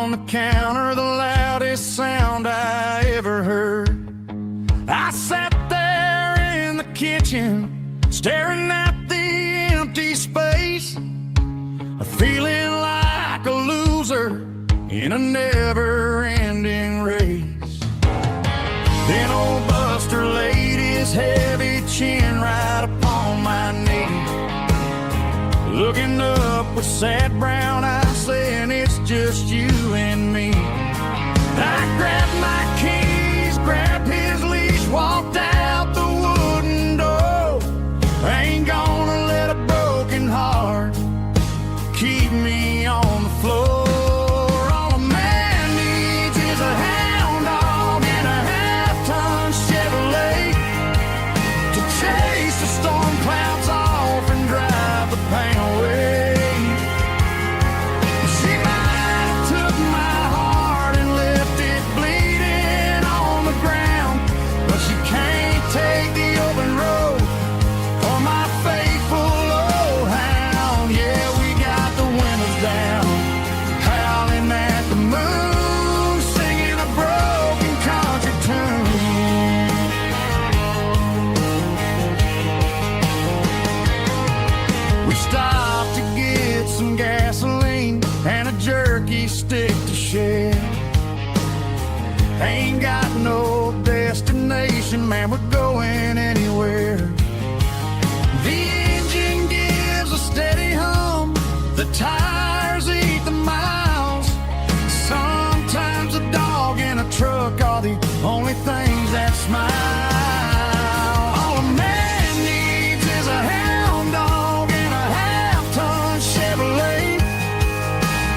on the counter, the loudest sound I ever heard. I sat there in the kitchen, staring at the empty space, feeling like a loser in a never-ending race. Then old Buster laid his heavy chin right upon my knee, looking up with sad brown eyes, saying it's just you and me. I grabbed my keys, grabbed his leash, walked out the wooden door. I ain't gonna let a broken heart keep me on the floor. All a man needs is a hound dog and a half-ton Chevrolet to chase the storm clouds off and drive the pain away. She might have took my heart and left it bleeding on the ground, but she can't take the open road or my faithful old hound. Yeah, we got the windows down, howling at the moon, singing a broken country tune. We stopped to get some gasoline and a jerky stick to share. Ain't got no destination, man, we're going anywhere. The engine gives a steady hum, the tires eat the miles. Sometimes a dog and a truck are the only things that smile. All a man needs is a hound dog and a half-ton Chevrolet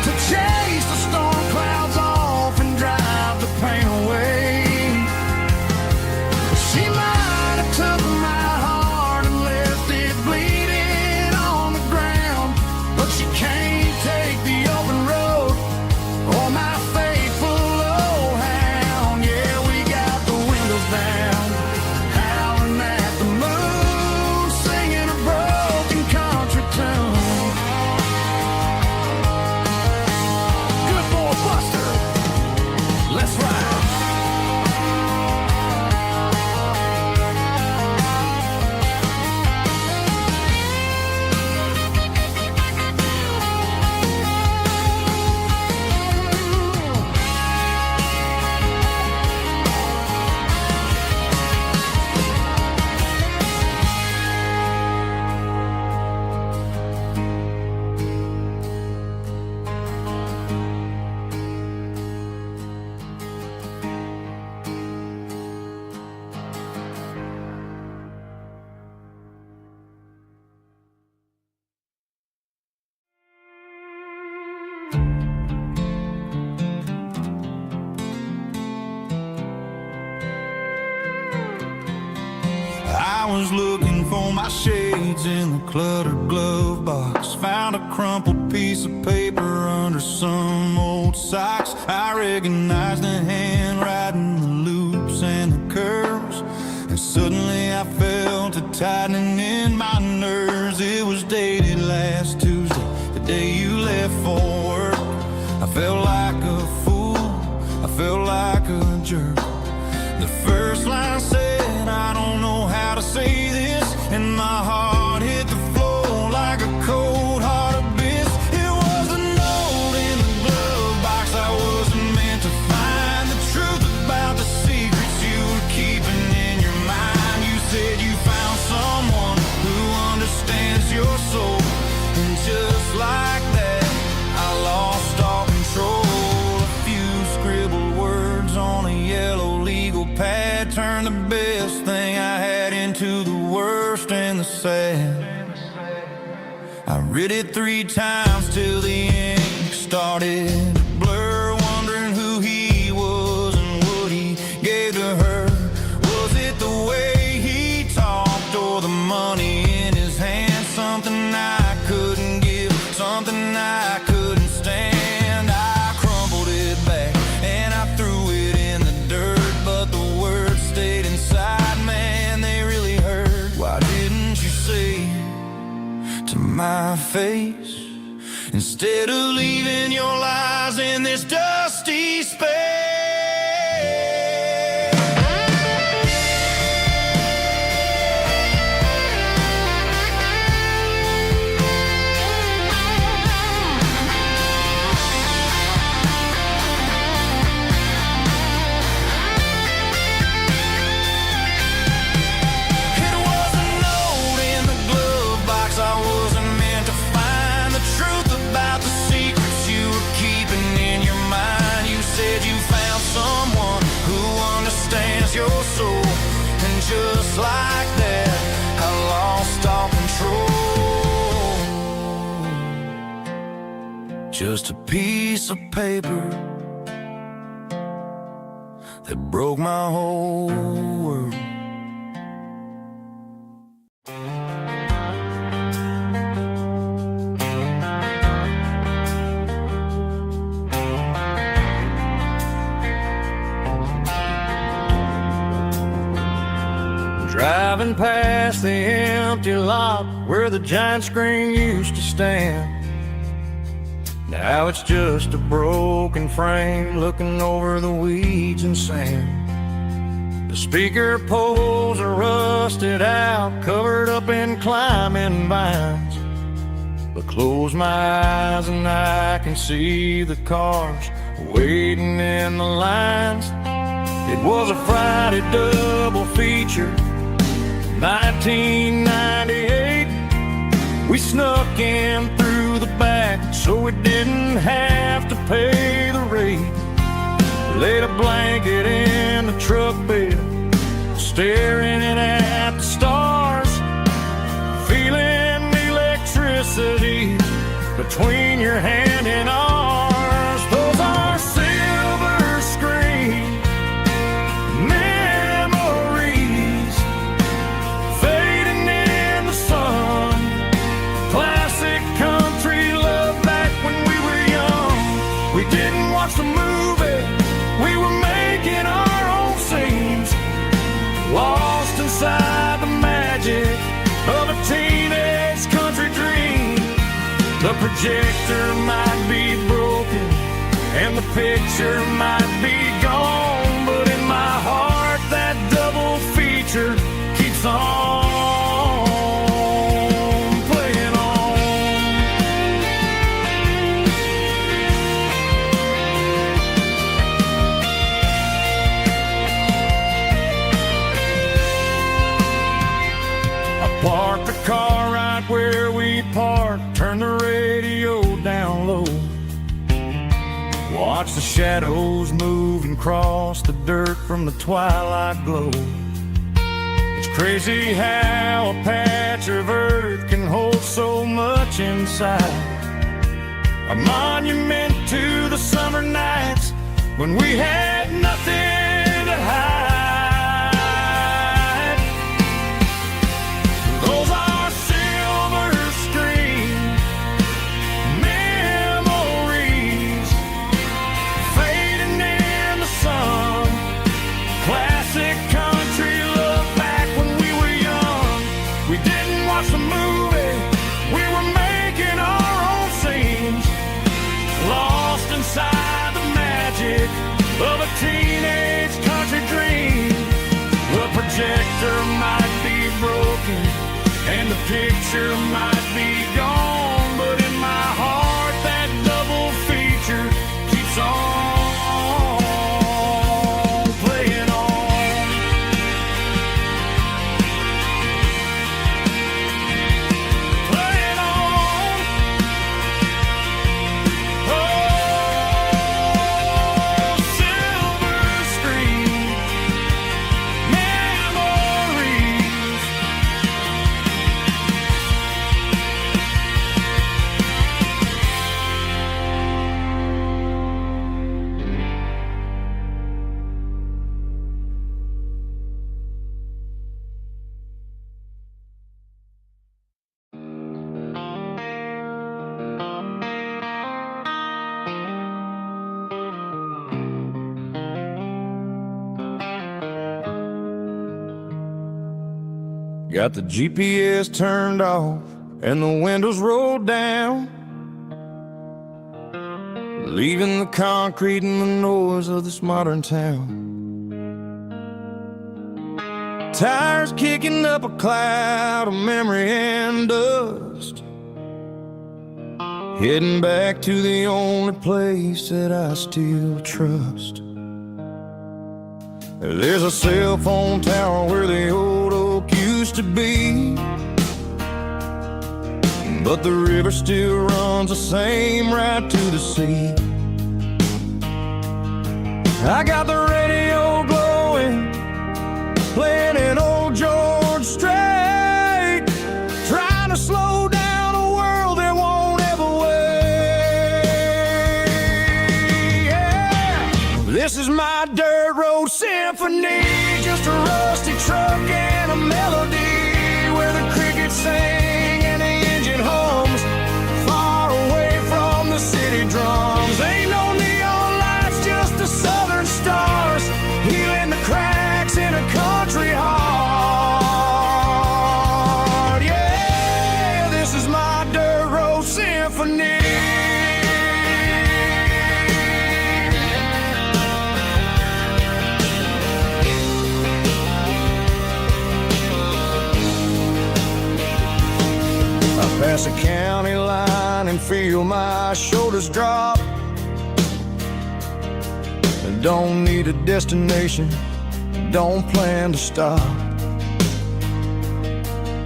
to chase the storm clouds off and drive the pain away. She might have took my heart and left it bleeding on the ground, but she can't take the open road or my faithful old hound. Yeah, we got the windows down, howling at the moon, singing a broken country tune. Good boy Buster, let's ride. I was looking for my shades in the cluttered glove box, found a crumpled piece of paper under some old socks. I recognized the handwriting, the loops and the curves, and suddenly I felt a tightening in my nerves. It was dated last Tuesday, the day you left for work. I felt like a fool, I felt like a jerk. The first line said, I don't know how to say this, and my heart hit the floor like a cold heart abyss. It was a note in the glove box I wasn't meant to find, the truth about the secrets you were keeping in your mind. You said you found someone who understands your soul, and just like that I lost all control. A few scribbled words on a yellow legal pad turned the best thing I had into the worst and the sad. I read it 3 times till the ink started to blur, wondering who he was and what he gave to her. Was it the way he talked or the money in his hand? Something I couldn't give, something I couldn't stand. I crumpled it back and I threw it in the dirt, but the words stayed inside, man, they really hurt. Why didn't you say to my face, instead of leaving your lies in this dark space. Your soul, and just like that, I lost all control. Just a piece of paper that broke my whole world. Driving past the empty lot where the giant screen used to stand. Now it's just a broken frame looking over the weeds and sand. The speaker poles are rusted out, covered up in climbing vines. But close my eyes and I can see the cars waiting in the lines. It was a Friday double feature, 1998. We snuck in through the back so we didn't have to pay the rate. Laid a blanket in the truck bed, staring at the stars, feeling the electricity between your hand and ours. Those are silver screen memories fading in the sun. Classic country love back when we were young. We didn't watch the movie, we were making our own scenes, lost inside the magic of a teenage country dream. The projector might be broken and the picture might be gone, but in my heart that double feature keeps on playing on. I parked the car right where we parked, turned the radio down low, watch the shadows move and cross the dirt from the twilight glow. It's crazy how a patch of earth can hold so much inside. A monument to the summer nights when we had nothing to hide. Those are silver screen memories fading in the sun. Classic country love back when we were young. We didn't watch the movie, we were making our own scenes, lost inside the magic of a teenage country dream. The projector might be broken and the picture might be gone, but in my heart that double feature keeps on playing on. Playing on. Oh, silver screen memories. Got the GPS turned off and the windows rolled down. leaving the concrete and the noise of this modern town. Tires kicking up a cloud of memory and dust, heading back to the only place that I still trust. There's a cell phone tower where the old oak used to be, but the river still runs the same right to the sea. I got the radio glowing, playing an old George Strait, trying to slow down a world that won't ever wait. Yeah. This is my dirt road symphony, just a rusty truck and a melody where the crickets sing and the engine hums, far away from the city drums. Ain't no neon lights, just the southern stars, healing the cracks in a country heart. Yeah, this is my dirt road symphony. Pass a county line and feel my shoulders drop. Don't need a destination, don't plan to stop.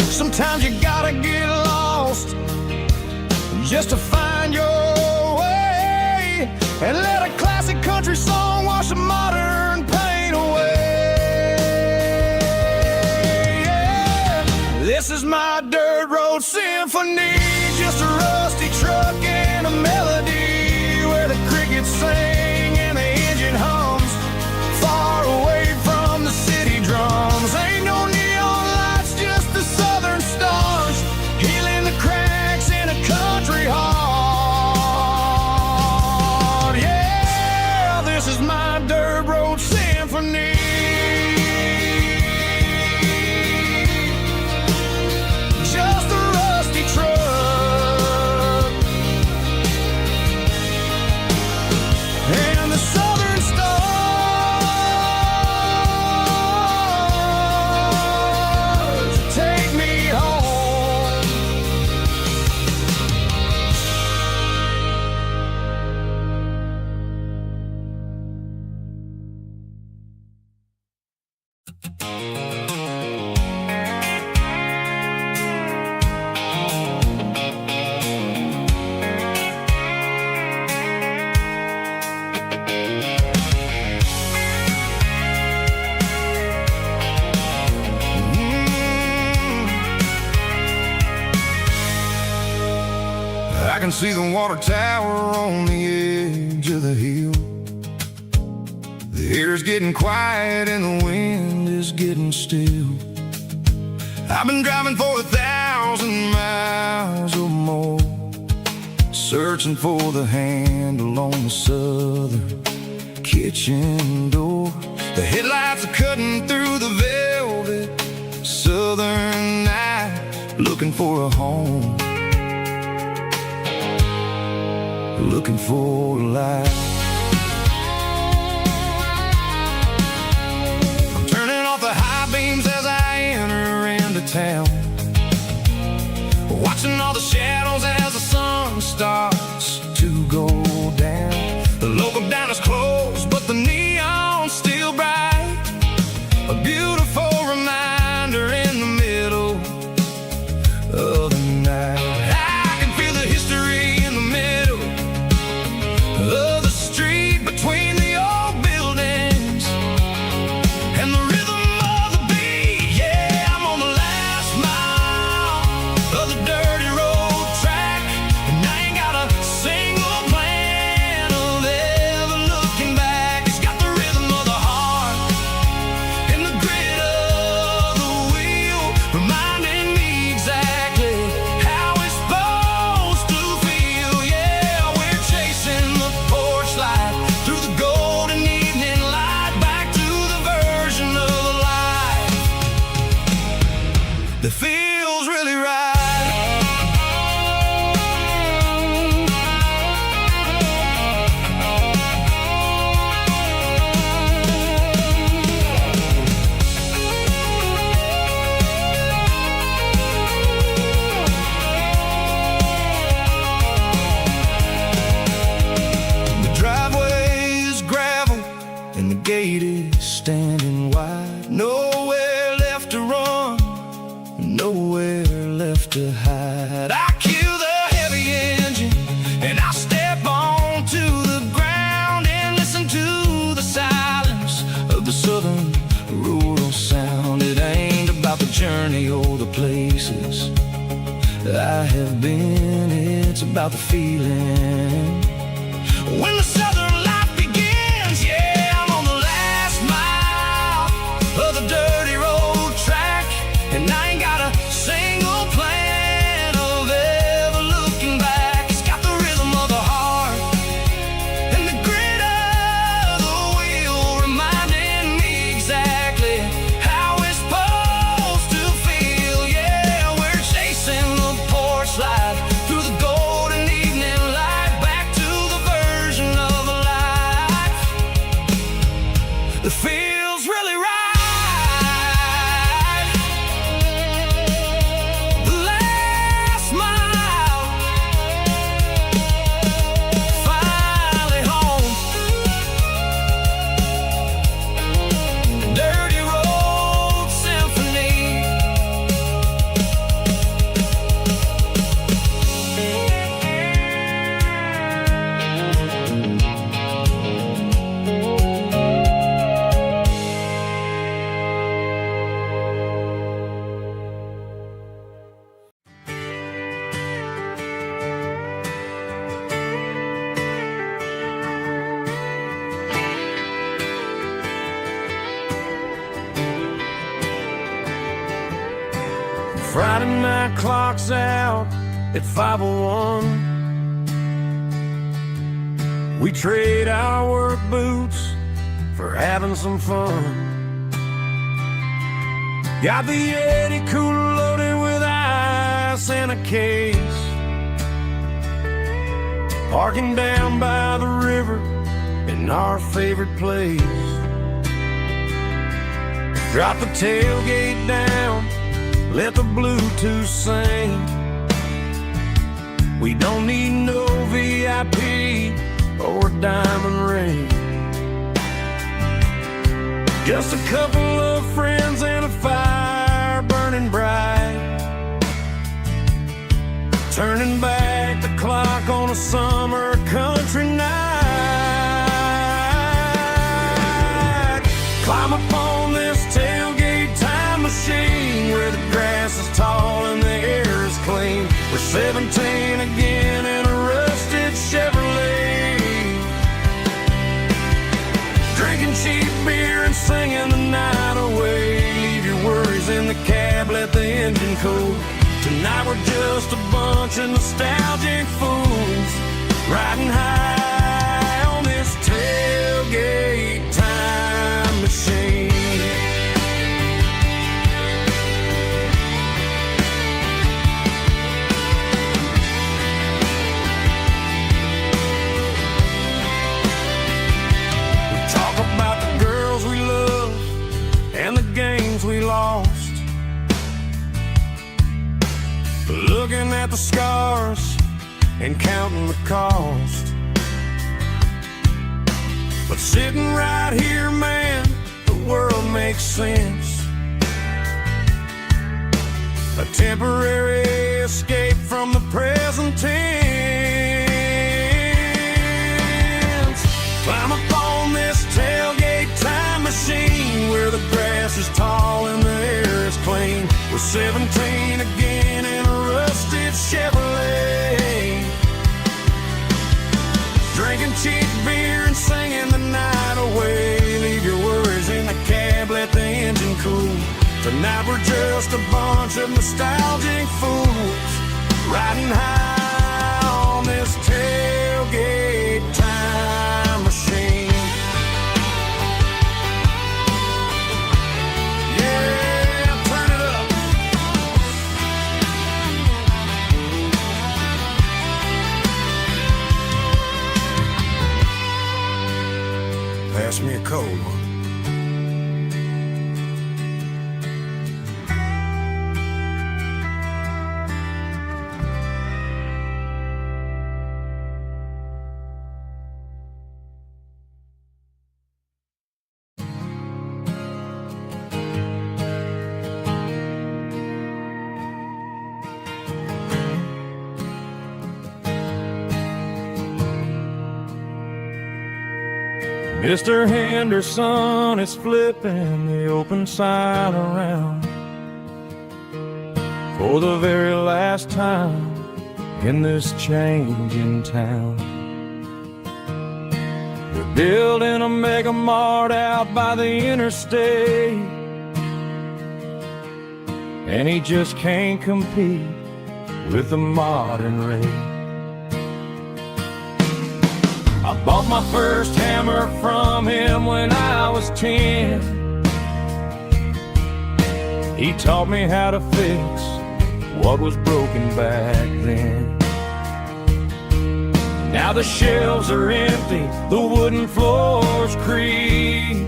Sometimes you gotta get lost just to find your way, and let a classic country song wash the modern pain away. Yeah. This is my dirt road symphony, just a rusty truck and a melody where the crickets sing and the engine hums, far away from the city drums. Ain't no neon lights, just the southern stars, healing the cracks in a country heart. Yeah, this is my dirt road symphony. I can see the water tower on the edge of the hill. The air's getting quiet and the wind is getting still. I've been driving for 1,000 miles or more, searching for the handle on the southern kitchen door. The headlights are cutting through the velvet southern night, looking for a home, looking for a light. I'm turning off the high beams as I enter into town, watching all the shadows as the sun starts to go down. The local diner's closed, but the neon's still bright, a beautiful reminder in the middle of the night. I can feel the history in the middle of the street, between the old buildings and the rhythm of the beat. Yeah, I'm on the last mile of the dirty road track, and I ain't got a single plan of ever looking back. It's got the rhythm of the heart and the grit gate is standing wide. Nowhere left to run, nowhere left to hide. I cue the heavy engine and I step onto the ground and listen to the silence of the southern rural sound. It ain't about the journey or the places I have been, it's about the feeling. When the southern life begins, yeah, I'm on the last mile of the dirty road track, and I ain't got a single plan of ever looking back. It's got the rhythm of the heart and the grit of the wheel, reminding me exactly how it's supposed to feel. Yeah, we're chasing the porch light through the golden evening light, back to the version of a life that feels really right. The last mile, finally home. Dirty road symphony. Friday night clock's out at 5:01. We trade our work boots for having some fun. Got the Yeti cooler loaded with ice and a case, parking down by the river in our favorite place. Drop the tailgate down, let the Bluetooth sing. We don't need no VIP or a diamond ring. Just a couple of friends and a fire burning bright, turning back the clock on a summer country night. Climb up on this tailgate time machine where the grass is tall and the air is clean. We're 17 again in a rusted Chevrolet, drinking cheap beer and singing the night away. Leave your worries in the cab, let the engine cool. Tonight we're just a bunch of nostalgic fools, riding high on this tailgate time machine. We lost, looking at the scars and counting the cost. But sitting right here, man, the world makes sense. A temporary escape from the present tense. Climb up on this tailgate time machine where the grass is tall and the air is clean. We're 17 again in a rusted Chevrolet, drinking cheap beer and singing the night away. Leave your worries in the cab, let the engine cool. Tonight we're just a bunch of nostalgic fools, riding high on this tailgate time machine. Pass me a cold one. Mr. Henderson is flipping the open sign around for the very last time in this changing town. They're building a mega mart out by the interstate, and he just can't compete with the modern rate. I bought my first hammer from him when I was 10. He taught me how to fix what was broken back then. Now the shelves are empty, the wooden floors creak,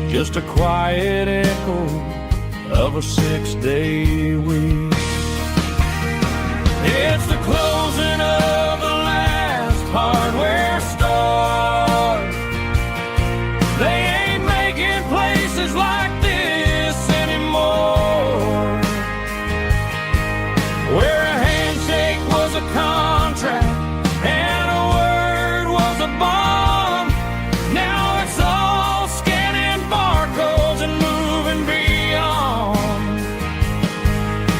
just a quiet echo of a 6-day week. It's the closing of the last hardware store. They ain't making places like this anymore, where a handshake was a contract and a word was a bond. Now it's all scanning barcodes and moving beyond.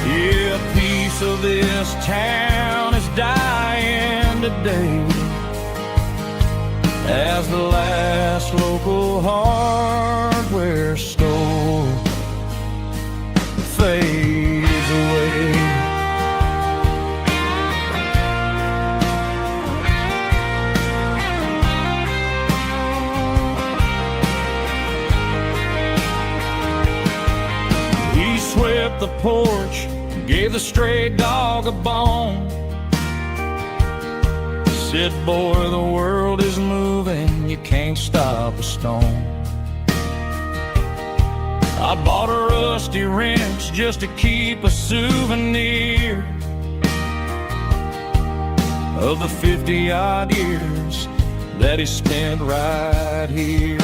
Yeah, a piece of this town is dying today as the last local hardware store fades away. He swept the porch, gave the stray dog a bone, said, boy, the world is moving, you can't stop a stone. I bought a rusty wrench just to keep a souvenir of the 50-odd years that he spent right here.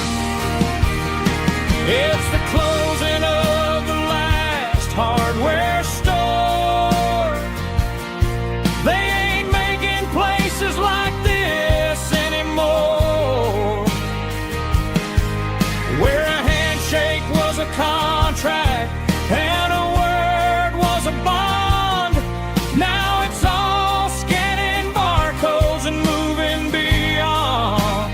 It's the closing of the last hardware store. They ain't making places like this anymore, where a handshake was a contract and a word was a bond. Now it's all scanning barcodes and moving beyond.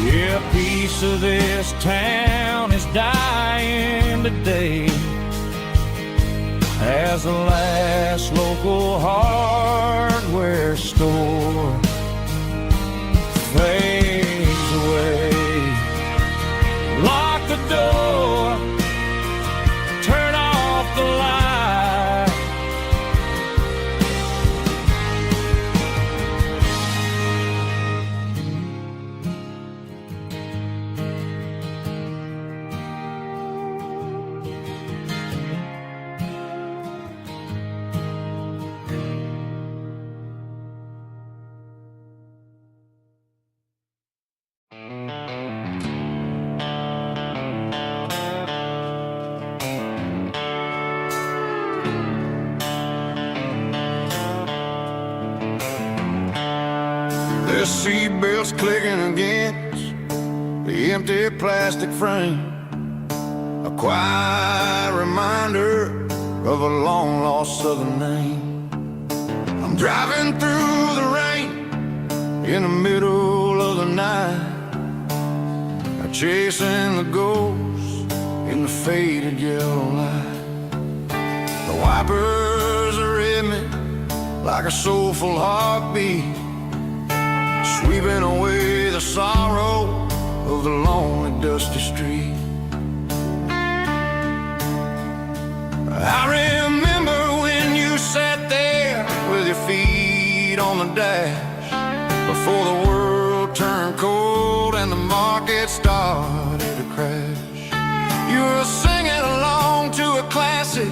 Yeah, a piece of this town is dying today as the last local hardware store fades away. Lock the door, turn off the light. The seatbelt's clicking against the empty plastic frame, a quiet reminder of a long-lost southern name. I'm driving through the rain in the middle of the night, chasing the ghosts in the faded yellow light. The wipers are in me like a soulful heartbeat, sweeping away the sorrow of the lonely, dusty street. I remember when you sat there with your feet on the dash, before the world turned cold and the market started to crash. You were singing along to a classic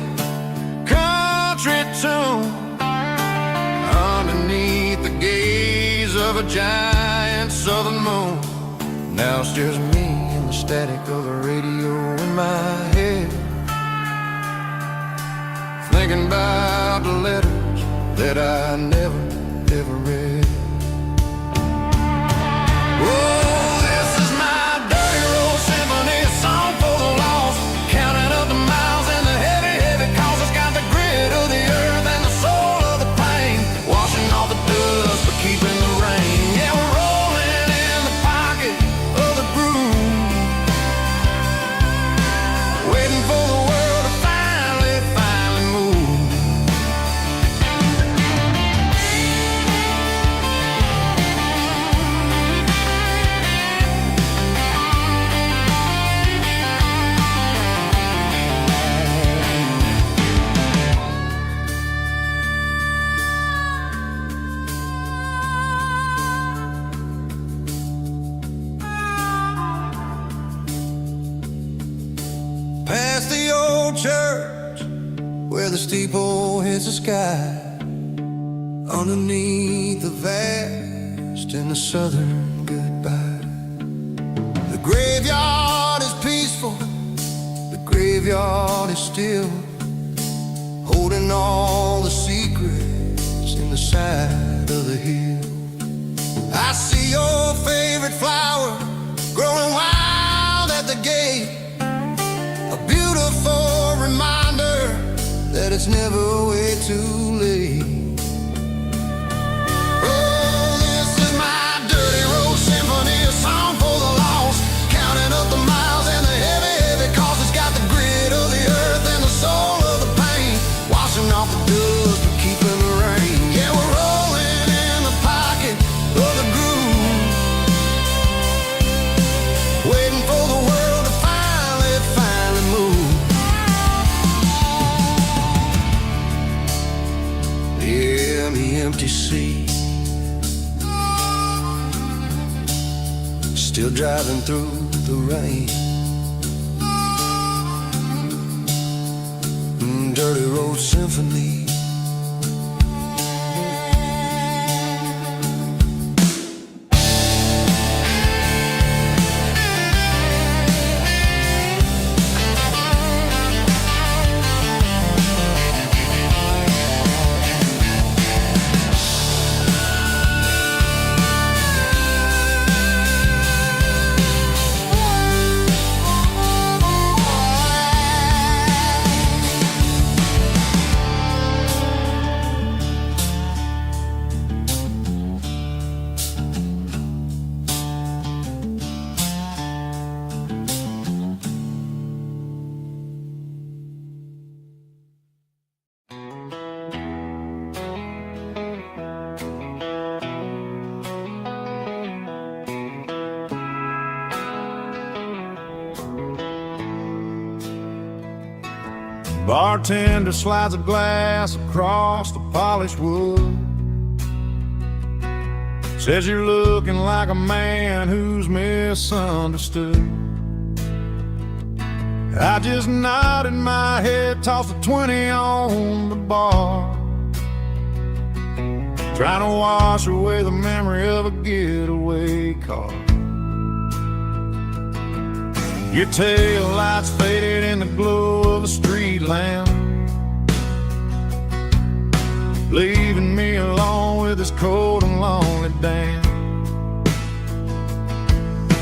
country tune underneath the gaze of a giant southern moon. Now it's just me and the static of the radio in my head, thinking about the letters that I never, ever read. old church where the steeple hits the sky, underneath the vast and the southern goodbye. The graveyard is peaceful, the graveyard is still, holding all the secrets in the side of the hill. I see your favorite flower growing wild at the gate, a beautiful reminder that it's never way too late. Oh, this is my dirty road symphony, a song for the lost, counting up the miles and the heavy, heavy cost. It's got the grit of the earth and the soul of the pain, washing off the dust but keeping the rain. Yeah, we're rolling in the pocket of the groove, waiting for the world to finally move. Yeah, the empty sea, still driving through the rain. Dirty road symphony. Bartender slides a glass across the polished wood, says you're looking like a man who's misunderstood. I just nodded my head, tossed a 20 on the bar, trying to wash away the memory of a getaway car. Your tail lights faded in the glow of a street lamp, leaving me alone with this cold and lonely damn.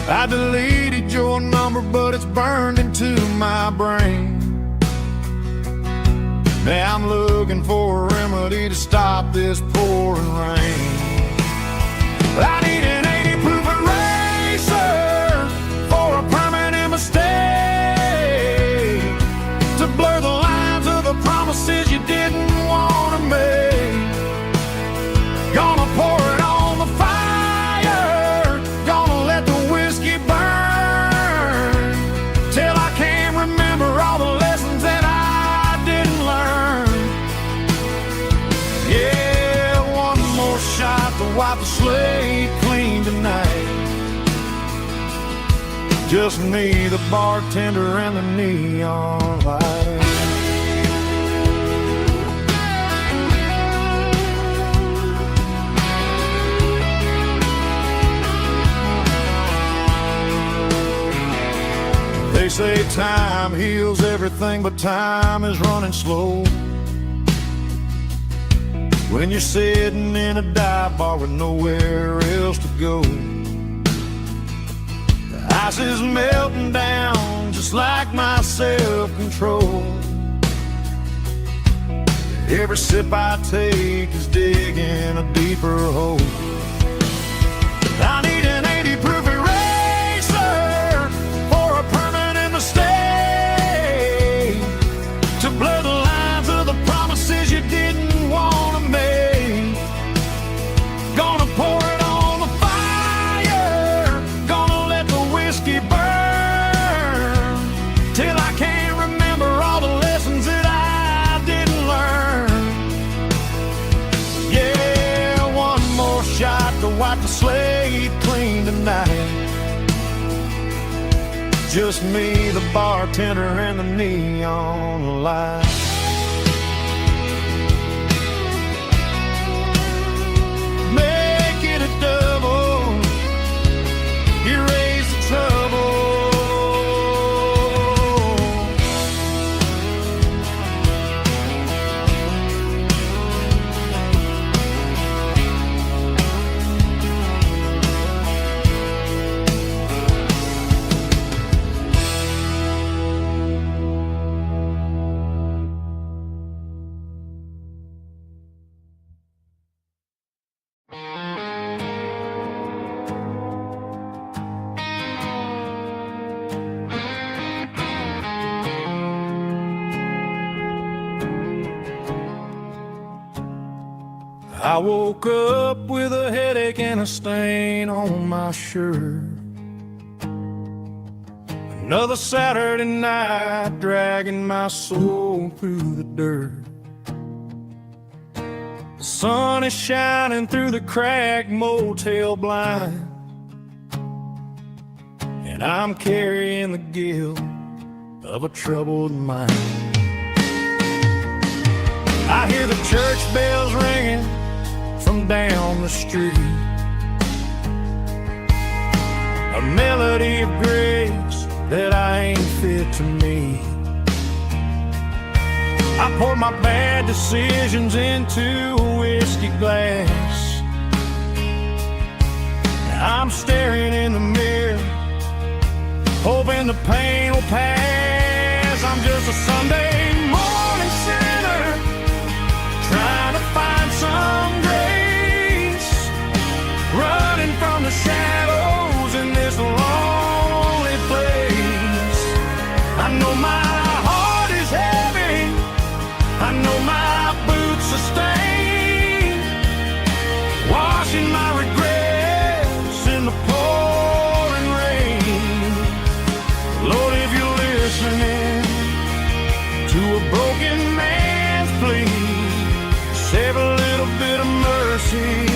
I deleted your number, but it's burned into my brain. Now I'm looking for a remedy to stop this pouring rain. I need an 80 proof eraser for a permanent mistake, to blur the lines of the promises you didn't want to make. Gonna pour it on the fire, gonna let the whiskey burn, till I can't remember all the lessons that I didn't learn. Yeah, one more shot to wipe the slate clean tonight. Just me, the bartender, and the neon light. They say time heals everything, but time is running slow when you're sitting in a dive bar with nowhere else to go. The ice is melting down just like my self-control. Every sip I take is digging a deeper hole. I need an 80 proof eraser for a permanent mistake, to blur the lines of the promises you didn't want to make. Gonna pour it on the fire, gonna let the whiskey burn, till I can't remember all the lessons that I didn't learn. Yeah, one more shot to wipe the slate clean tonight. Just me, the bartender, and the neon light. Make it a double, you raise the trouble. I woke up with a headache and a stain on my shirt. Another Saturday night dragging my soul through the dirt. The sun is shining through the cracked motel blind, and I'm carrying the guilt of a troubled mind. I hear the church bells ringing from down the street, a melody of grace that I ain't fit to meet. I pour my bad decisions into a whiskey glass. I'm staring in the mirror, hoping the pain will pass. I'm just a Sunday morning sinner, trying to find some grace, running from the shadows in this lonely place. I know my heart is heavy, I know my boots are stained, washing my regrets in the pouring rain. Lord, if you're listening to a broken man's plea, save a little bit of mercy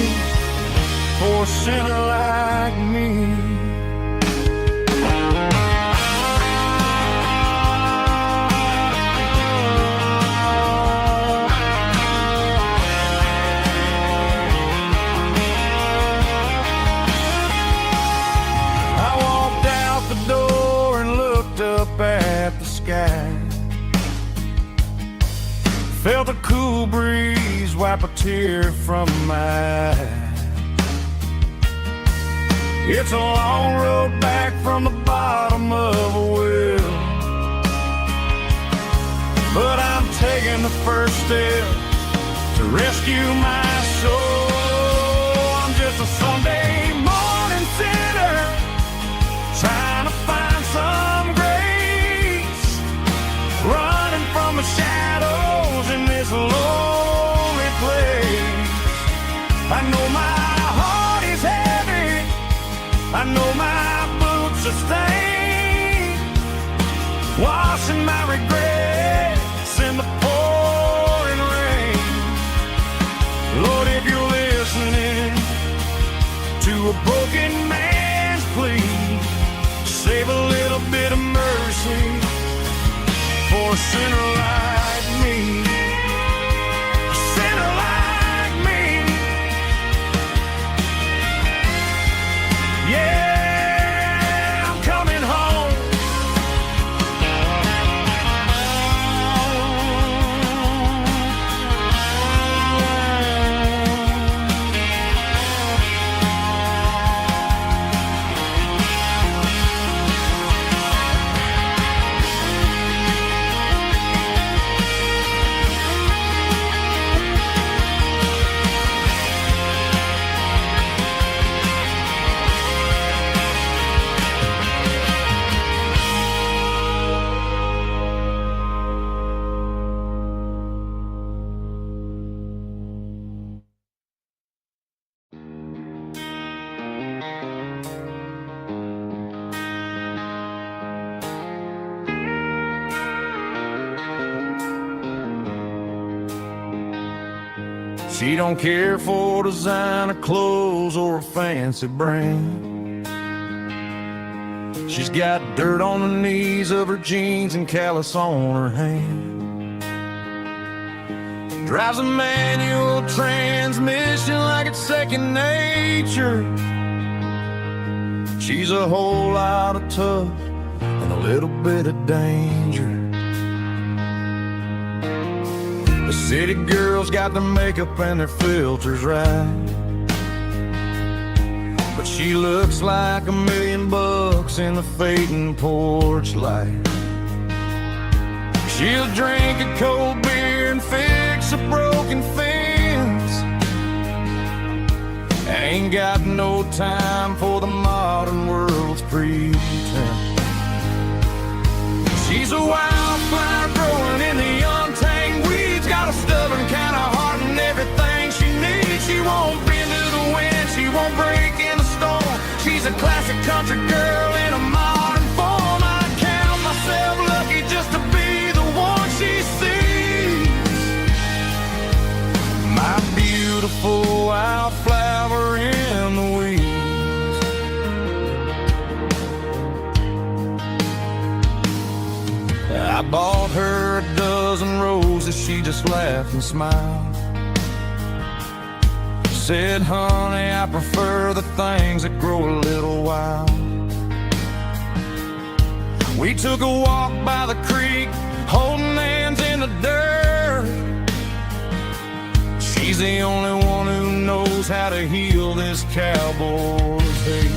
for a sinner like me. I walked out the door and looked up at the sky, felt a cool breeze wipe a tear from my eye. It's a long road back from the bottom of a well, but I'm taking the first step to rescue my soul. I'm just a Sunday morning sinner, trying to find some grace, running from the shadows in this lonely place. I know my heart is heavy, I know my boots are stained, washing my regrets in the pouring rain. Lord, if you're listening to a broken man's plea, save a little bit of mercy for a sinner like me. A sinner like me. Yeah, I'm coming home. She don't care for designer clothes or a fancy brand. She's got dirt on the knees of her jeans and callus on her hand. Drives a manual transmission like it's second nature. She's a whole lot of tough and a little bit of danger. The city girls got their makeup and their filters right, but she looks like $1,000,000 in the fading porch light. She'll drink a cold beer and fix a broken fence. Ain't got no time for the modern world's pretense. She's a wildflower growing in the untamed weeds. Got a stubborn kind of heart and everything she needs. She won't bend to the wind, she won't break in the storm. She's a classic country girl in a modern form. I count myself lucky just to be the one she sees. My beautiful wildflower in the weeds. I bought her a dozen roses, she just laughed and smiled. Said, honey, I prefer the things that grow a little wild. We took a walk by the creek, holding hands in the dirt. She's the only one who knows how to heal this cowboy's hate.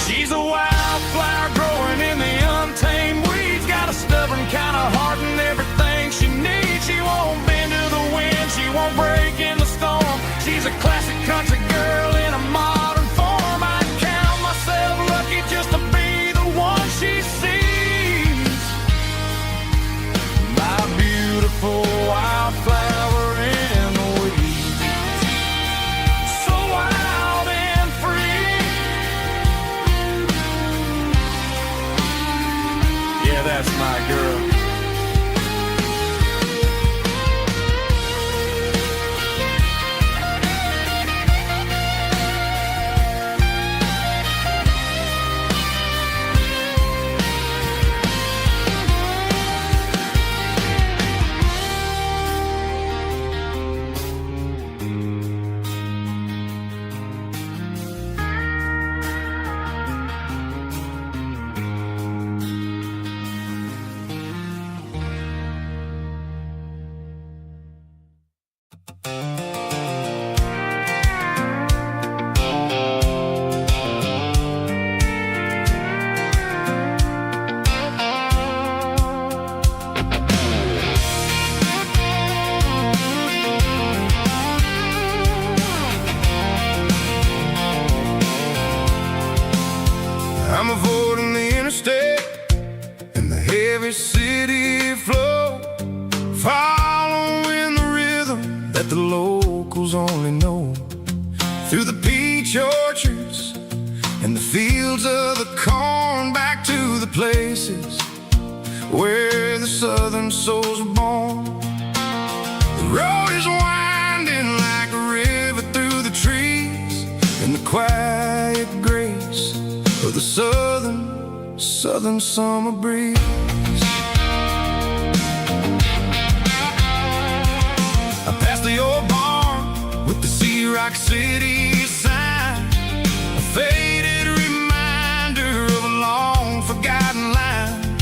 She's a wildflower growing in the untamed weeds. Got a stubborn kind of heart and everything she needs. She won't bend to the wind, she won't break in the storm. She's a classic country girl in a modern form. I count myself lucky just to be the one she sees. My beautiful wildflower in the weeds. So wild and free. Yeah, that's my girl. I'm avoiding the interstate and the heavy city flow, following the rhythm that the locals only know. Through the peach orchards and the fields of the corn, back to the places where the southern souls were born. The road is winding like a river through the trees, in the quiet grace of the southern summer breeze. I passed the old barn with the Sea Rock City sign, a faded reminder of a long forgotten line.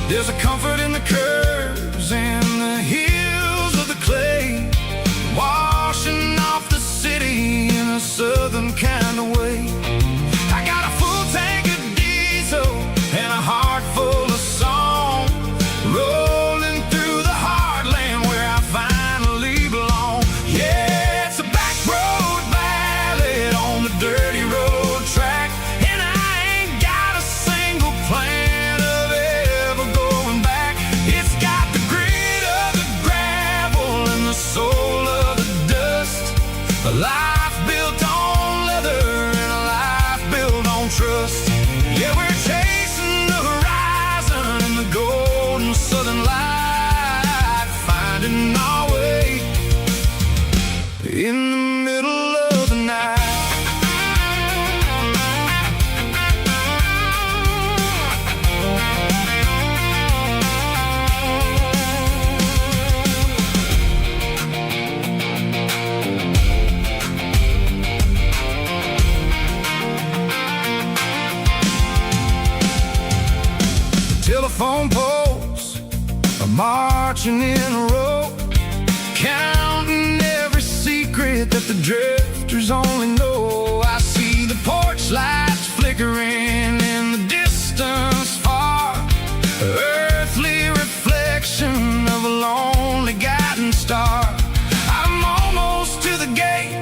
There's a comfort in the curves and the hills of the clay, washing off the city in a southern kind of way. I got a full tank of diesel and a heart full of song, rolling through the heartland where I finally belong. Yeah, it's a back road ballad on the dirty road track, and I ain't got a single plan of ever going back. It's got the grit of the gravel and the soul of the dust, a life built on leather marching in a row, counting every secret that the drifters only know. I see the porch lights flickering in the distance far, earthly reflection of a lonely guiding star. I'm almost to the gate,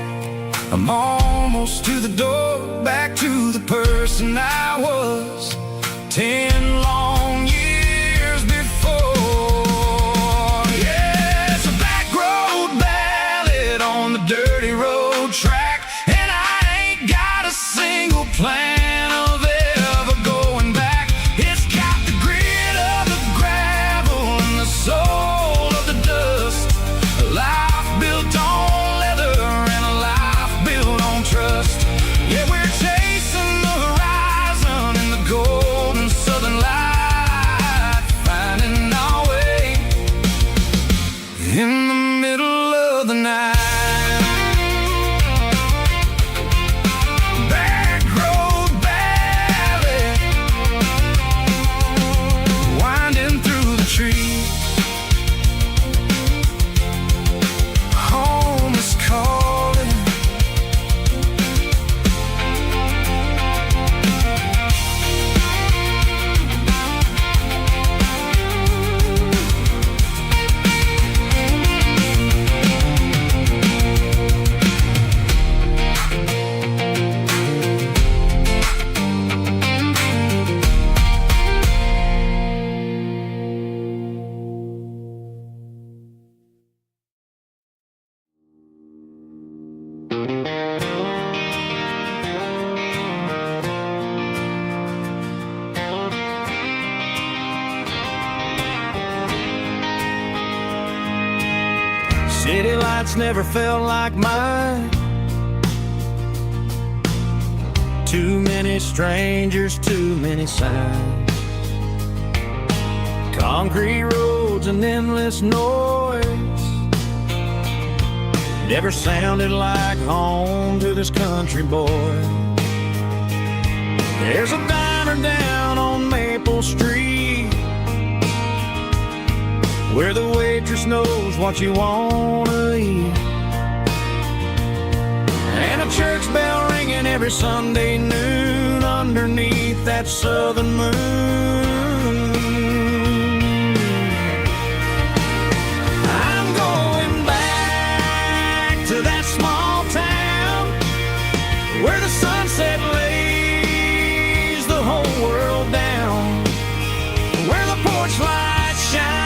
I'm almost to the door, back to the person I was 10 long years before. Yeah, it's a back road ballad on the dirty road track, and I ain't got a single plan of ever going back. It's got the grit of the gravel and the soul of the dust, a life built on leather and a life built on trust. Yeah, we're chasing the horizon in the golden southern light, finding our way in the middle of the night. Back road ballad, winding through the trees. Home is calling. City lights never felt like mine. Too many strangers, too many signs. Concrete roads and endless noise never sounded like home to this country boy. There's a diner down on Maple Street where the waitress knows what you wanna eat, and a church bell ringing every Sunday noon underneath that southern moon. I'm going back to that small town where the sunset lays the whole world down, where the porch lights shine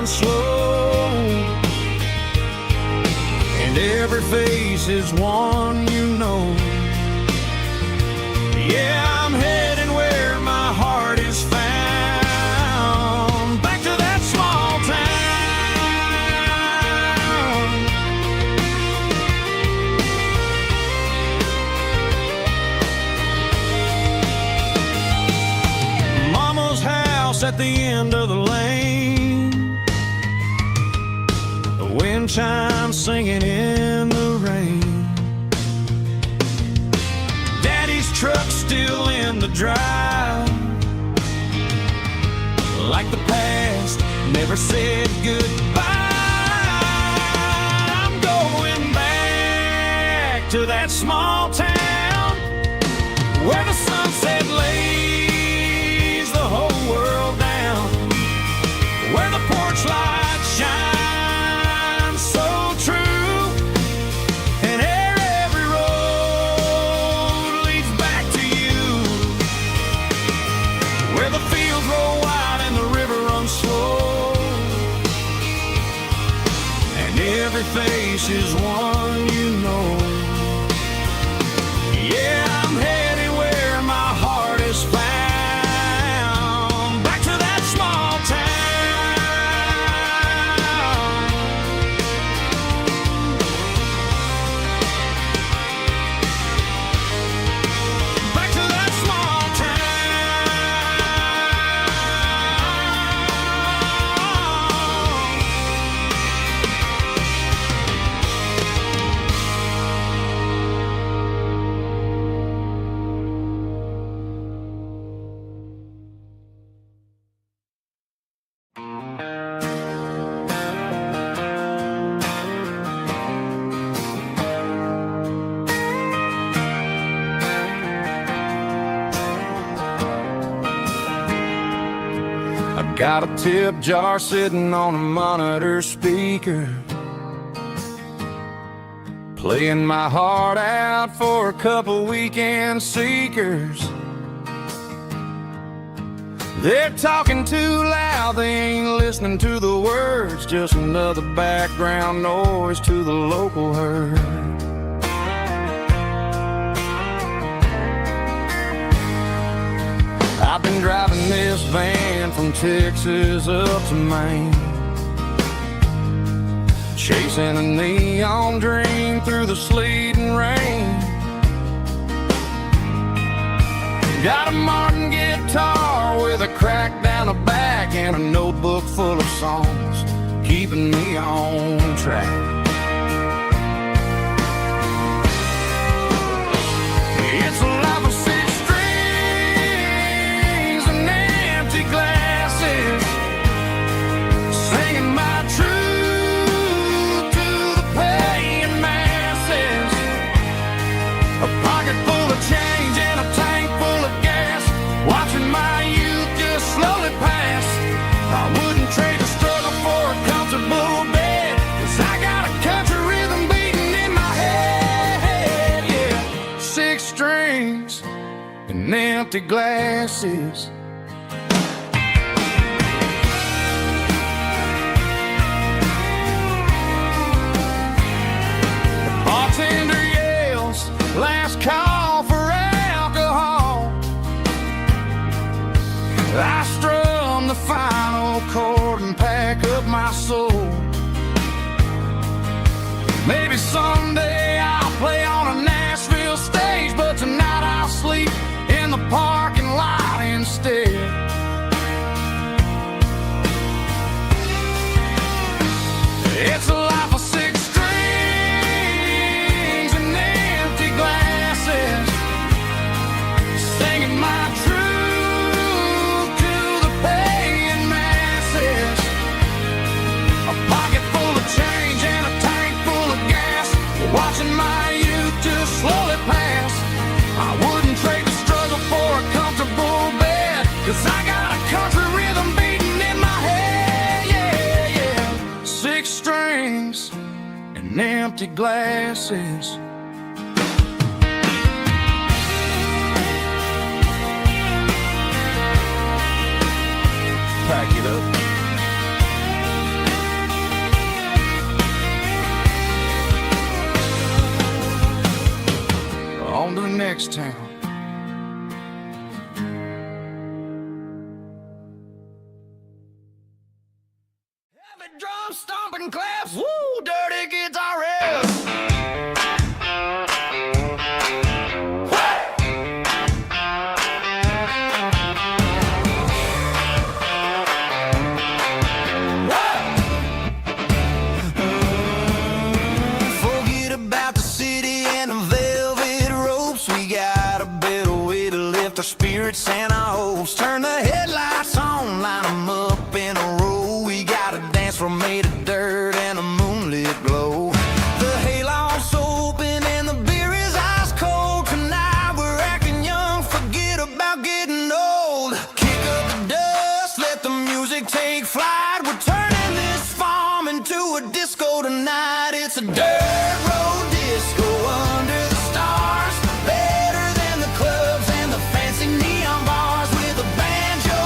slow, and every face is one you know. Yeah, I'm heading where my heart is found, back to that small town. Mama's house at the end of the lane, wind chimes singing in the rain. Daddy's truck still in the drive, like the past never said goodbye. I'm going back to that small town where the sunset lays the whole world down, where the porch lights shine face is one you know. Yeah, I'm headed where my heart is found, back to that small town. Back to that small town. Got a tip jar sitting on a monitor speaker, playing my heart out for a couple weekend seekers. They're talking too loud, they ain't listening to the words, just another background noise to the local herd. I've been driving this van from Texas up to Maine, chasing a neon dream through the sleet and rain. Got a Martin guitar with a crack down the back and a notebook full of songs, keeping me on track. It's a life of six strings and empty glasses, singing my truth to the paying masses. A pocket full of change and a tank full of gas, watching my youth just slowly pass. I wouldn't trade the struggle for a comfortable bed, 'cause I got a country rhythm beating in my head, yeah. Six strings and empty glasses. The bartender yells, last call for alcohol. I strum the final chord and pack up my soul. Maybe someday I'll play on a Nashville stage, but tonight I'll sleep in the parking lot instead. It's a life of six strings and empty glasses, singing my truth to the paying masses. A pocket full of change and a tank full of gas, watching my youth just slowly pass. I wouldn't trade the struggle for a comfortable bed, 'cause I got a country rhythm beating in my head, yeah, yeah. Six strings and empty glasses. Pack it up. On to the next town. Heavy drum stomping claps, woo, dirty guitar riffs. Forget about the city and the velvet ropes. We got a better way to lift our spirits and our hopes. Turn the headlights on, line them up in a row. We got a dance floor made of dirt and a moonlit glow. The halon's open and the beer is ice cold. Tonight we're acting young, forget about getting old. Kick up the dust, let the music take flight. We're turning this farm into a disco tonight. It's a dirt road disco under the stars, better than the clubs and the fancy neon bars, with a banjo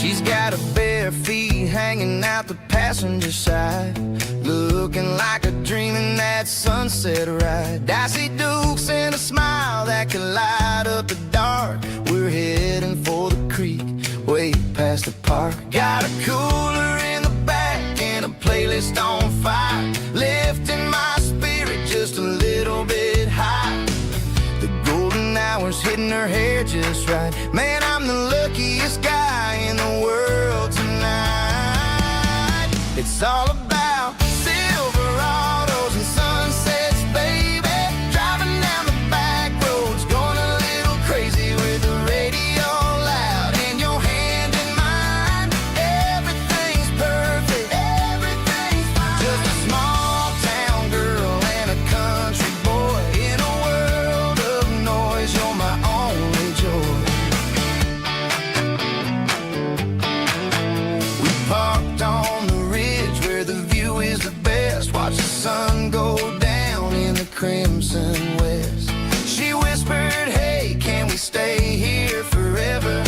She's got her bare feet hanging out the passenger side, looking like a dream in that sunset ride. Dicey dukes and a smile that can light up the dark. We're heading for the creek, way past the park. Got a cooler in the back and a playlist on fire, lifting my spirit just a little bit high. The golden hours hitting her hair just right. Man, I'm the luckiest guy in the world tonight. It's all about Silverados and sunsets, baby. Driving down the back roads, going a little crazy with the radio loud and your hand in mine. Everything's perfect, everything's fine. Just a small town girl and a country boy in a world of noise. You're my only joy. We parked on the ridge where the view is the best. Watch the sun go down in the crimson west. She whispered, hey, can we stay here forever?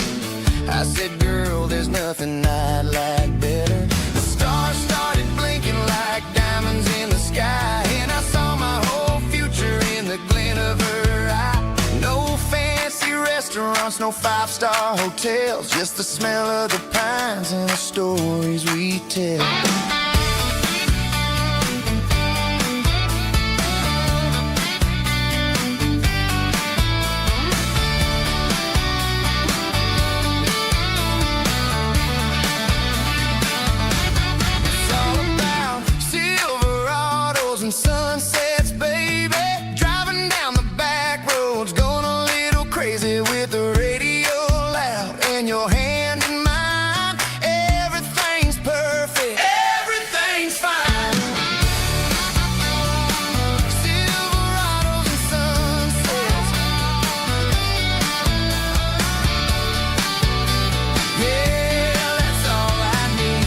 I said, girl, there's nothing I'd like better. The stars started blinking like diamonds in the sky, and I saw my whole future in the glint of her eye. No fancy restaurants, no five-star hotels, just the smell of the pines and the stories we tell. It's all about Silverados and sunsets, baby. Driving down the back roads, going a little crazy with the radio loud and your hand in mine. Everything's perfect, everything's fine. Silverados and sunsets, yeah, that's all I need.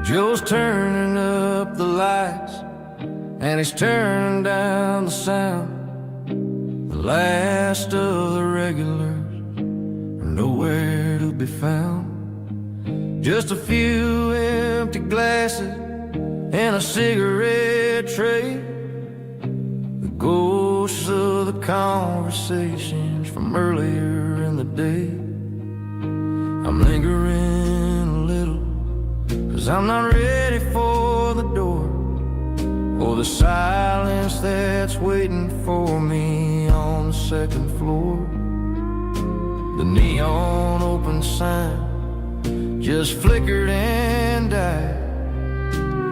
Joe's turning up the lights and he's turning down the sound. The last of the regulars are nowhere to be found. Just a few empty glasses and a cigarette tray, the ghosts of the conversations from earlier in the day. I'm lingering a little, 'cause I'm not ready for the door, or the silence that's waiting for me on the second floor. The neon open sign just flickered and died,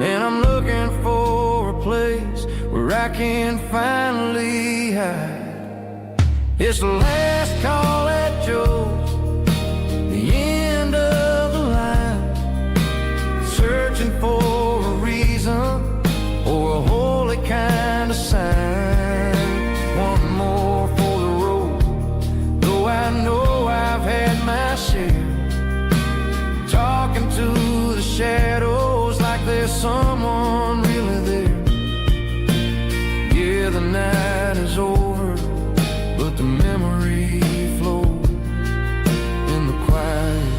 and I'm looking for a place where I can finally hide. It's the last call at Joe's, the end of the line, searching for a reason or a holy kind of sign. One more for the road, though I know I've had my share. Talking to the shadows like there's someone really there. Yeah, the night is over, but the memory flows in the quiet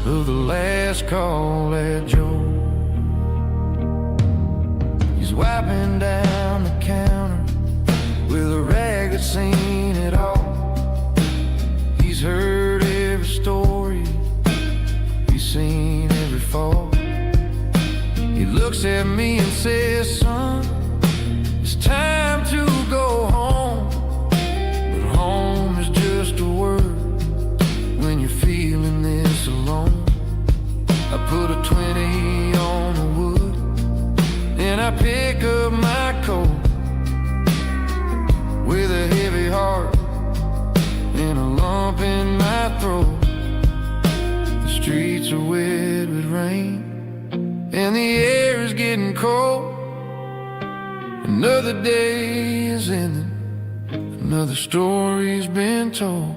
of the last call at Joe. He's wiping down the counter with a rag that's seen it all. He's heard every story, he's seen every fall. He looks at me and says, son, it's time to go home. But home is just a word when you're feeling this alone. I put a 20 on the wood, and I pick up my coat with a heavy heart and a lump in Another day is ending, another story's been told.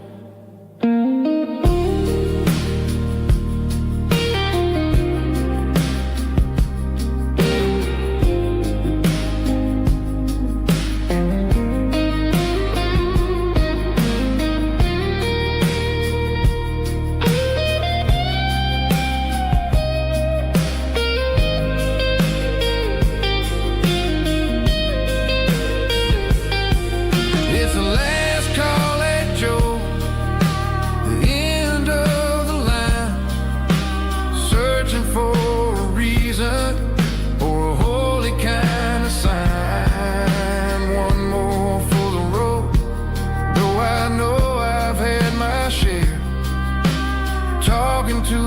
To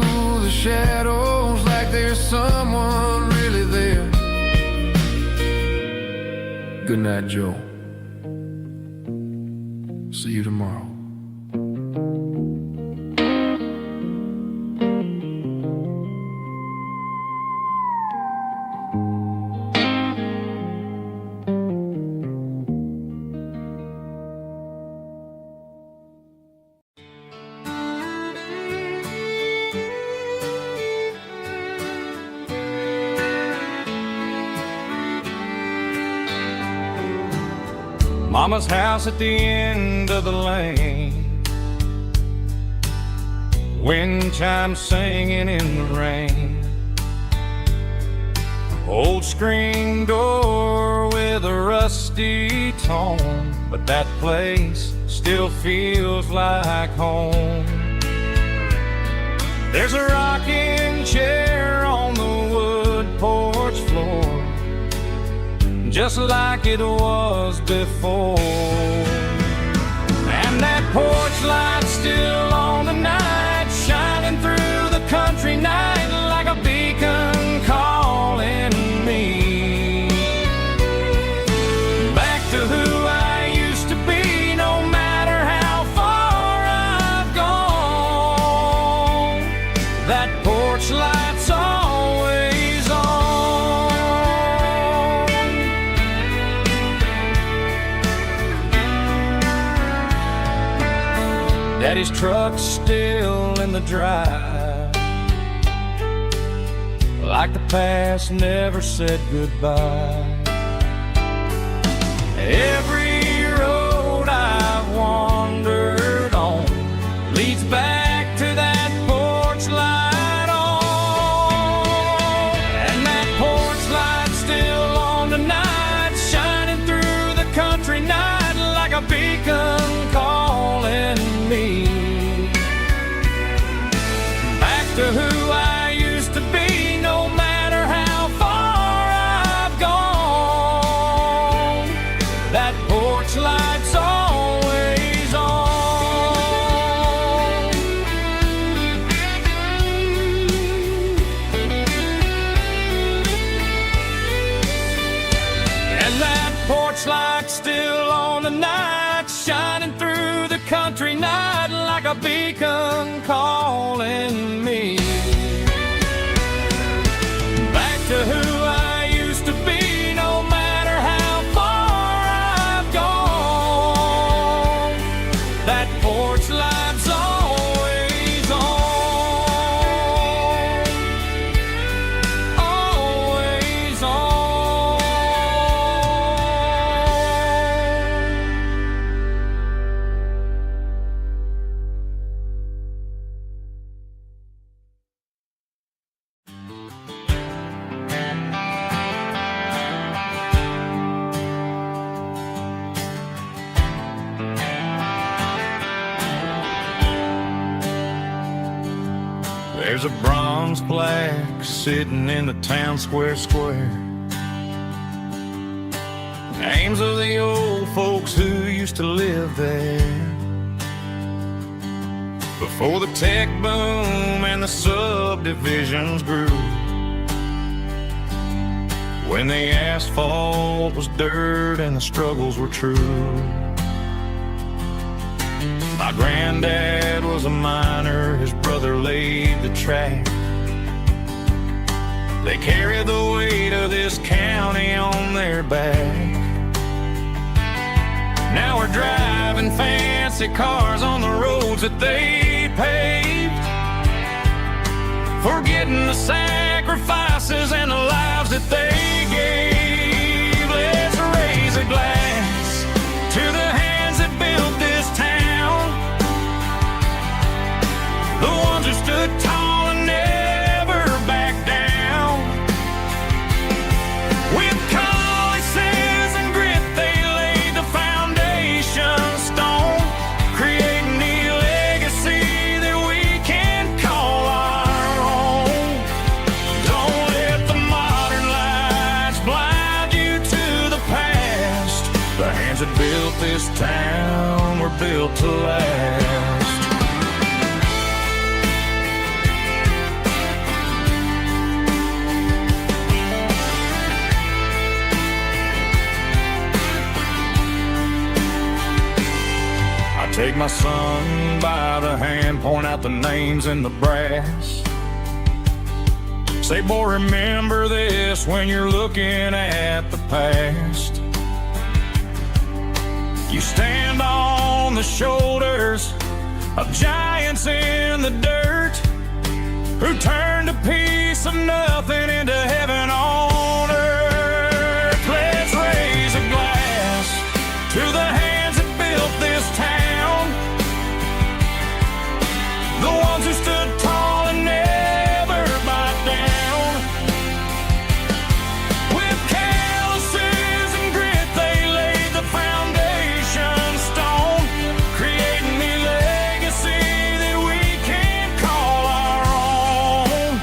the shadows like there's someone really there. Good night, Joe. See you tomorrow. Mama's house at the end of the lane, wind chimes singing in the rain. Old screen door with a rusty tone, but that place still feels like home. There's a rocking chair on the wood porch floor, just like it was before. And that porch light's still on tonight, shining through the country night like a beacon calling me back to who I used to be, no matter how far I've gone. That porch light's always on. Daddy's truck's still in the drive, like the past never said goodbye. Every road I've wandered on leads back to that porch light on. And that porch light's still on tonight, shining through the country night like a beacon calling me back to who I used to be, no matter how far I've gone. That porch light's always on. And that porch light's still on tonight, shining through the country night like a beacon calling me back to who I used to be, no matter how far I've gone. That porch light's always on, always on. There's a bronze plaque sitting in the town square. Names of the old folks who used to live there before the tech boom and the subdivisions grew, when the asphalt was dirt and the struggles were true. My granddad was a miner, his brother laid the track. They carried the weight of this county on their back. Now we're driving fancy cars on the roads that they paved, forgetting the sacrifices and the lives that they gave. Let's raise a glass to the hands that built this town, the ones who stood tall and never backed down. With calluses and grit they laid the foundation stone, creating the legacy that we can call our own. Don't let the modern lights blind you to the past. The hands that built this town were built to last. Take my son by the hand, point out the names in the brass. Say, boy, remember this when you're looking at the past. You stand on the shoulders of giants in the dirt, who turned a piece of nothing into heaven on earth. Let's raise a glass to the hands that built this town, the ones who stood tall and never backed down. With calluses and grit they laid the foundation stone, creating the legacy that we can call our own.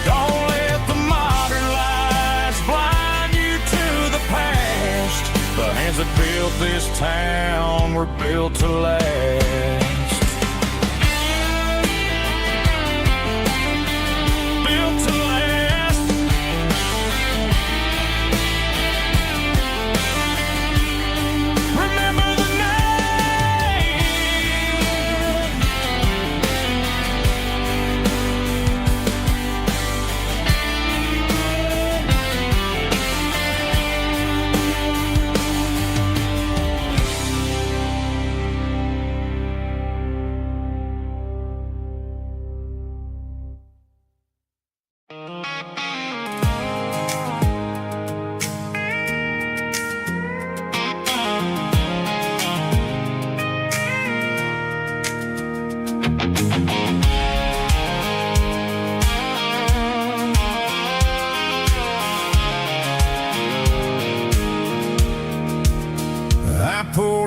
Don't let the modern lights blind you to the past. The hands that built this town were built to last.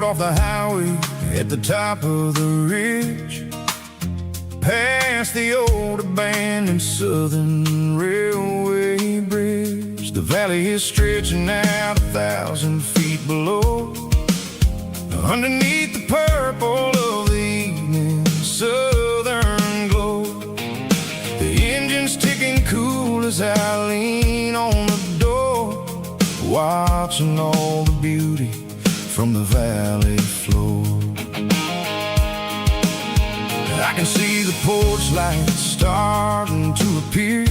Off the highway at the top of the ridge, past the old abandoned Southern Railway bridge. The valley is stretching out 1,000 feet below, underneath the purple of the evening southern glow. The engine's ticking cool as I lean on the door, watching all the beauty from the valley floor. I can see the porch lights starting to appear,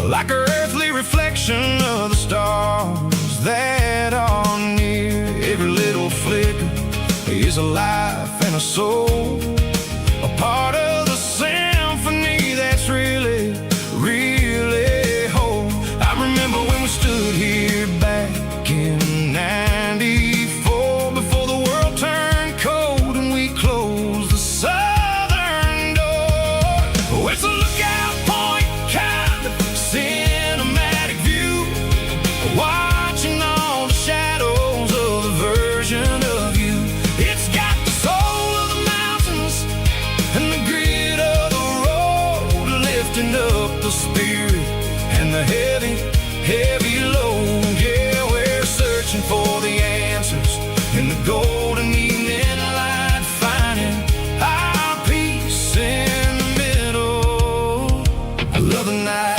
like an earthly reflection of the stars that are near. Every little flicker is a life and a soul, a part of the symphony that's really, really whole. I remember when we stood here back in '94, before the world turned cold and we closed the southern door. Oh, it's a lookout point, kind of cinematic view, watching all the shadows of the version of you. It's got the soul of the mountains and the grit of the road, lifting up the spirit and the heavy, heavy load. Yeah, we're searching for the answers in the golden evening light, finding our peace in the middle. I love the night.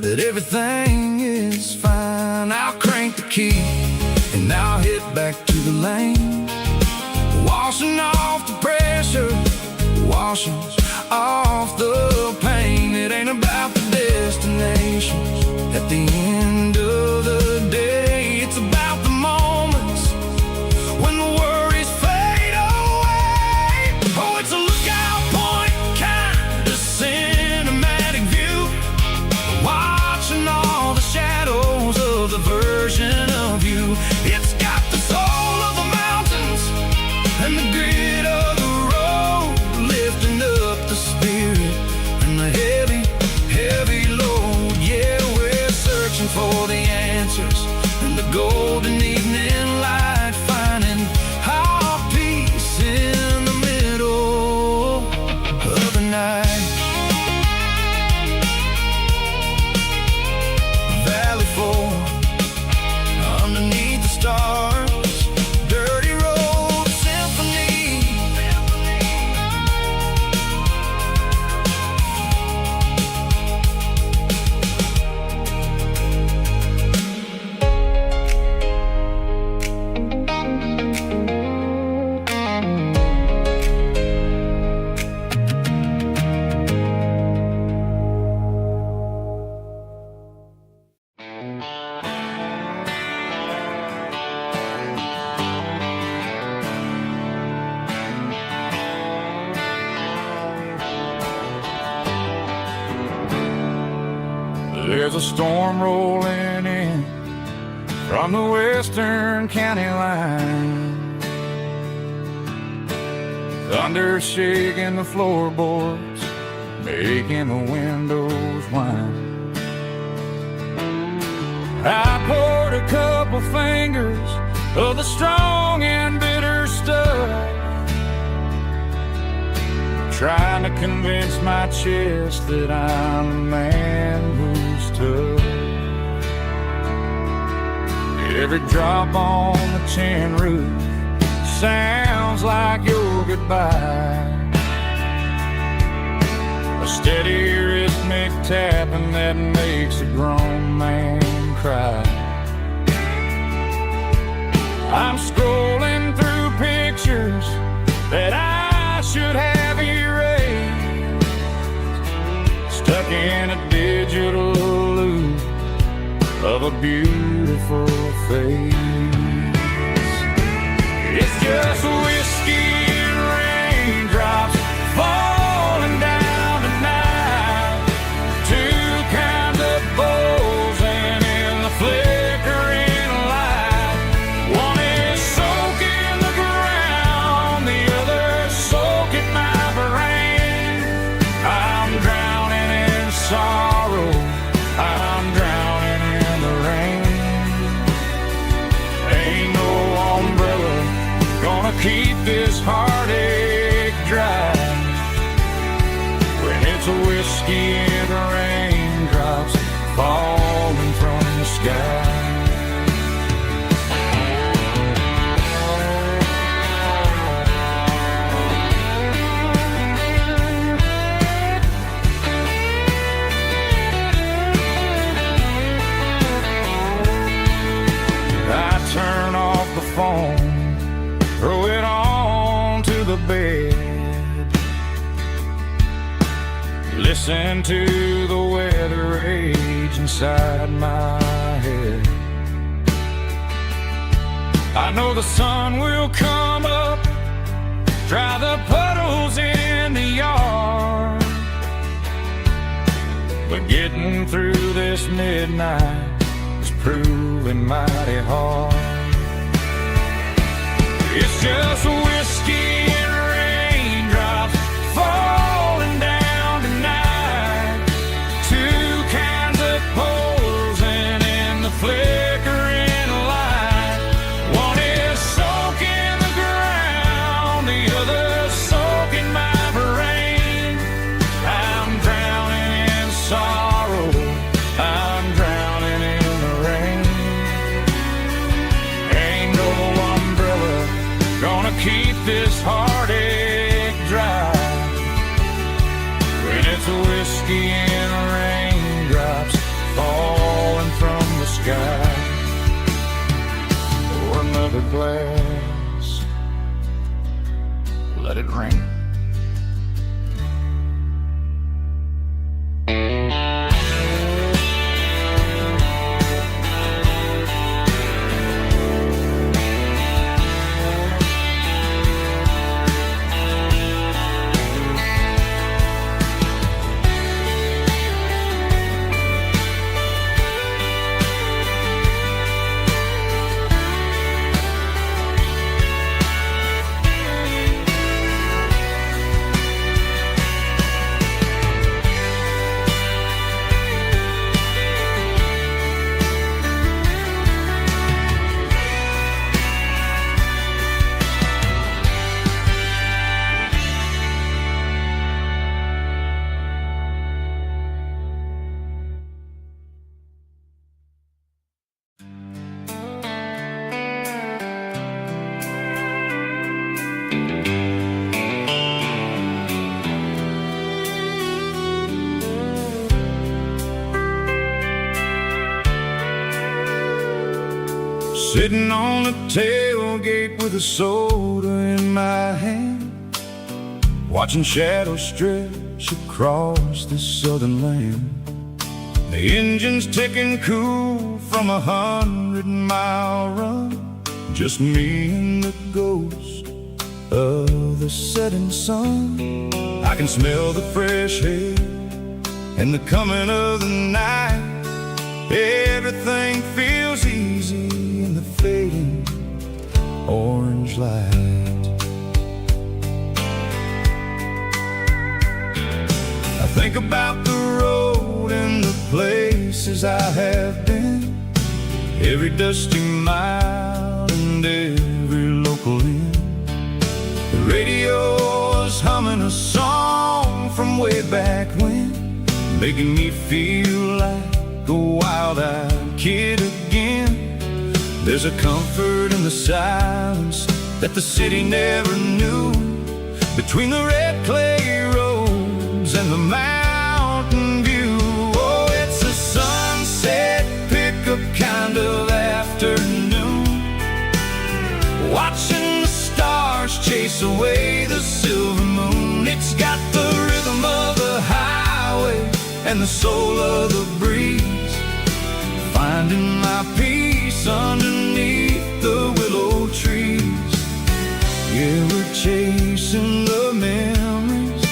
that everything is fine. I'll crank the key and I'll head back to the lane, washing off the pressure, washing off the pain. It ain't about the destinations at the end of the day. It's about the moments when the worries fade away. Oh, it's a lookout point, kind of cinematic view, watching all the shadows of the version of you. It's got the soul of the mountains and the grit of the road, lifting up the spirit and the heavy, heavy load. Yeah, we're searching for the answers in the golden evening light, finding our peace in the middle of the night. Valley floor, underneath the stars, dirty road symphony. There's a storm rolling in from the western county line, thunder shaking the floorboards, making the windows whine. I poured a couple fingers of the strong and bitter stuff, trying to convince my chest that I'm a man who's tough. Every drop on the tin roof sounds like your goodbye, a steady rhythmic tapping that makes a grown man cry. I'm scrolling through pictures that I should have erased, stuck in a digital loop of a beautiful face. It's just whiskey and raindrops falling down tonight, two kinds of bowls and in the flickering light. One is soaking the ground, the other soaking my brain. I'm drowning in sorrow, I'm drowning in the rain. Ain't no umbrella gonna keep this heartache dry when it's a whiskey and raindrops falling from the sky. I turn off the phone, throw it on to the bed, listen to the weather rage inside my head. I know the sun will come up, dry the puddles in the yard, but getting through this midnight is proving mighty hard. It's just whiskey and raindrops falling down tonight, two kinds of poles and in the flickering light. One is soaking the ground, the other soaking my brain. I'm drowning in sorrow, I'm drowning in the rain. Ain't no umbrella gonna keep this heartache dry when it's a whiskey and raindrops glass. Let it rain. Sitting on the tailgate with a soda in my hand, watching shadows stretch across this southern land. The engine's ticking cool from 100-mile run, just me and the ghost of the setting sun. I can smell the fresh air and the coming of the night. Everything feels easy in the fading orange light. I think about the road and the places I have been, every dusty mile and every local inn. The radio is humming a song from way back when, making me feel like a wild-eyed kid again. There's a comfort in the silence that the city never knew, between the red clay roads and the mountain view. Oh, it's a sunset pickup kind of afternoon, watching the stars chase away the silver moon. It's got the rhythm of the highway and the soul of the breeze, finding my peace underneath the willow trees. Yeah, we're chasing the memories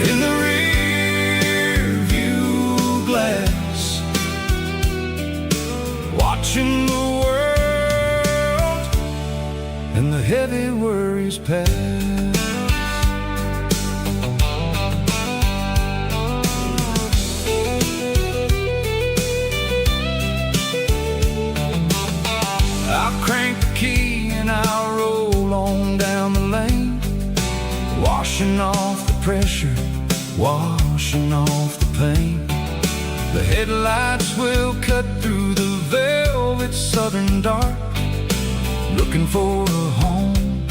in the rear view glass, watching the world and the heavy worries pass. Crank the key and I'll roll on down the lane, washing off the pressure, washing off the pain. The headlights will cut through the velvet southern dark, looking for a home,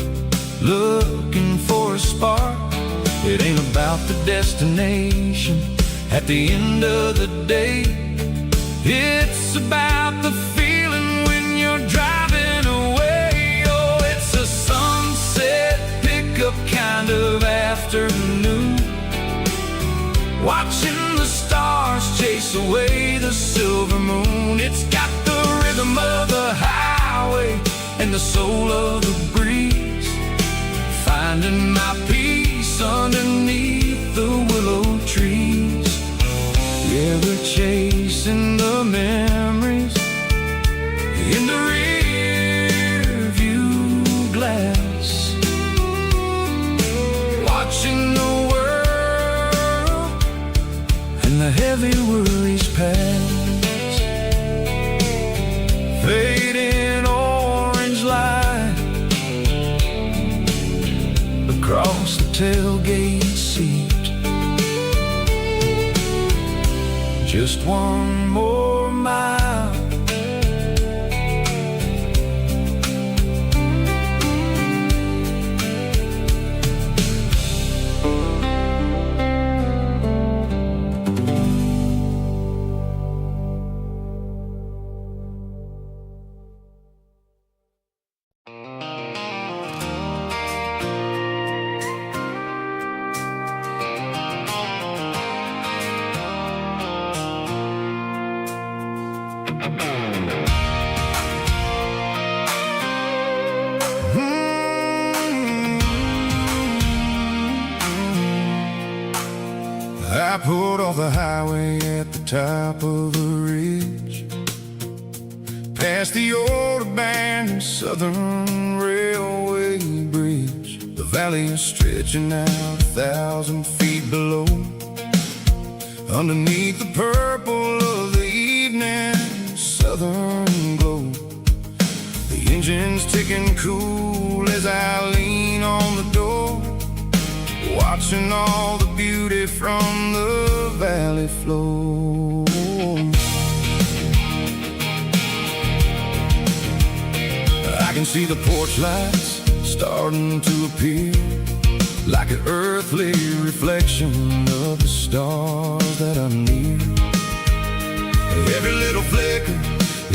looking for a spark. It ain't about the destination at the end of the day, it's about the feeling when you're driving away. Oh, it's a sunset pickup kind of afternoon, watching the stars chase away the silver moon. It's got the rhythm of the highway and the soul of the breeze, finding my peace underneath the willow trees. Yeah, we're chasing the memories in the rear view glass, watching the world and the heavy worries pass. Fading orange light across the tailgate seat, just one more mile. I pulled off the highway at the top of a ridge, past the old abandoned Southern Railway bridge. The valley is stretching out 1,000 feet below, underneath the purple of the evening southern glow. The engine's ticking cool as I lean on the door, watching all the beauty from the valley flow. I can see the porch lights starting to appear, like an earthly reflection of the stars that are near. Every little flicker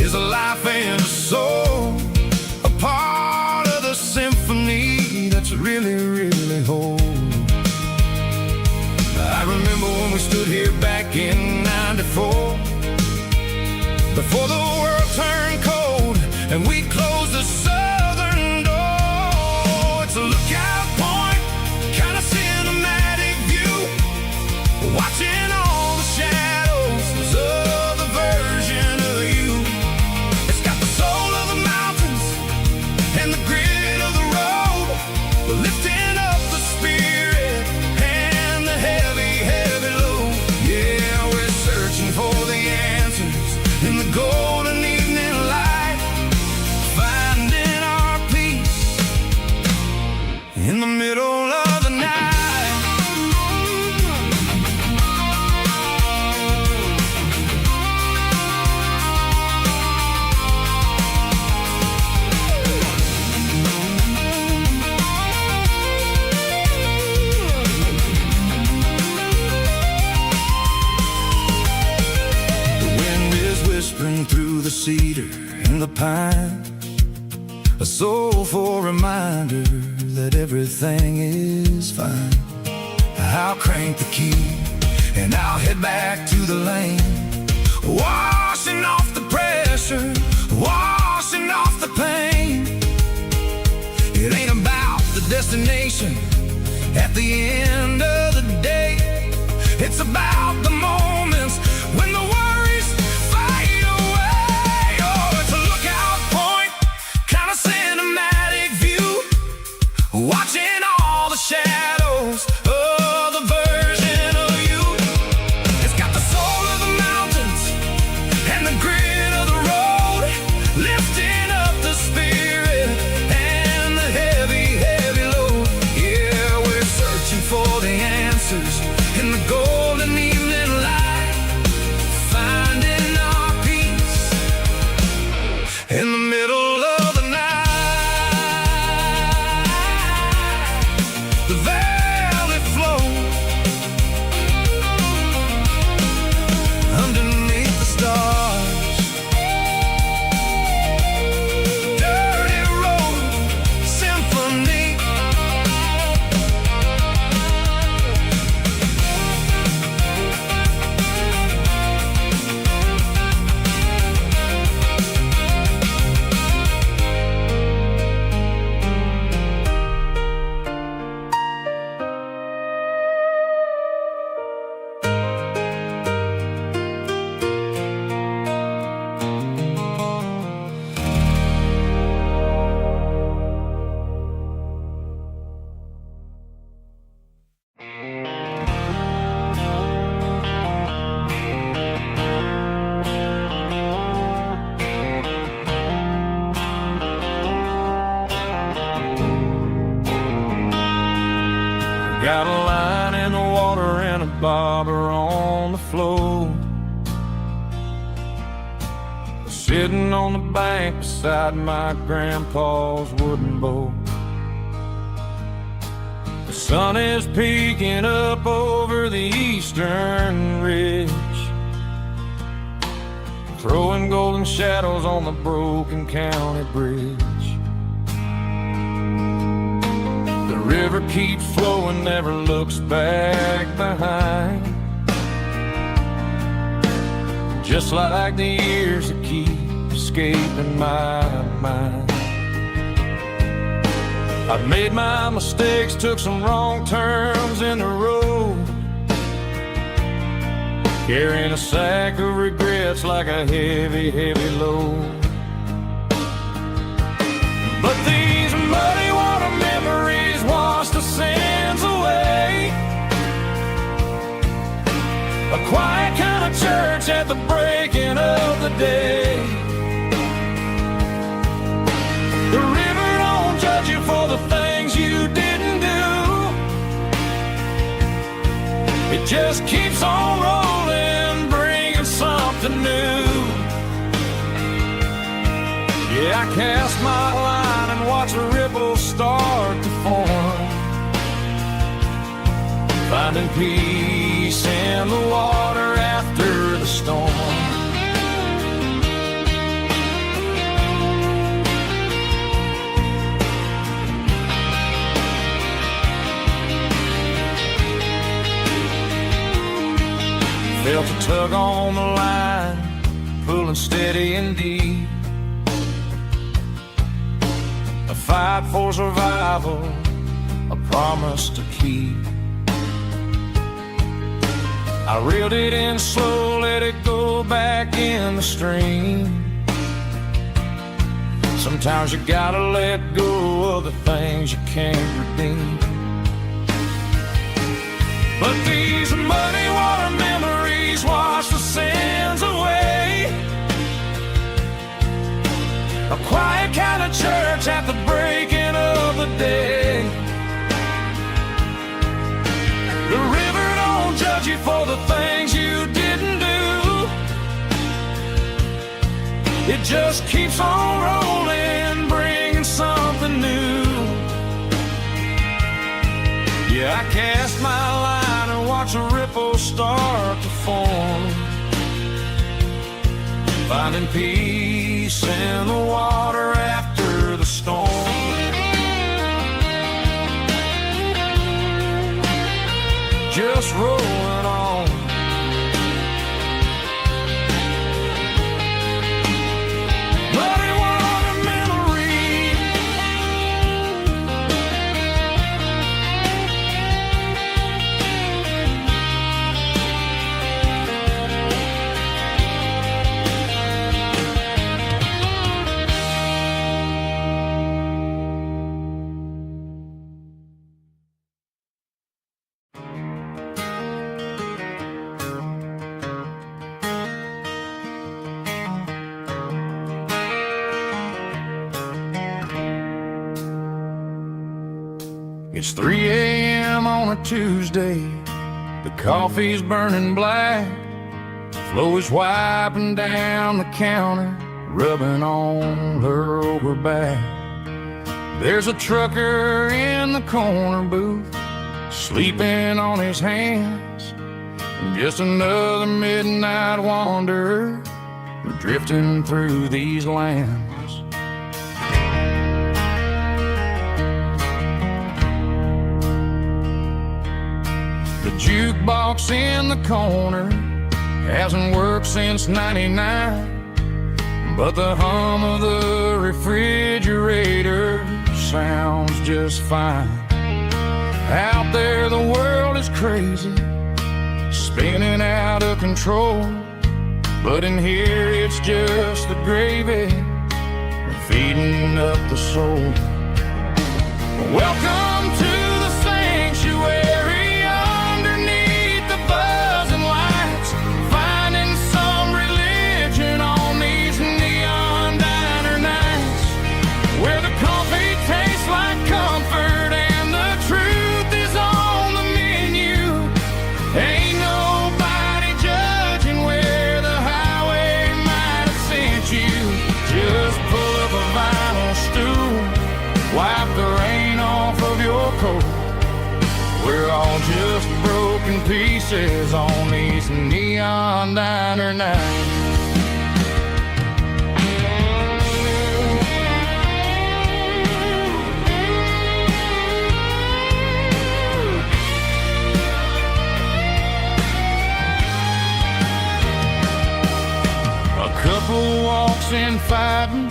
is a life and a soul, a part of the symphony that's really, really whole. I remember when we stood here back in '94, before the world turned cold and we closed the southern door. It's a lookout point, kind of cinematic view, watching all the shadows of the version of you. It's got the soul of the mountains and the grit of the road, lifting up the spirit and the heavy, heavy load. Yeah, we're searching for the answers in the golden evening light, finding our peace in the middle of the night. Through the cedar and the pine, a soulful reminder that everything is fine. I'll crank the key and I'll head back to the lane, washing off the pressure, washing off the pain. It ain't about the destination at the end of the day, it's about the moments when the worries fade away. Oh, it's a lookout point, kind of cinematic view, watching all the shadows of the version of you. It's got the soul of the mountains and the grit of the road, lifting up the spirit and the heavy, heavy load. Yeah, we're searching for the answers in the golden evening light, finding our peace in the middle of the night. The valley flow underneath the stars. Dirty road symphony. Got a line in the water and a bobber on the floor, sitting on the bank beside my grandpa's wooden boat. The sun is peeking up over the eastern ridge, throwing golden shadows on the broken county bridge. The river keeps flowing, never looks back behind, just like the years that keep escaping my mind. I've made my mistakes, took some wrong turns in the road, carrying a sack of regrets like a heavy, heavy load. But these muddy water memories wash the sins away. A quiet kind of church at the breaking of the day. The river don't judge you for the things you didn't do. It just keeps on rolling, bringing something new. Yeah, I cast my line and watch the ripples start to form, finding peace in the water after the storm. Felt a tug on the line, pulling steady and deep. A fight for survival, a promise to keep. I reeled it in slow, let it go back in the stream. Sometimes you gotta let go of the things you can't redeem. But these muddy water memories wash the sins away. A quiet kind of church at the breaking of the day. The river don't judge you for the things you didn't do. It just keeps on rolling, bringing something new. Yeah, I cast my line and watch a ripple start to form, finding peace in the water after the storm. Just rolling on. Muddy water memory. It's 3 a.m. on a Tuesday. The coffee's burning black. Flo is wiping down the counter, rubbing on her over back. There's a trucker in the corner booth, sleeping on his hands. Just another midnight wanderer, drifting through these lands. The jukebox in the corner hasn't worked since '99, but the hum of the refrigerator sounds just fine. Out there the world is crazy, spinning out of control, but in here it's just the gravy feeding up the soul. Welcome to the sanctuary, underneath the buzzing lights, finding some religion on these neon diner nights, where the coffee tastes like comfort and the truth is on the menu. Ain't nobody judging where the highway might have sent you. Just pull up a vinyl stool, wipe the rain off of your coat. We're all just broken pieces on these neon diner nights. A couple walks in fighting,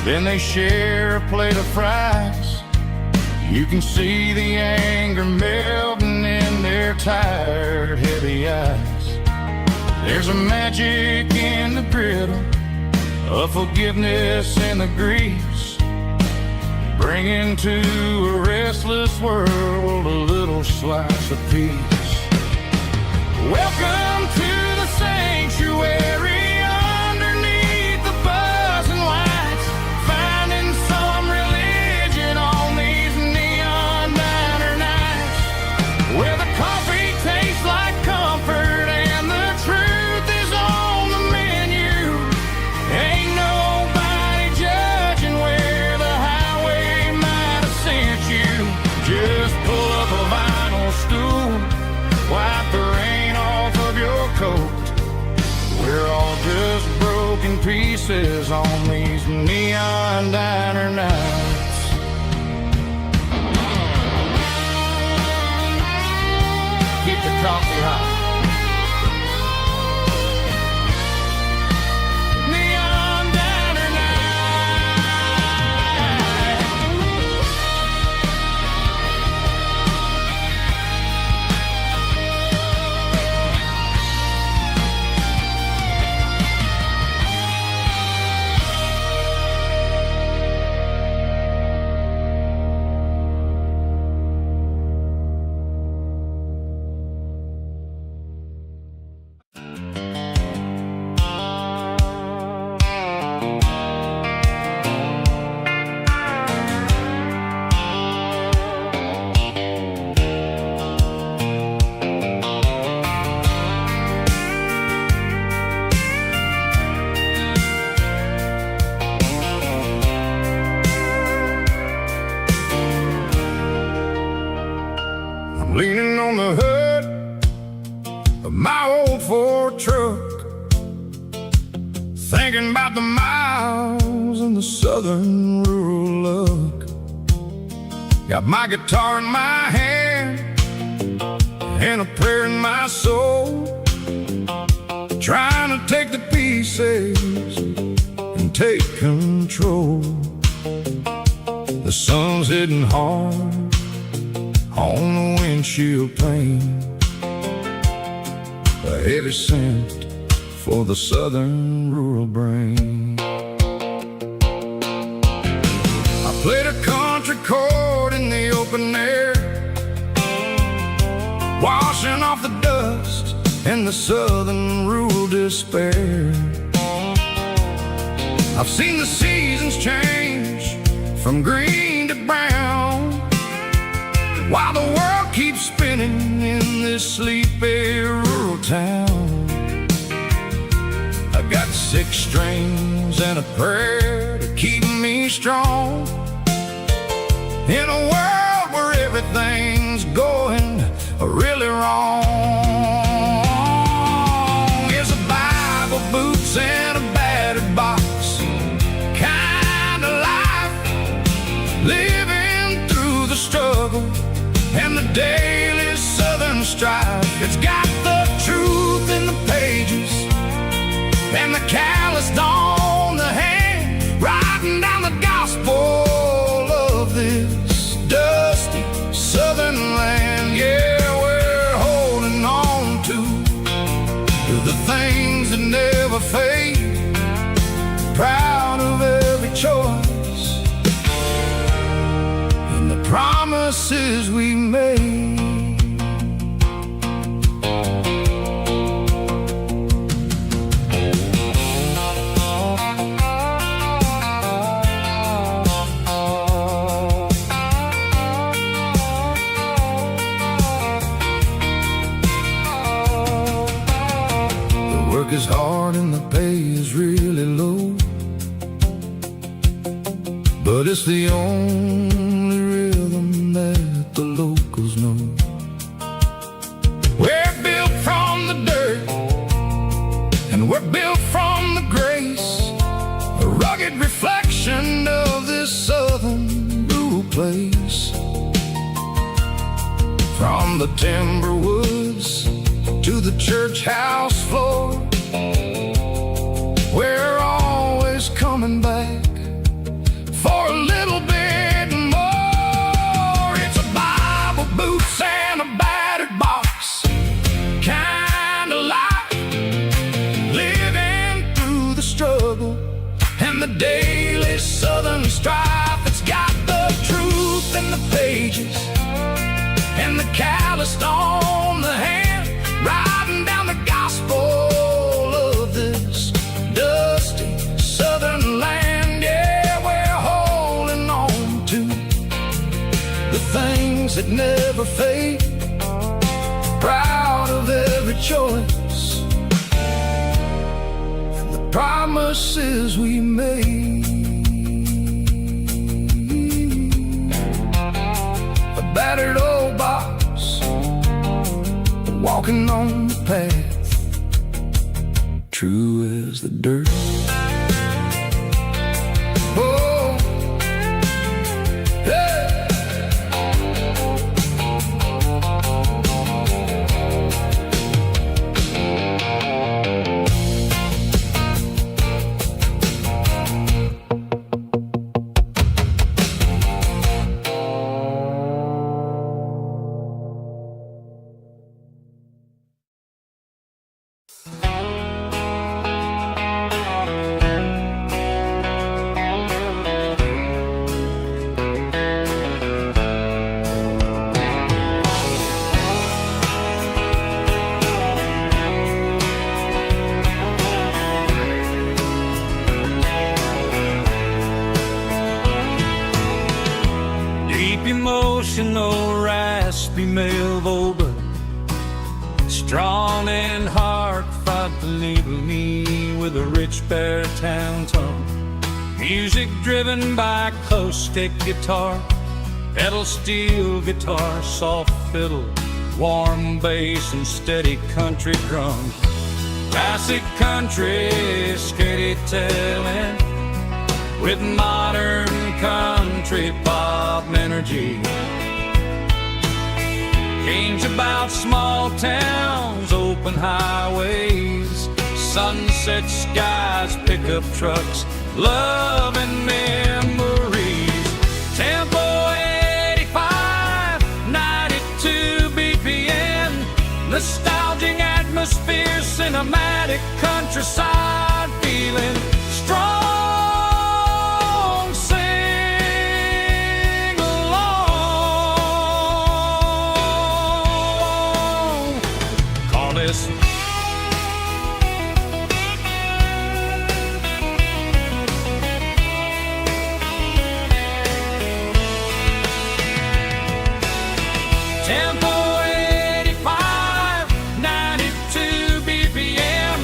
then they share a plate of fries. You can see the anger melting in their tired, heavy eyes. There's a magic in the griddle, a forgiveness in the grease, bringing to a restless world a little slice of peace. Welcome to the sanctuary underneath the buzzing lights, finding some religion on these neon diner nights, where the coffee tastes like comfort and the truth is on the menu. Ain't nobody judging where the highway might have sent you. Just pull up a vinyl stool, wipe the rain off of your coat. We're all just broken pieces on these neon diner nights. Keep the coffee hot. Neon diner night. Leaning on the hood of my old Ford truck, thinking about the miles and the southern rural look. Got my guitar in my hand and a prayer in my soul, trying to take the pieces and take control. The sun's hitting hard on the windshield pane, a heavy scent for the southern rural brain. I played a country chord in the open air, washing off the dust and the southern rural despair. I've seen the seasons change from green to brown, while the world keeps spinning in this sleepy rural town. I've got 6 strings and a prayer to keep me strong, in a world where everything's going really wrong. It's a Bible, boots, and a battered box kind of life, living through the struggle and the daily southern strife. It's got the truth in the pages and the calloused on the hand, writing down the gospel of this dusty southern land. Yeah, we're holding on to the things that never fade, proud of every choice and the promises we made. Work is hard and the pay is really low, but it's the only rhythm that the locals know. We're built from the dirt and we're built from the grace, a rugged reflection of this southern rural place. From the timber woods to the church house floor, we're always coming back for a little bit more. It's a Bible, boots, and a battered box kind of life, that never fade. Proud of every choice and the promises we made. A battered old box, walking on the path, true as the dirt. Oh, hey. Emotional, raspy male vocal, strong and heartfelt, believe me, with a rich baritone tone. Music driven by acoustic guitar, pedal steel guitar, soft fiddle, warm bass, and steady country drums. Classic country, storytelling with modern country pop energy. Games about small towns, open highways, sunset skies, pickup trucks, love and memories. Tempo 85, 92 BPM, nostalgic atmosphere, cinematic countryside feeling, strong. Tempo 85, 92 BPM,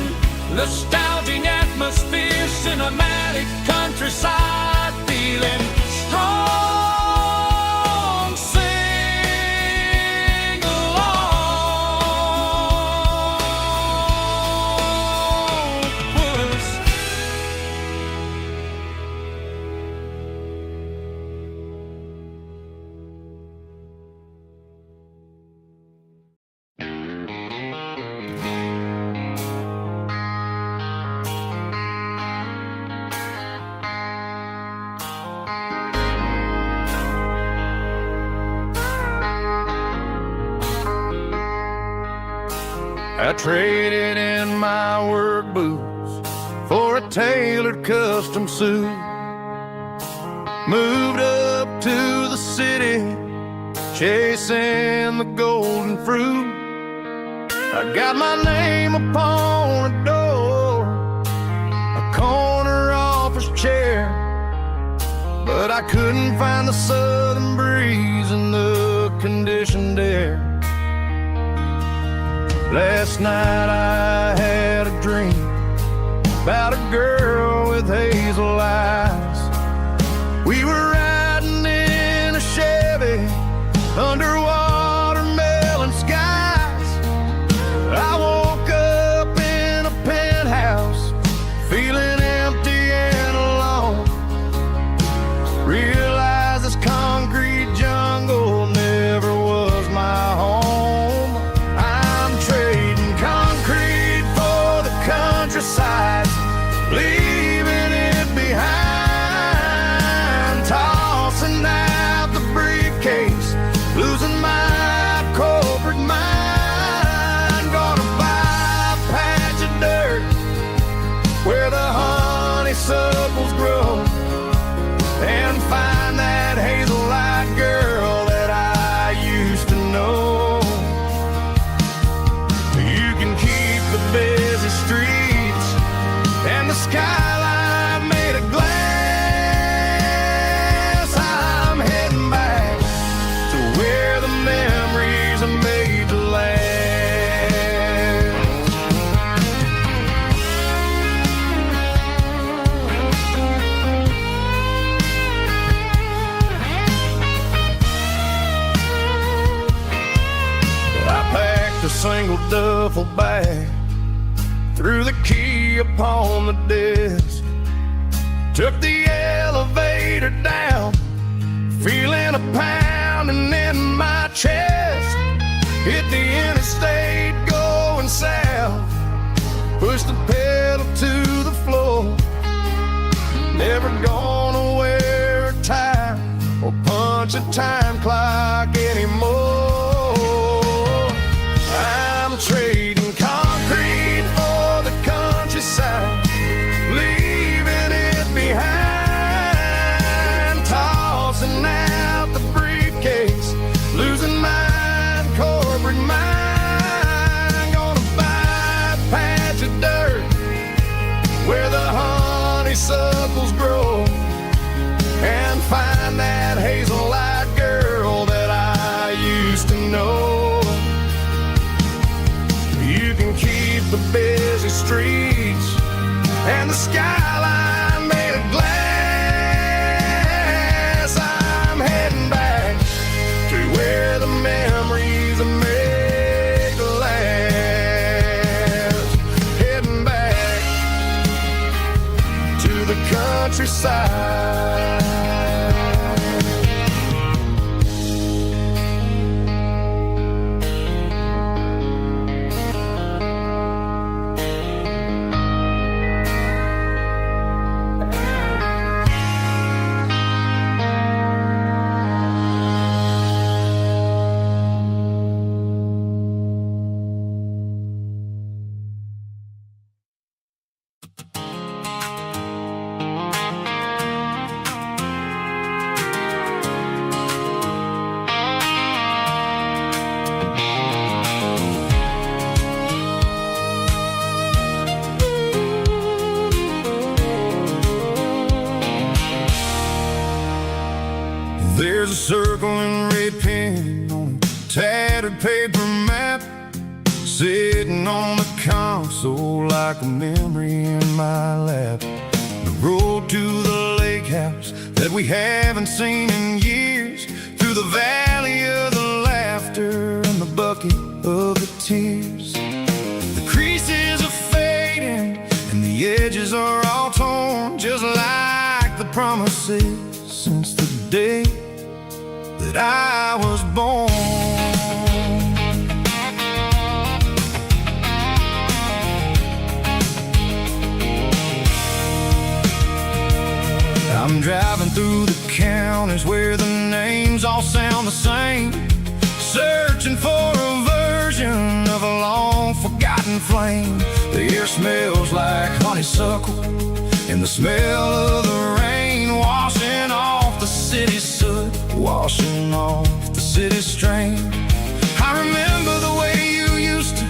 nostalgic atmosphere, cinematic countryside feeling, strong, sing along with us. I traded in my work boots for a tailored custom suit. Moved up to the city, chasing the golden fruit. I got my name upon a door, a corner office chair, but I couldn't find the southern breeze in the conditioned air. Last night I had a dream about a girl with hazel eyes. We were riding in a Chevy under watermelon skies. I woke up in a penthouse feeling empty and alone. Realized this concrete jungle never was my home. I'm trading concrete for the countryside, leaving it behind. duffel bag, threw the key upon the desk, took the elevator down, feeling a pounding in my chest. Hit the interstate going south, pushed the pedal to the floor. Never gonna wear a tie or punch a time clock anymore. I'm trading concrete for the countryside, leaving it behind, tossing out the briefcase, losing my corporate mind. Gonna buy a patch of dirt where the honeysuckles grow, and find that hazel-eyed girl that I used to know. You can keep the busy streets and the skyline made of glass. I'm heading back to where the memories are made to last. Heading back to the countryside. There's a circling red pen on a tattered paper map, sitting on the console like a memory in my lap. The road to the lake house that we haven't seen in years, through the valley of the laughter and the bucket of the tears. The creases are fading and the edges are all torn, just like the promises since the day that I was born. I'm driving through the counties where the names all sound the same, searching for a version of a long forgotten flame. The air smells like honeysuckle and the smell of the rain, washing off the city's soot, washing off the city's strain. I remember the way you used to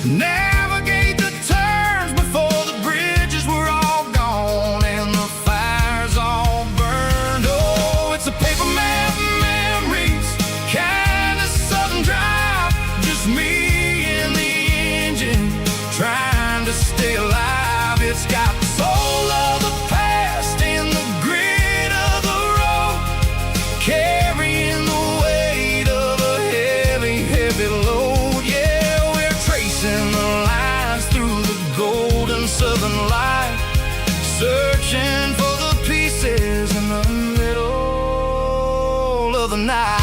navigate the turns before the bridges were all gone and the fires all burned. Oh, it's a paper map memories, kind of southern drive, just me and the engine trying to stay alive. It's got the soul of the past and the grit of the road, carrying the weight of a heavy, heavy load. Yeah, we're tracing the lines through the golden southern light, searching for the pieces in the middle of the night.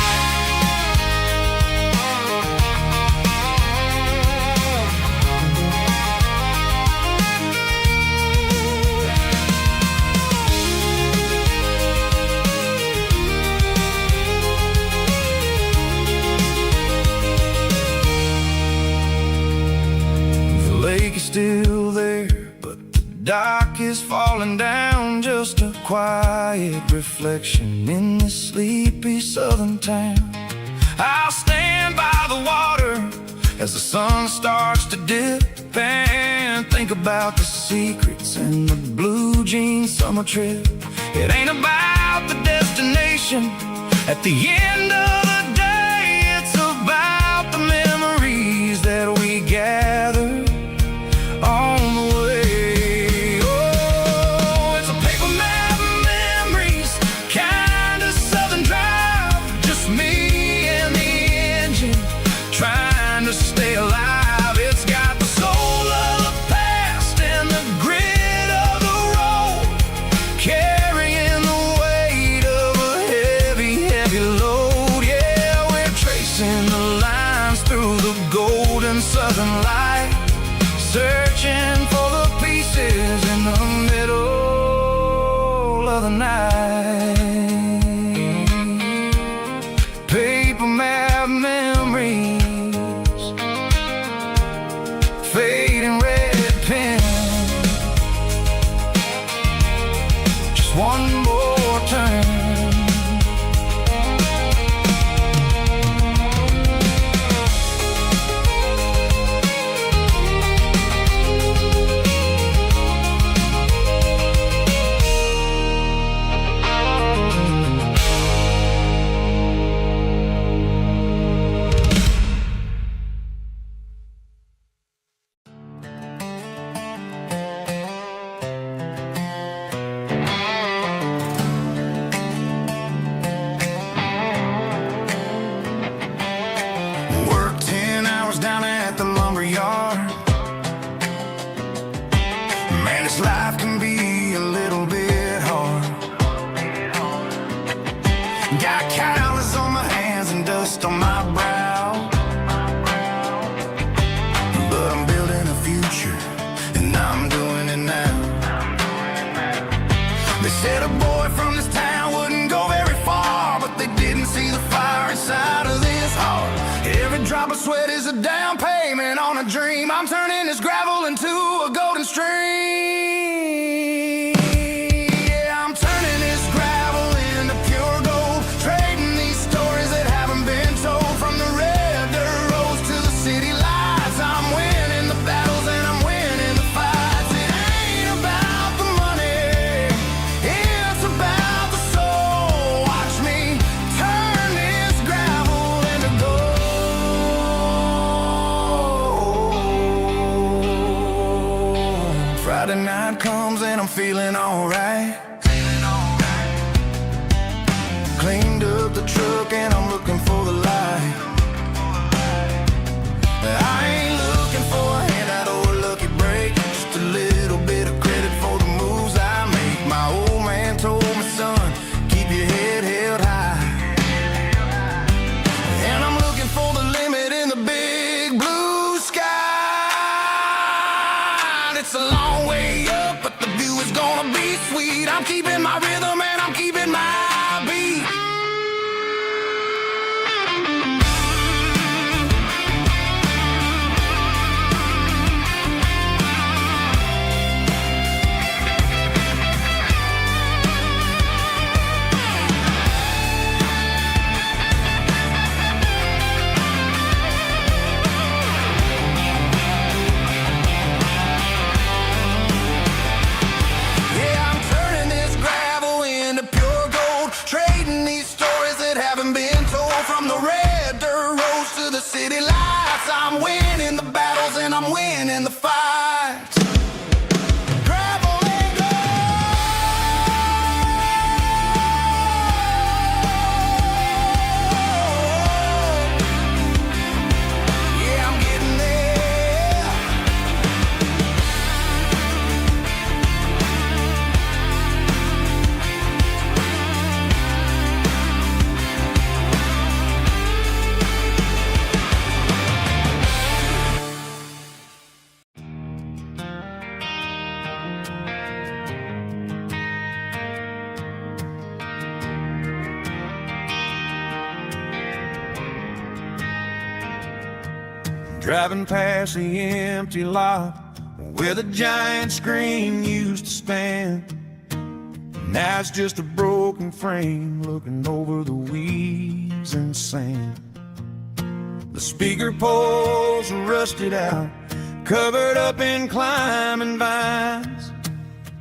Still there, but the dock is falling down, just a quiet reflection in this sleepy southern town. I'll stand by the water as the sun starts to dip and think about the secrets and the blue jean summer trip. It ain't about the destination at the end of the day, it's about the memories that we gather on the way. Oh, it's a paper map memories, kind of southern drive, just me and the engine trying to stay alive. It's got the night. Paper map memories, fading red pen. Just one more turn. Life can be a little bit hard. Got calluses on my hands and dust on my brow, but I'm building a future, and I'm doing it now. They said a boy from this town wouldn't go very far, but they didn't see the fire inside of this heart. Every drop of sweat is a down payment on a dream. I'm turning this gravel into a golden stream. Friday night comes and I'm feeling alright. Cleaned up the truck and I'm looking for the light. I ain't looking for a handout or a lucky break, just a little bit of credit for the moves I make. My old man told me, son, keep your head held high. And I'm looking for the limit in the big blue sky. It's a long way up, but the view is gonna be sweet. I'm keeping my rhythm and I'm keeping my beat. City lights, I'm winning the battles and I'm winning the fights. Gravel and gold. Yeah, I'm getting there. Driving past the empty lot where the giant screen used to stand. Now it's just a broken frame looking over the weeds and sand. The speaker poles are rusted out, covered up in climbing vines.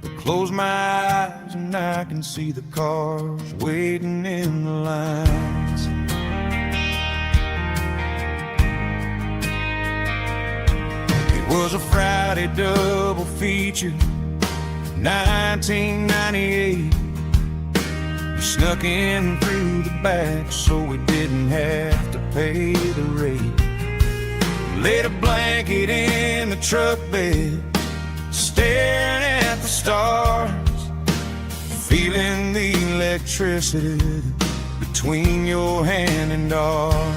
I close my eyes and I can see the cars waiting in the lines. It was a Friday double feature, 1998. We snuck in through the back so we didn't have to pay the rate. Laid a blanket in the truck bed, staring at the stars, feeling the electricity between your hand and ours.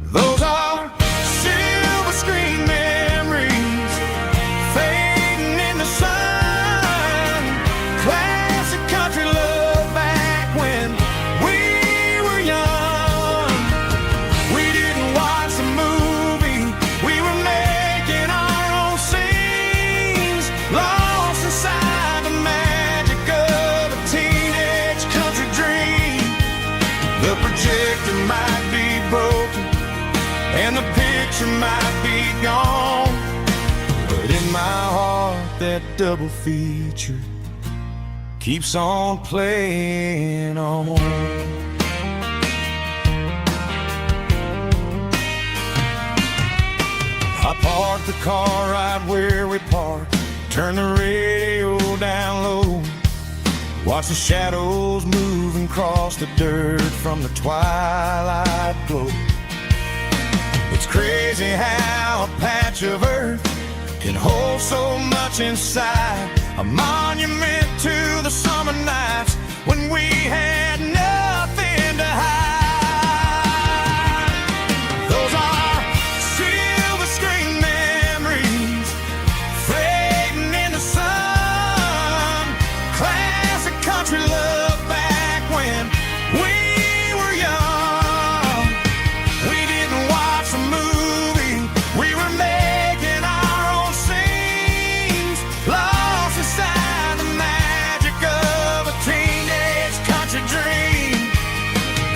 Those are silver screen memories fading in the sun. picture might be gone, but in my heart that double feature keeps on playing on. I parked the car right where we parked, turn the radio down low, watch the shadows moving across the dirt from the twilight glow. It's crazy how a patch of earth can hold so much inside, a monument to the summer nights when we had nothing to hide. Those are silver screen memories fading in the sun, classic country love back when we were young. We didn't watch a movie, we were making our own scenes, lost inside the magic of a teenage country dream.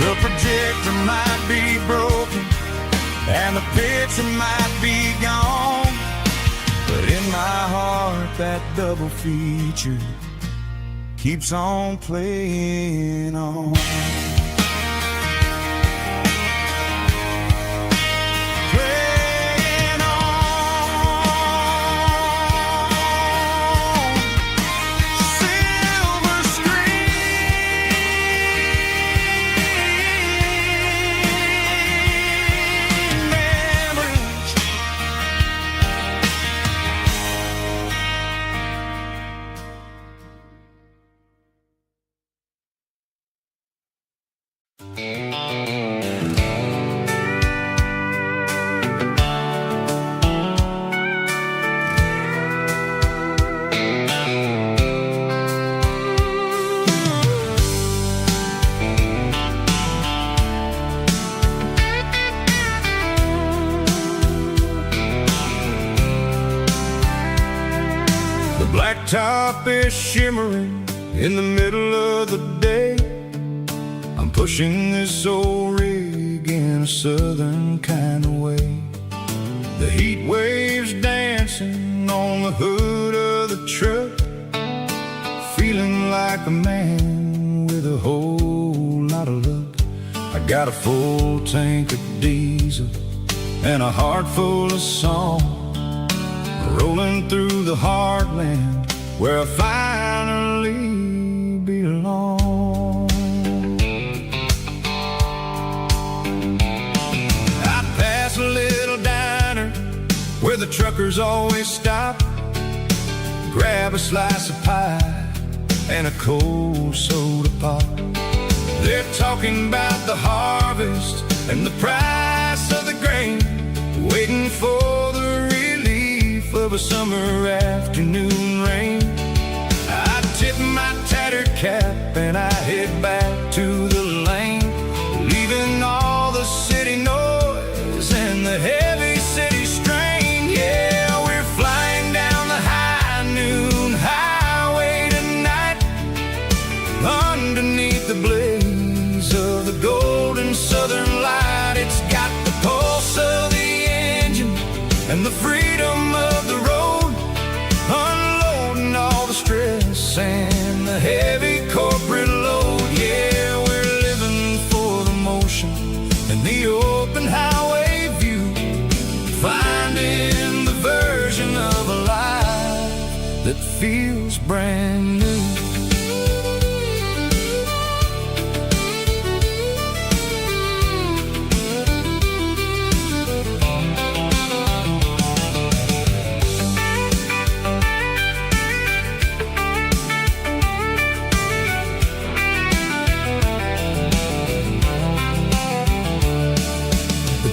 The projector might be broken and the picture might be gone, but in my heart that double feature keeps on playing on. Playing on. Silver screen memories. The blacktop is shimmering in the middle of the day. I'm pushing this old rig in a southern kind of way. The heat waves dancing on the hood of the truck, feeling like a man with a whole lot of luck. I got a full tank of diesel and a heart full of song, rolling through the heartland where I finally belong. I pass a little diner where the truckers always stop, grab a slice of pie and a cold soda pop. They're talking about the harvest and the price of the grain, waiting for the relief of a summer afternoon rain. I tip my tattered cap and I head back to the lane, leaving all the city noise and the heavy city strain. Yeah, we're flying down the high noon highway tonight, underneath the blaze of the golden southern light. It's got the pulse of the engine and the freedom of the road, unloading all the stress and the heavy corporate load. Yeah, we're living for the motion and the open highway view, finding the version of a life that feels brand new.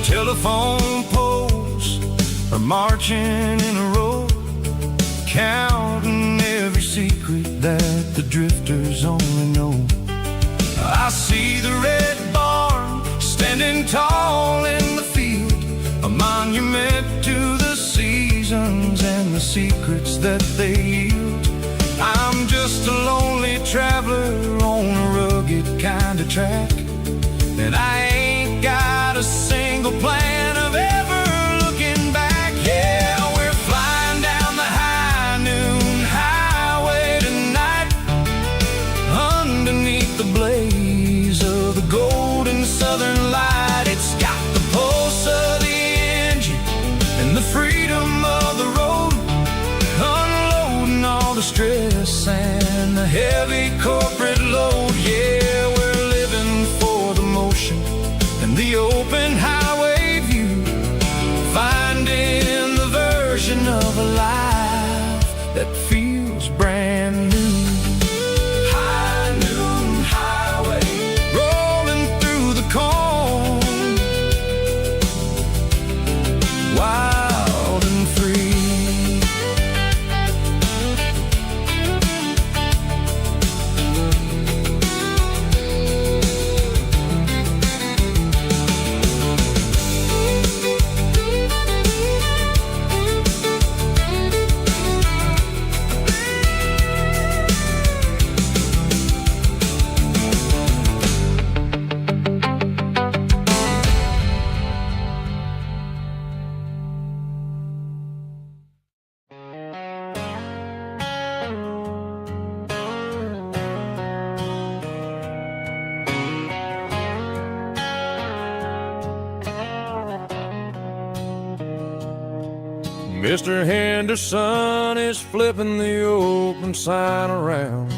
Telephone poles are marching in a row, counting every secret that the drifters only know. I see the red barn standing tall in the field, a monument to the seasons and the secrets that they yield. I'm just a lonely traveler on a rugged kind of track, and I ain't got a single plan of ever stress and the heavy corporate load. Yeah, we're living for the motion and the open highway view, finding the version of a life that feels brand new. High noon highway, rolling through the corn, wild and free. Mr. Henderson is flipping the open sign around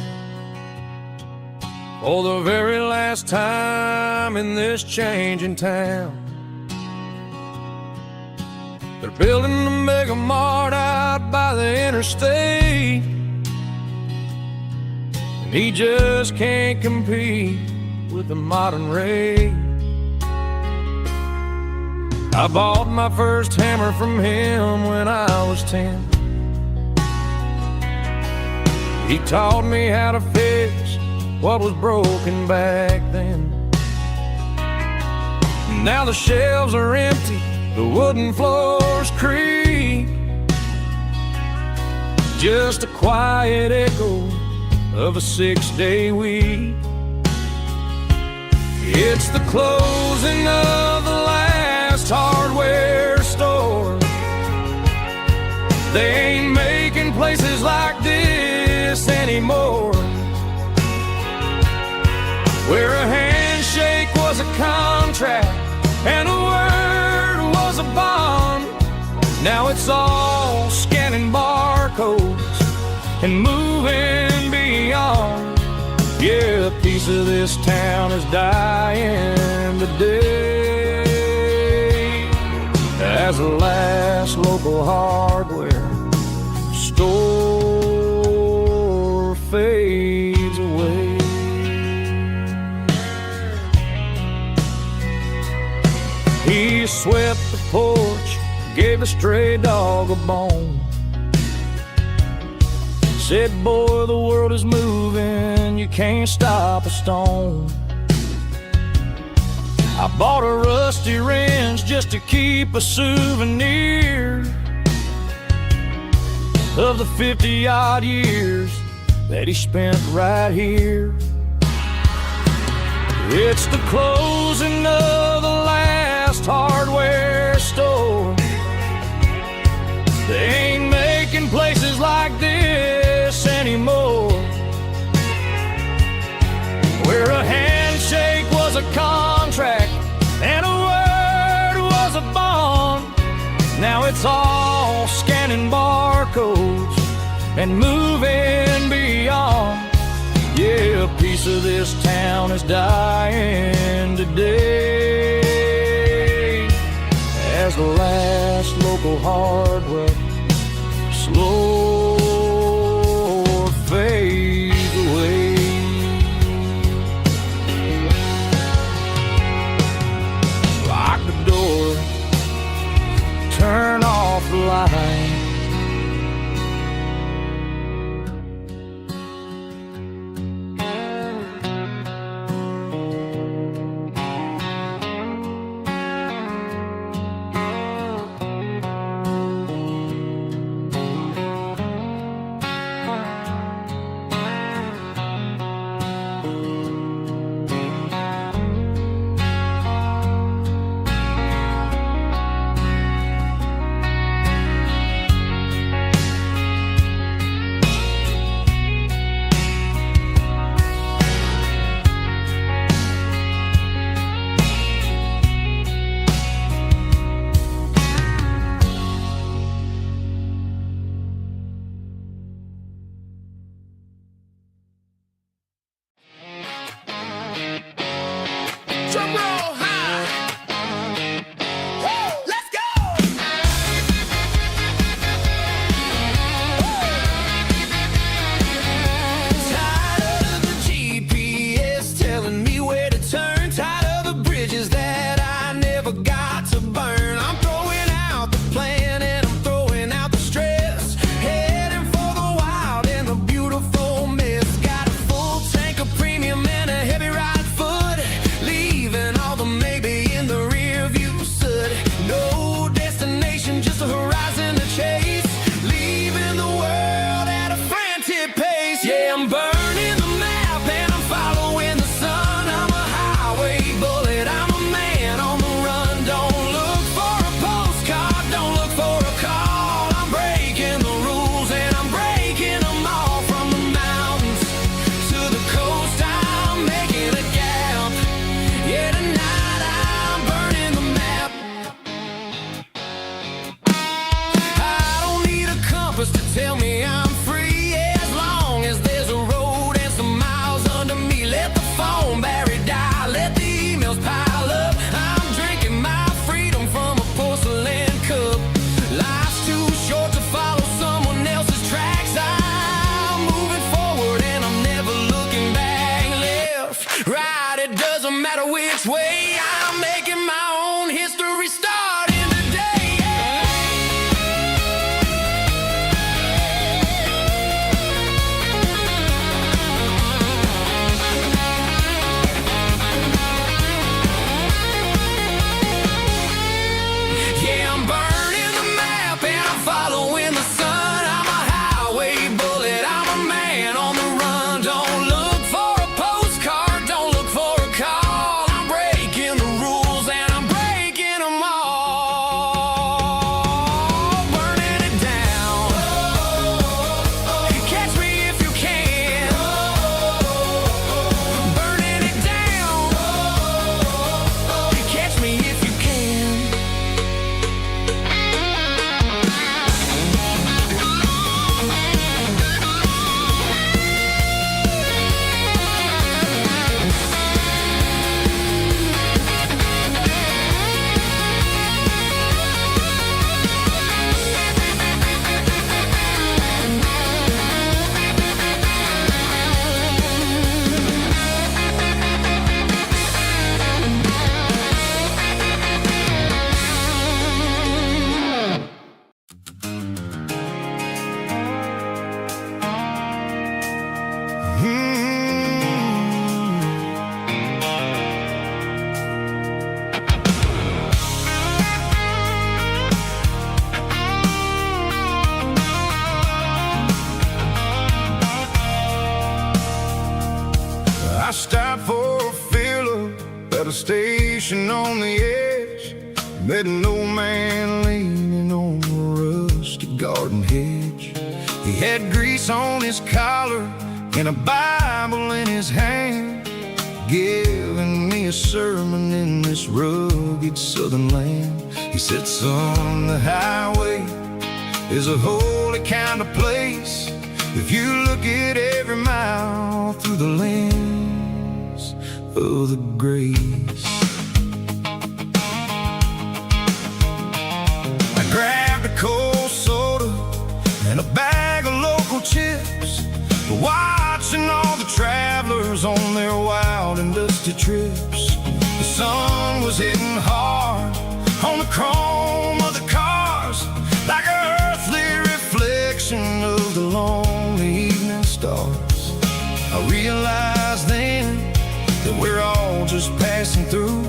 for the very last time in this changing town. They're building a mega mart out by the interstate, and he just can't compete with the modern rate. I bought my first hammer from him when I was 10. He taught me how to fix what was broken back then. Now the shelves are empty, the wooden floors creak, just a quiet echo of a 6-day week. It's the closing of the last hardware store. They ain't making places like this anymore, where a handshake was a contract and a word was a bond. Now it's all scanning barcodes and moving beyond. Yeah, a piece of this town is dying today as the last local hardware store fades away. He swept the porch, gave a stray dog a bone, said, boy, the world is moving, you can't stop a stone. I bought a rusty wrench just to keep a souvenir of the 50-odd years that he spent right here. It's the closing of the last hardware store. They ain't making places like this anymore, where a handshake was a contract and a word was a bond. Now it's all scanning barcodes and moving beyond. Yeah, a piece of this town is dying today as the last local hardware slow fades away. Lock the door, turn off the light. station on the edge, met an old man leaning on a rusty garden hedge. He had grease on his collar and a Bible in his hand, giving me a sermon in this rugged southern land. He said, son, the highway is a holy kind of place if you look at every mile through the lens of the grace. I grabbed a cold soda and a bag of local chips, watching all the travelers on their wild and dusty trips. The sun was hitting hard on the chrome of the cars, like an earthly reflection of the lonely evening stars. I realized then that we're all just passing through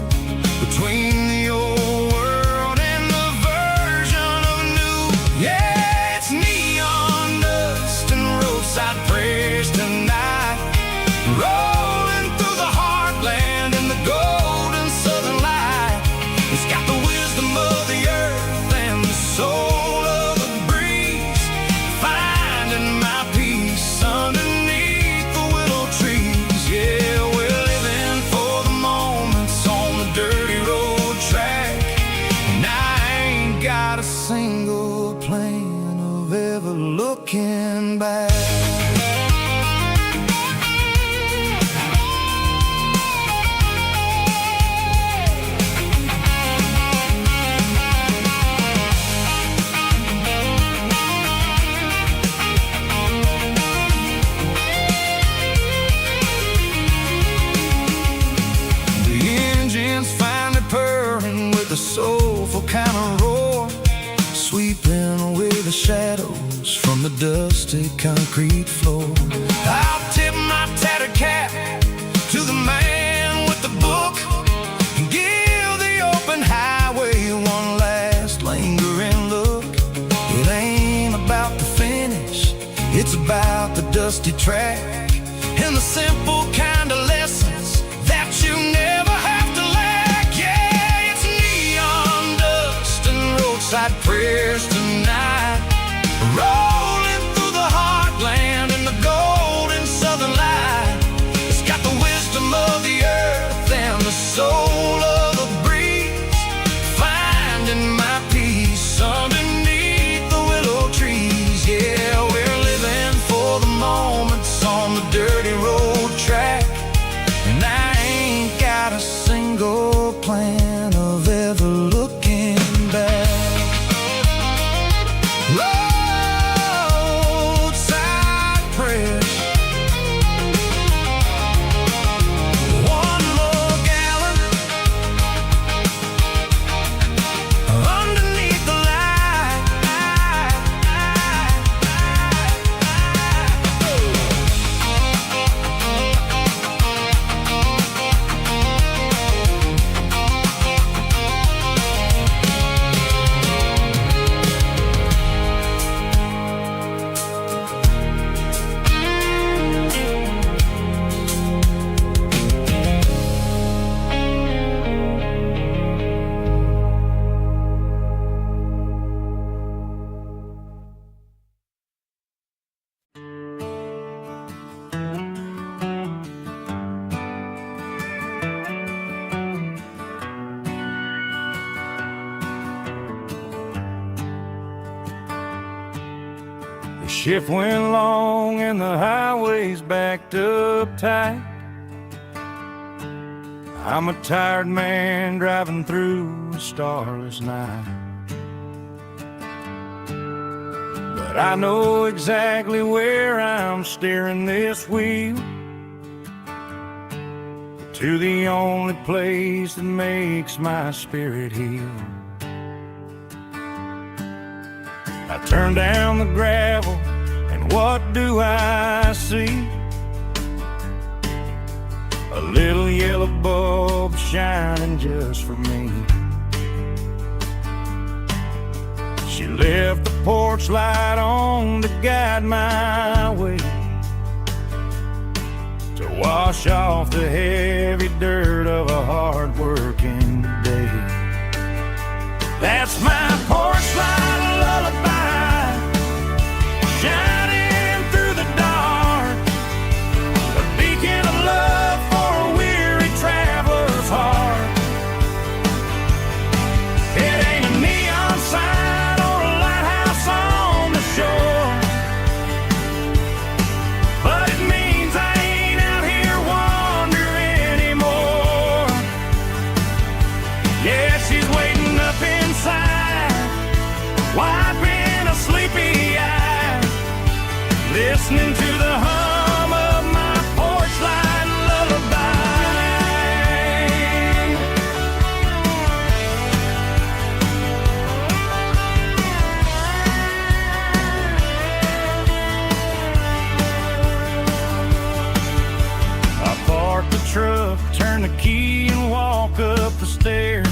between the old world and the version of new. Yeah, it's neon dust and roadside prayers tonight, rolling through the heartland in the golden southern light. It's got the wisdom of the earth and the soul of the breeze, finding my peace underneath the willow trees. Yeah, we're living for the moments on the dirty road track, and I ain't got a single plan of ever looking back. A soulful kind of roar, sweeping away the shadows from the dusty concrete floor. I'll tip my tattered cap to the man with the book and give the open highway one last lingering look. It ain't about the finish, it's about the dusty track and the simple kind of lessons that you never have to lack. Yeah, it's neon dust and roadside prayers tonight, rolling through the heartland in the golden southern light. It's got the wisdom of the earth and the soul of the breeze, finding my peace underneath the willow trees. Yeah, we're living for the moments on the dirty road track, and I ain't got a single plan of ever looking back. Roadside prayers, one more gallon underneath the light. The shift went long and the highway's backed up tight. I'm a tired man driving through a starless night, but I know exactly where I'm steering this wheel, to the only place that makes my spirit heal. I turn down the gravel, and what do I see? A little yellow bulb shining just for me. She left the porch light on to guide my way, to wash off the heavy dirt of a hard work That's my porch light lullaby, shining through the dark, a beacon of love for a weary traveler's heart. It ain't a neon sign or a lighthouse on the shore, but it means I ain't out here wandering anymore. Yeah, she's waiting up inside, wiping a sleepy eye, listening to the hum of my porch light lullaby. I park the truck, turn the key and walk up the stairs,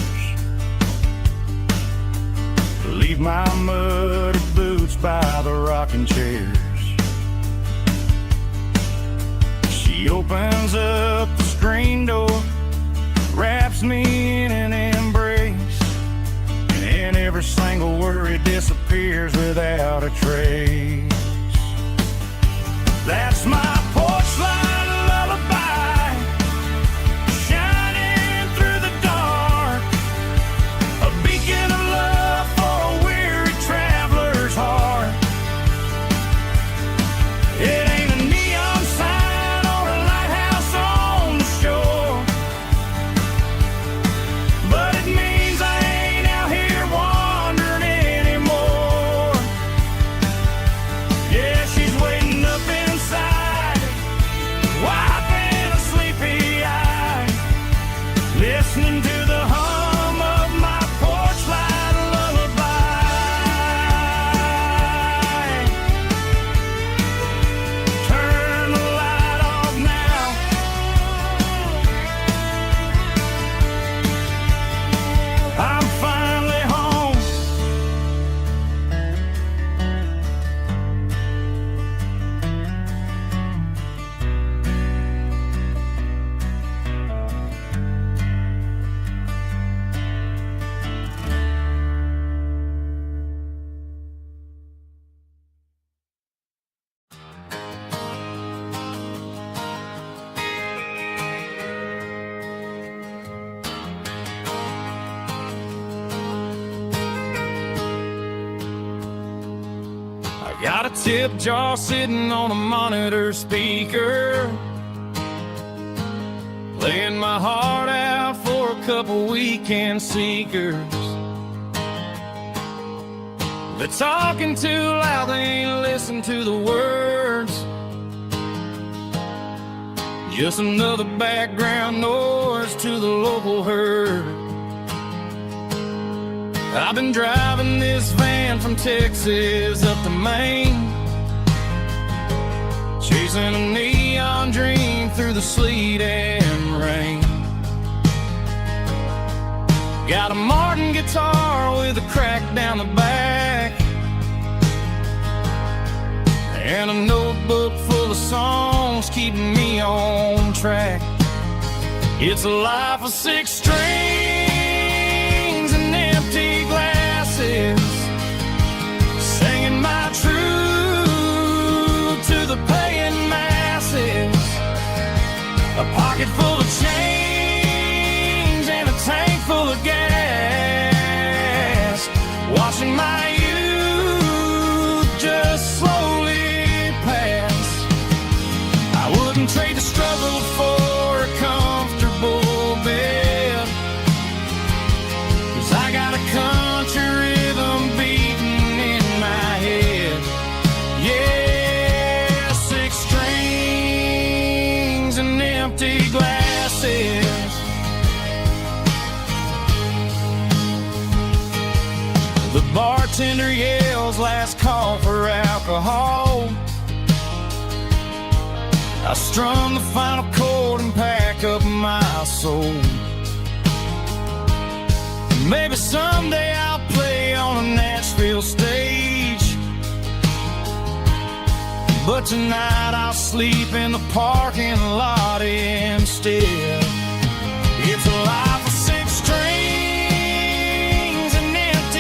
leave my muddy boots by the rocking chairs. She opens up the screen door, wraps me in an embrace, and every single worry disappears without a trace. That's my porch light lullaby, shining through the dark, a beacon of love for a weary traveler's heart. It ain't a neon sign or a lighthouse on the shore, but it means I ain't out here wandering anymore. Yeah, she's waiting up inside, wiping a sleepy eye, listening to the hum of my porch light lullaby. Turn the light off now, I'm finally home. I got a tip jar sitting on a monitor speaker, playing my heart out for a couple weekend seekers. They're talking too loud, they ain't listen to the words, just another background noise to the local herd. I've been driving this van from Texas up to Maine, chasing a neon dream through the sleet and rain. Got a Martin guitar with a crack down the back, and a notebook full of songs keeping me on track. It's a life of 6 strings and empty glasses, singing my truth to the paying masses. A pocket full of change and a tank full of gas, watching my youth just slowly pass. I wouldn't trade the struggle for a comfortable bed, 'cause I got a country rhythm beating in my head. Yeah, 6 strings and empty glasses. The bartender yells last call for alcohol. I strum the final chord and pack up my soul. Maybe someday I'll play on a Nashville stage, but tonight I'll sleep in the parking lot instead. It's a life of 6 strings and empty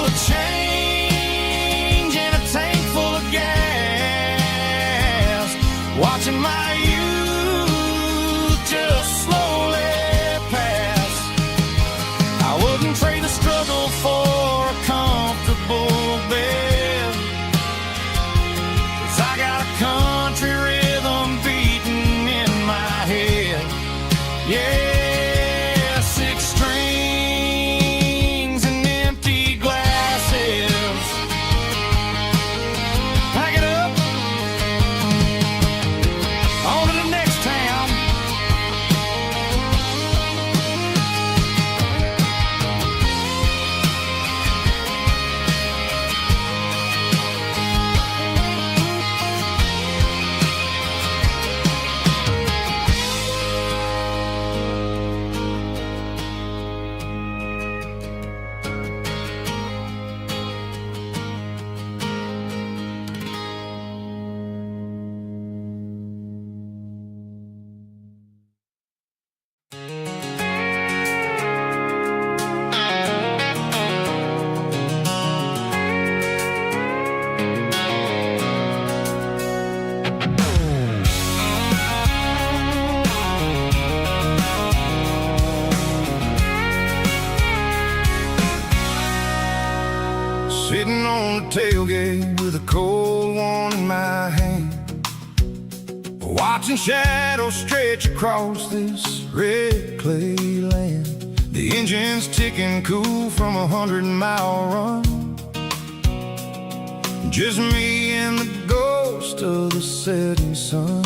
of change in a tank full of gas, watching my youth just slowly pass. I wouldn't trade the struggle for a comfortable bed, 'cause I got a country rhythm beating in my head. Yeah, 6 strings and empty glasses. Pack it up, on to the next town. Sitting on the tailgate with a cold one in my hand, watching shadows stretch across this red clay land. The engine's ticking cool from a 100-mile run. Just me and the ghost of the setting sun.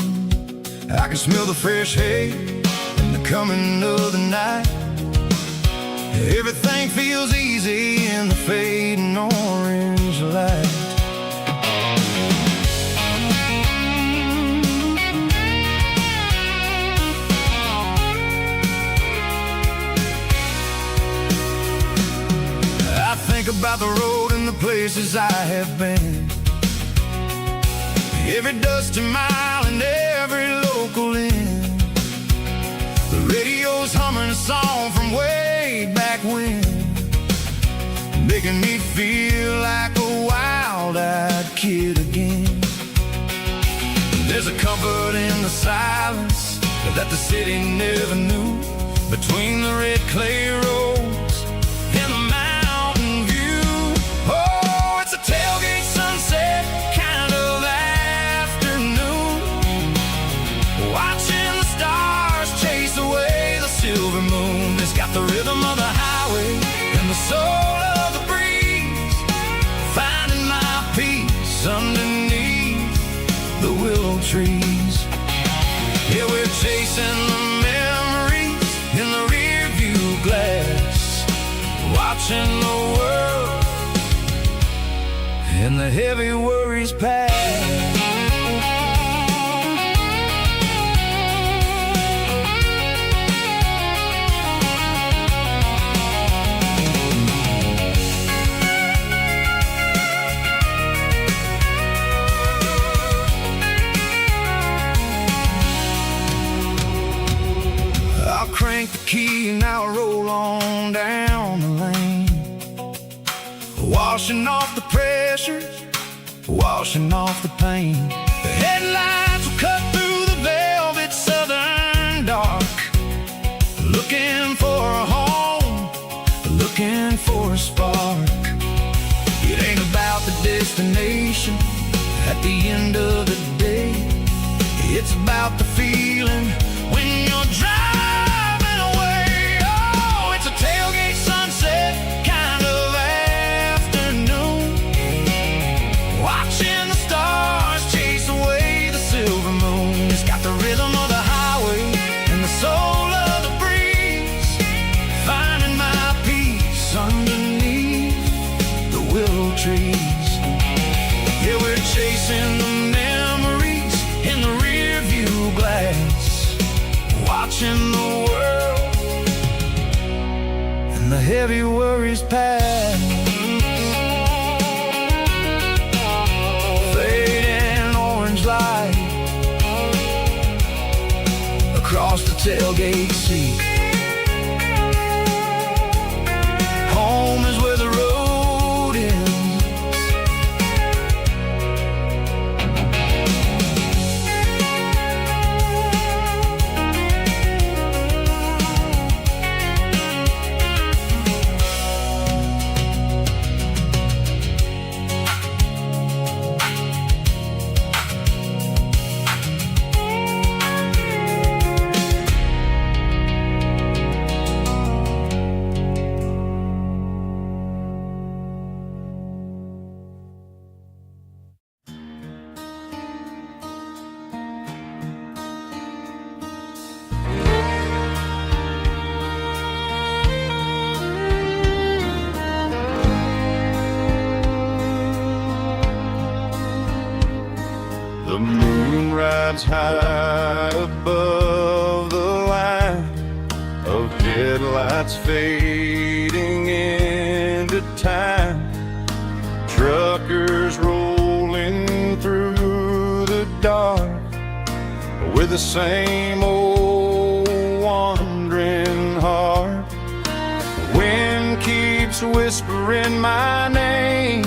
I can smell the fresh hay and the coming of the night. Everything feels easy in the fading orange light. I think about the road and the places I have been, every dusty mile and every local inn. The radio's humming a song from way back when, making me feel like a wild-eyed kid again. There's a comfort in the silence that the city never knew, between the red clay roads and the mountain view. Oh, it's a tailgate sunset kind of afternoon, watching the stars chase away the silver moon. It's got the rhythm of the highway and the soul of the breeze, finding my peace underneath the willow trees. Yeah, we're chasing the memories in the rear view glass, watching the world and the heavy worries pass. Crank the key and now roll on down the lane, washing off the pressure, washing off the pain. The headlights will cut through the velvet southern dark, looking for a home, looking for a spark. It ain't about the destination at the end of the day, it's about the feeling when you're driving. Tailgate sunset kind of afternoon, watching the stars chase away the silver moon. It's got the rhythm of the highway and the soul of the breeze, finding my peace underneath the willow trees. Yeah, we're chasing the memories in the rear view glass, watching the world and the heavy worries pass. Fading orange light across the tailgate seat. Home is where the road rides high above the line of headlights fading into time. Truckers rolling through the dark with the same old wandering heart. The wind keeps whispering my name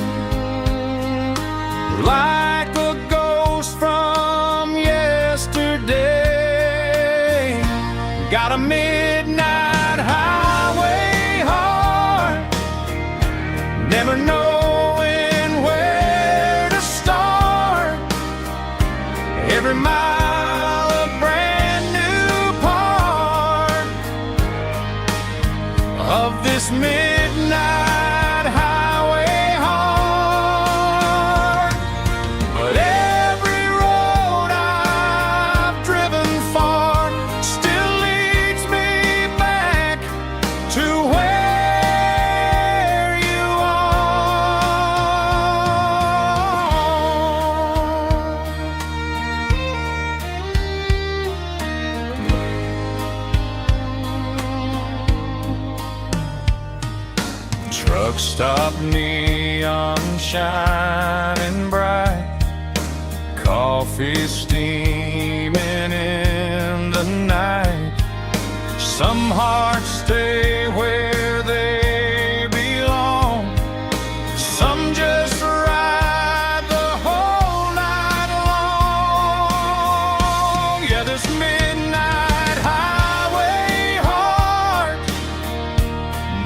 like a ghost from yesterday. Got a midnight highway heart, never knowing where to start. Every mile a brand new part of this midnight highway heart. But every road I've driven far still leads me back to where you are. Truck stop, neon shining bright, coffee steaming in the night. Some hearts stay where they belong, some just ride the whole night long. Yeah, this midnight highway heart,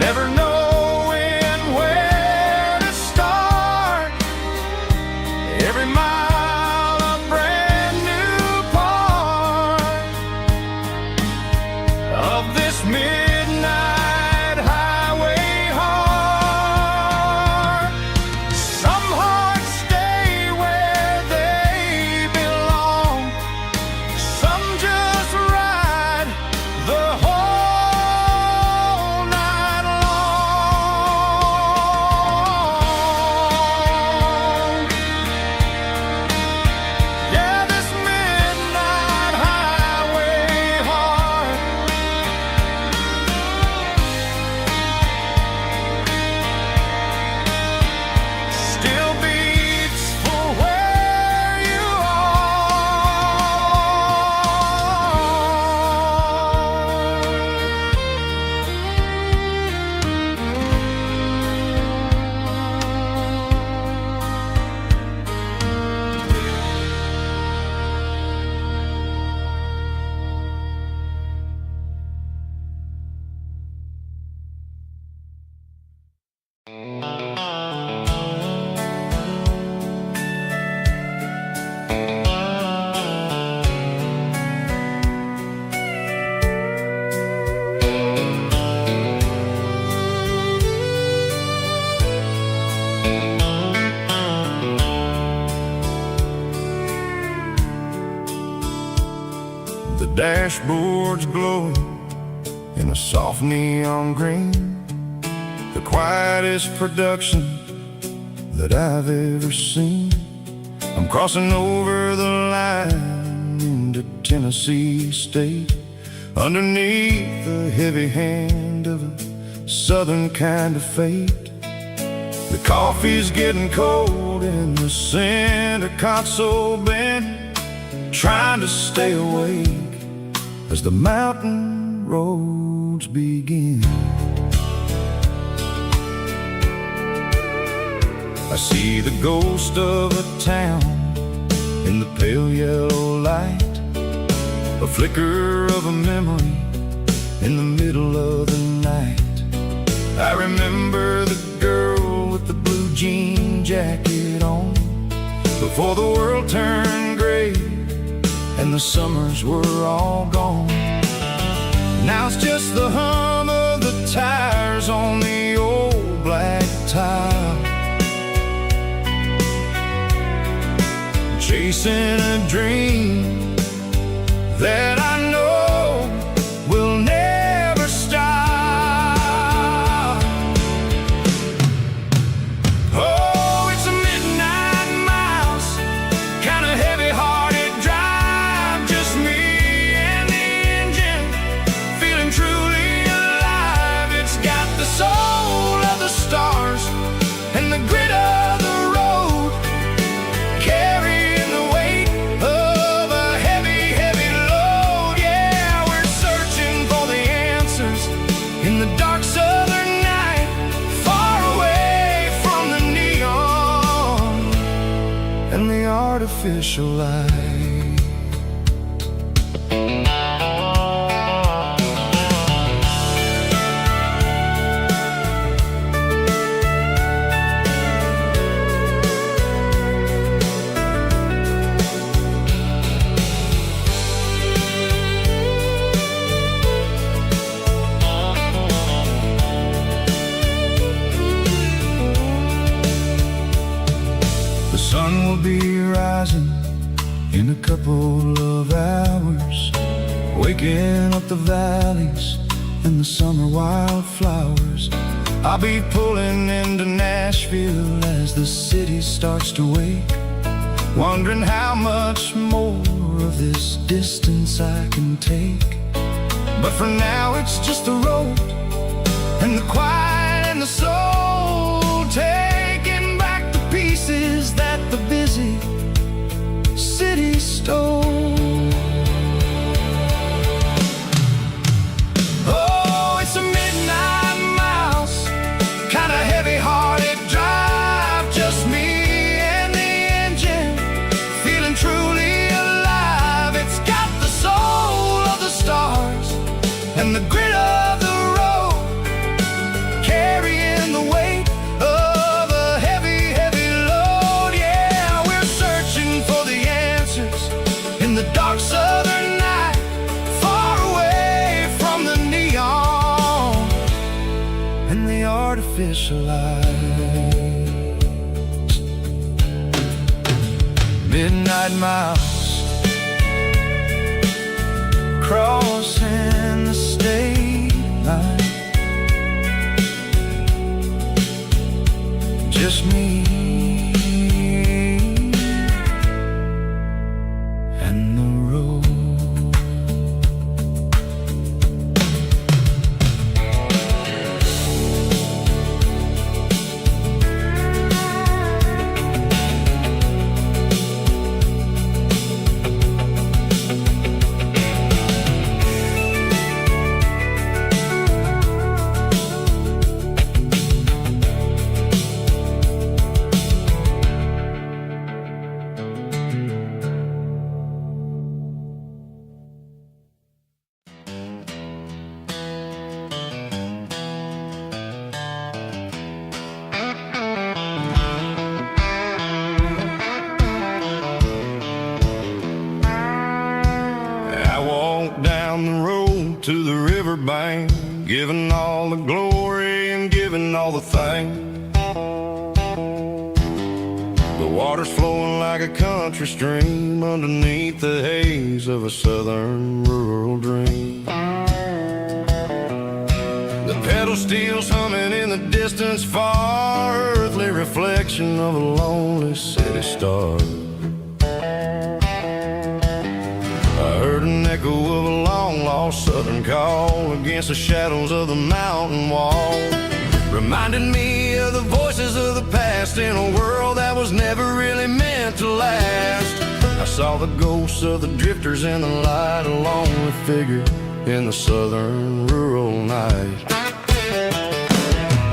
never knowing where to start. Every mile a brand new part of this midnight highway heart. Some hearts stay where they belong, some just ride the whole night long. Yeah, this midnight highway heart still beats for where you The dashboard's glowing in a soft neon green, the quietest production that I've ever seen. I'm crossing over the line into Tennessee State, underneath the heavy hand of a southern kind of fate. The coffee's getting cold in the center console bin, trying to stay awake as the mountain roads begin. I see the ghost of a town in the pale yellow light, a flicker of a memory in the middle of the night. I remember the girl with the blue jean jacket on, before the world turned gray and the summers were all gone. Now it's just the hum of the tires on the old black tile, chasing a dream that I know will never stop. Oh, it's a midnight mouse, kind of heavy-hearted drive. artificial light. The sun will be rising in a couple of hours, waking up the valleys and the summer wildflowers. I'll be pulling into Nashville as the city starts to wake, wondering how much more of this distance I can take. But for now it's just the road and the quiet and the soul, taking back the pieces that the busy city stole. Oh, it's a midnight mouse, kinda heavy-hearted drive, just me and the engine, feeling truly alive. It's got the soul of the stars and the grit of the road, carrying the weight of a heavy, heavy load. Yeah, we're searching for the answers in the dark southern night, far away from the neon and the artificial lights. Midnight mouse, crossing the state line, just me and the road. Down the road to the riverbank, giving all the glory and giving all the thanks. The water's flowing like a country stream underneath the haze of a southern rural dream. The pedal steel's humming in the distance far, earthly reflection of a lonely city star. I heard an echo of a long-lost southern call against the shadows of the mountain wall, reminding me of the voices of the past in a world that was never really meant to last. I saw the ghosts of the drifters in the light, a lonely figure in the southern rural night.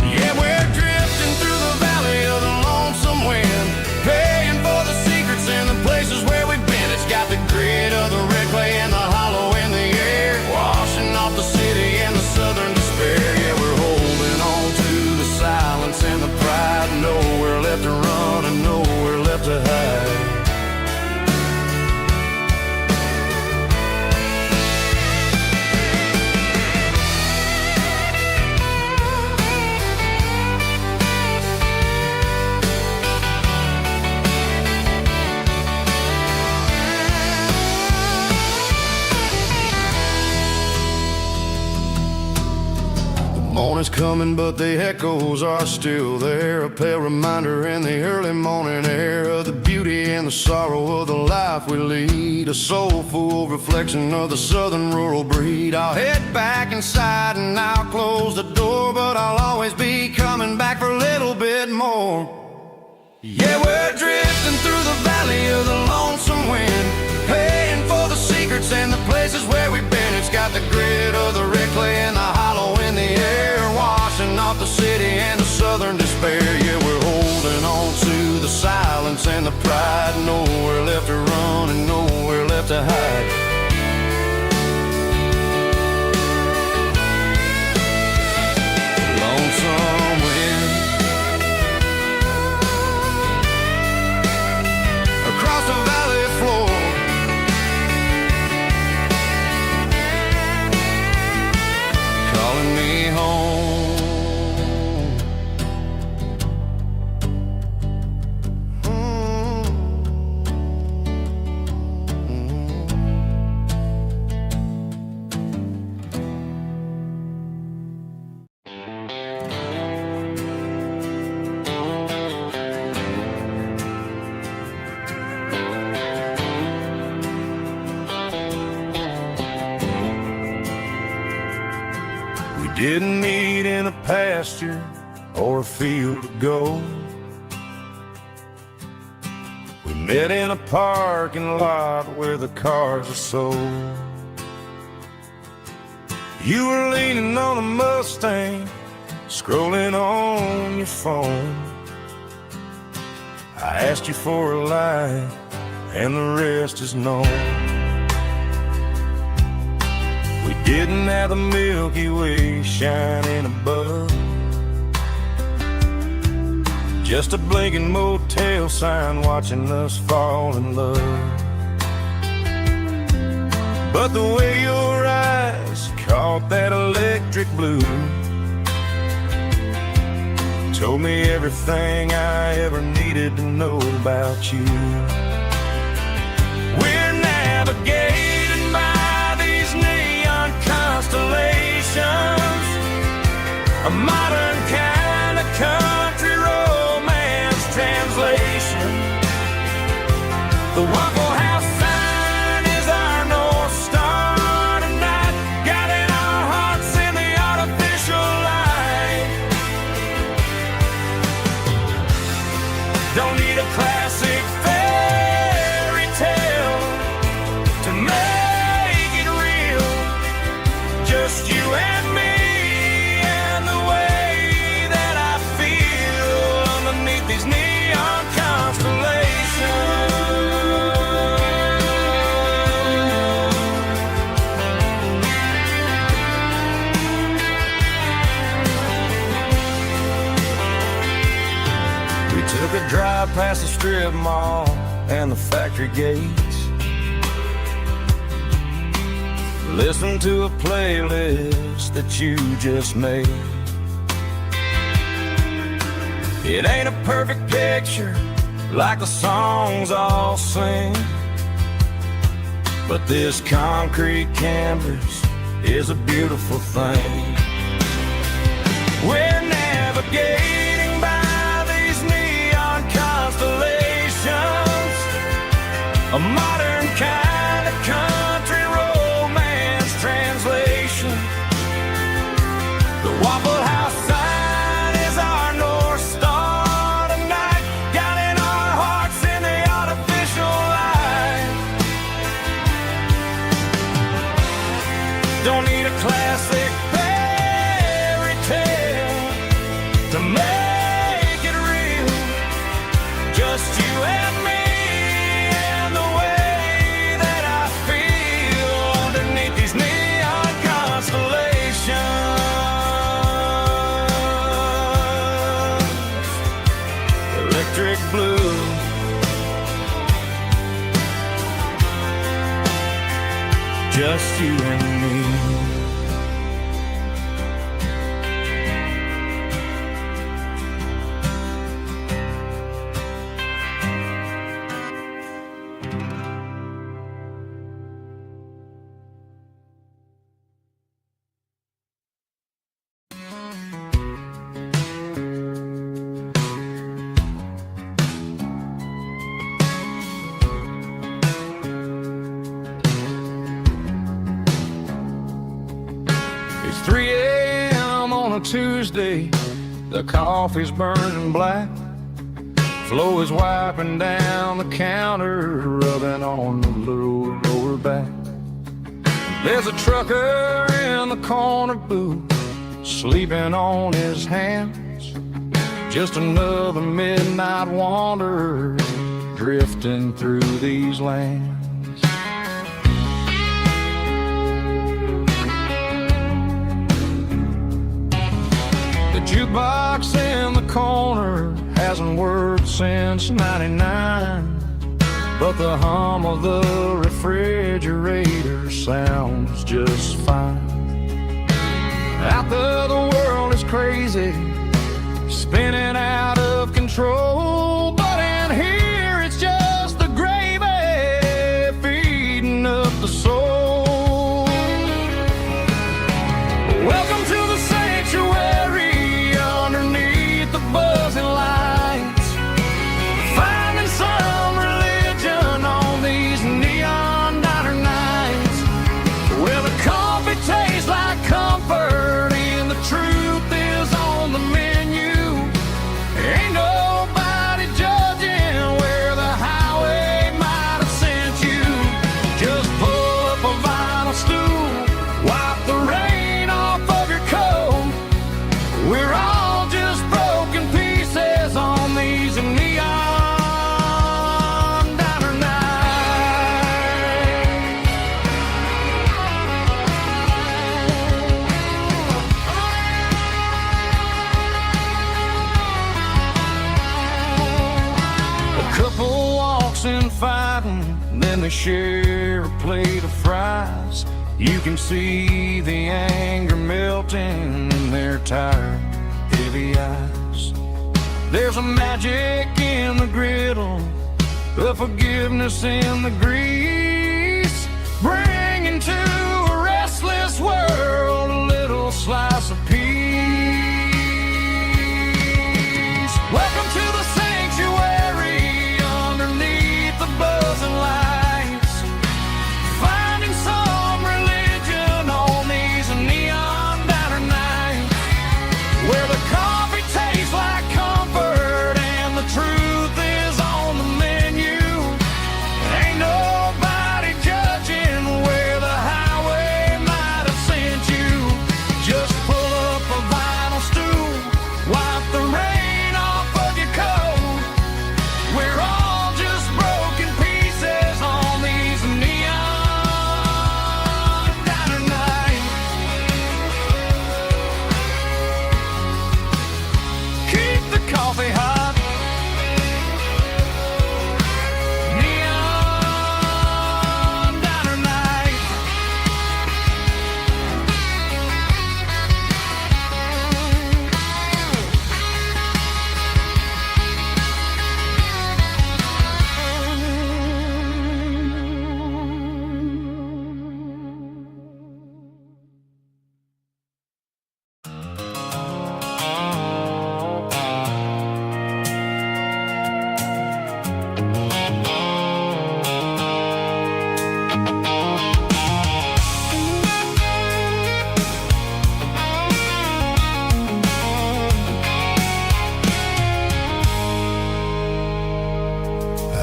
Yeah, we're drifting through the valley of the lonesome wind, paying for the secrets and the places where we've been. It's got the grit of the red clay and the hollow in the air, washing off the city and the southern despair. Yeah, we're holding on to the silence and the pride, nowhere left to run and nowhere left to hide. Morning's coming, but the echoes are still there, a pale reminder in the early morning air of the beauty and the sorrow of the life we lead, a soulful reflection of the southern rural breed. I'll head back inside and I'll close the door, but I'll always be coming back for a little bit more. Yeah, we're drifting through the valley of the lonesome wind, paying for the secrets and the places where we've been. It's got the grit of the red clay and the hollow in the air, washing off the city and the southern despair. Yeah, we're holding on to the silence and the pride, nowhere to hide. Lonesome wind across the valley floor, calling me home. Didn't meet in a pasture or a field of gold. We met in a parking lot where the cars are sold. You were leaning on a Mustang, scrolling on your phone. I asked you for a light, and the rest is known. We didn't have the Milky Way shining above, just a blinking motel sign watching us fall in love. But the way your eyes caught that electric blue told me everything I ever needed to know about you. We're navigating by these neon constellations, a modern kind of country romance translation. The Waffle House sign is our North Star tonight, guiding our hearts in the artificial light. Don't need a classic fairy tale to make it real, just you and me and the way that I feel underneath these neon constellations. We took a drive past the strip mall and the factory gates, listened to a playlist that you just made. It ain't a perfect picture like the songs all sing, but this concrete canvas is a beautiful thing. We're navigating by these neon constellations, a modern kind of country romance translation. The Waffle House sign is our North Star tonight, guiding our hearts in the artificial light. Don't need a classic fairy tale to make it real, just you and me and the way that I feel underneath these neon constellations. Electric blue, just you and me. It's 3 a.m. on a Tuesday, the coffee's burning black. Flo is wiping down the counter, rubbing on the little lower back. There's a trucker in the corner booth, sleeping on his hands. Just another midnight wanderer drifting through these lands. Jukebox in the corner hasn't worked since '99, but the hum of the refrigerator sounds just fine. Out there the world is crazy, spinning out of control, but in here it's just the gravy feeding up the soul. Welcome to the sanctuary underneath the buzzing lights, finding some religion on these neon diner nights, where the coffee tastes like comfort and the truth is on the menu. Ain't nobody judging where the highway might have sent you. Just pull up a vinyl stool, wipe the rain off of your coat. We're all just broken pieces on these neon diner nights. A couple walks in fighting, then they share a plate of fries. You can see the anger melting in their tired, heavy eyes. There's a magic in the griddle, a forgiveness in the grease, bringing to a restless world a little slice of peace. Welcome to the sanctuary underneath the buzzing lights, finding some religion on these neon diner nights, where the coffee tastes like comfort and the truth is on the menu. Ain't nobody judging where the highway might have sent you. Just pull up a vinyl stool, wipe the rain off of your coat. We're all just broken pieces on these neon diner nights. Keep the coffee hot. Neon diner night.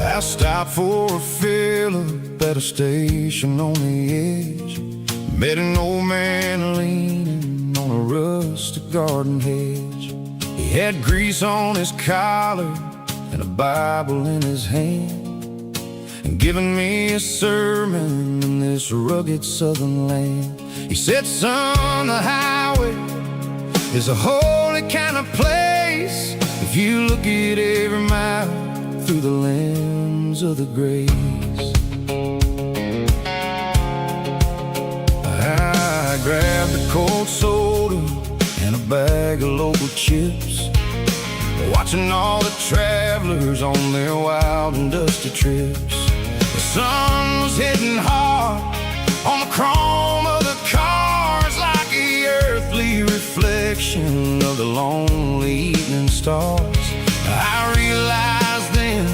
I stopped for a fill-up at a station on the edge. Met an old man leaning on a rustic garden hedge. He had grease on his collar and a Bible in his hand, and giving me a sermon in this rugged southern land. He said, son, the highway is a holy kind of place if you look at every mile through the lens of the grace. I grabbed a cold soda and a bag of local chips, watching all the travelers on their wild and dusty trips. The sun was hitting hard on the chrome of the cars, like the earthly reflection of the lonely evening stars. I realized then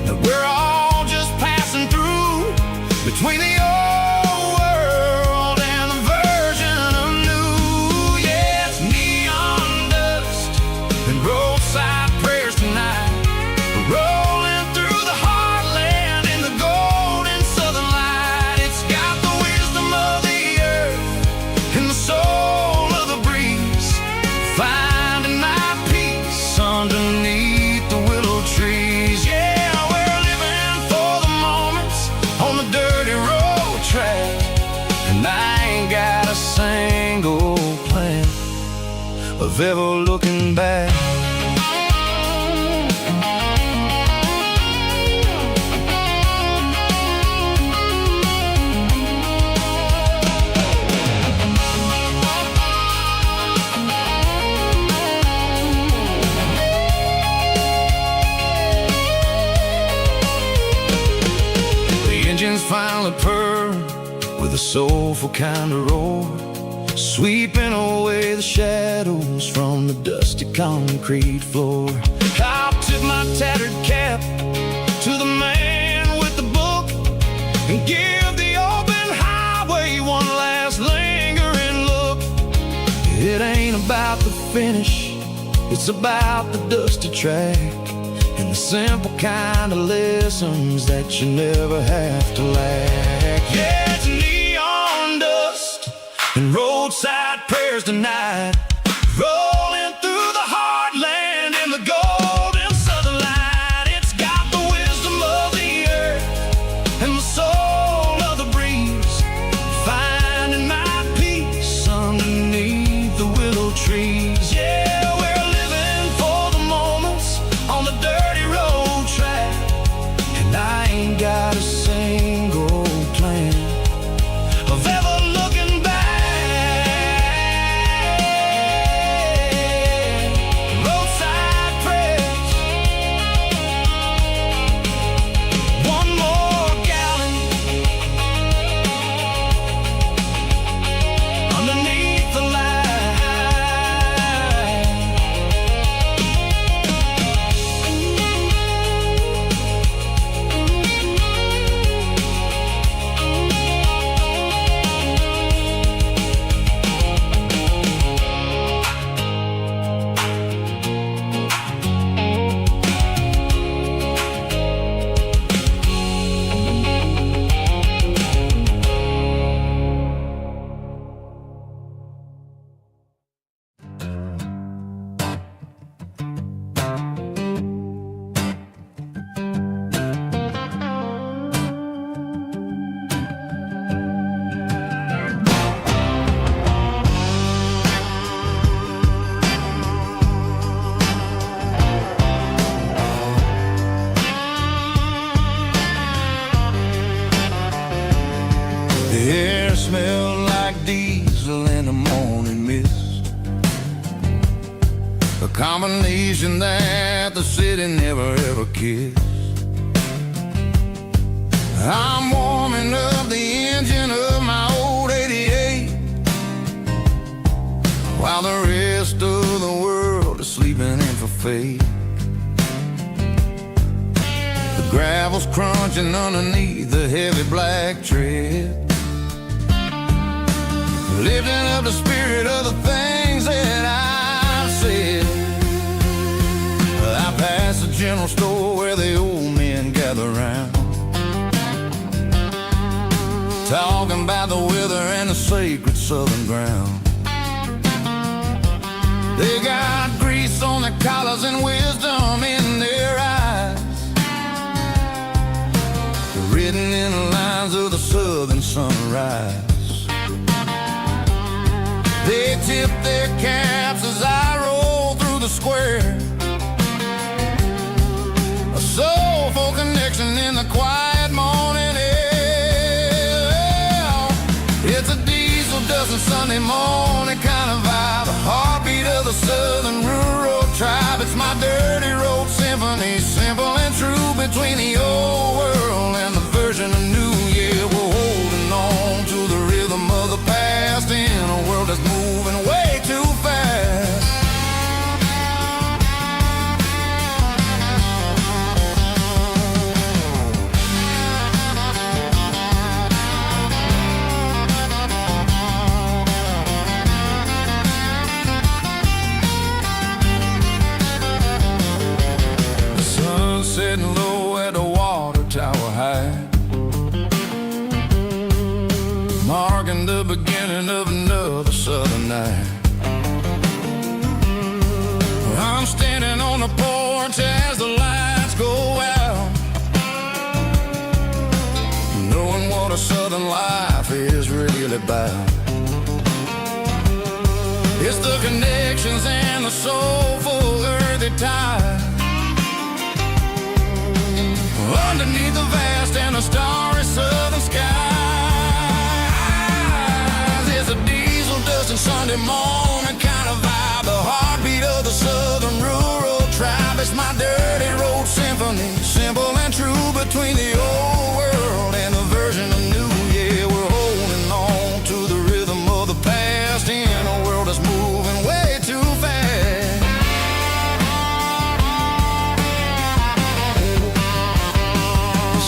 that we're all just passing through between the old world and the version of new. Yeah, it's neon dust and roadside prayers tonight, rolling through the heartland in the golden southern light. It's got the wisdom of the earth and the soul of the breeze, finding my peace underneath of ever looking back. Finally purr with a soulful kind of roar, sweeping away the shadows from the dusty concrete floor. I'll tip my tattered cap to the man with the book and give the open highway one last lingering look. It ain't about the finish, it's about the dusty track and the simple kind of lessons that you never have to lack. Yeah, it's neon dust and roadside prayers tonight, rolling through the heartland in the golden southern light. It's got the wisdom of the earth and the soul of the breeze, finding my peace underneath the willow trees. Yeah, we're living for the moments on the dirty road track, and I ain't got a single plan of ever looking back. Roadside prayers, one more gallon underneath the light. The air smelled like diesel in the morning mist, a combination that the city never ever kissed. I'm warming up the engine of my old 88, while the rest of the world is sleeping in for fate. The gravel's crunching underneath the heavy black tread, lifting up the spirit of the things that I've said. I pass the general store where the old men gather round, talking about the weather and the sacred southern ground. They got grease on their collars and wisdom in their eyes, written in the lines of the southern sunrise. They tip their caps as I roll through the square, a soulful connection in the quiet morning air. It's a diesel dusting Sunday morning kind of vibe, a heartbeat of the southern rural tribe. It's my dirty road symphony, simple and true, between the old world and the version of new. Yeah, we're holding on to the rhythm of the past in a world that's moving way too fast. The sun setting low at the water tower high, marking the beginning of another southern night. I'm standing on the porch as the lights go out, knowing what a southern life is really about. It's the connections and the soulful earthy tide. Underneath the vast and the starry southern skies, it's a diesel dusting Sunday morning kind of vibe. The heartbeat of the southern rural tribe. It's my dirty road symphony, simple and true between the old world and the version of new. Yeah, we're holding on to the rhythm of the past in a world that's moving way too fast.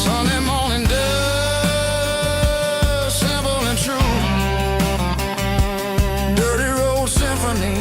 Sunday morning dust, simple and true. Dirty road symphony.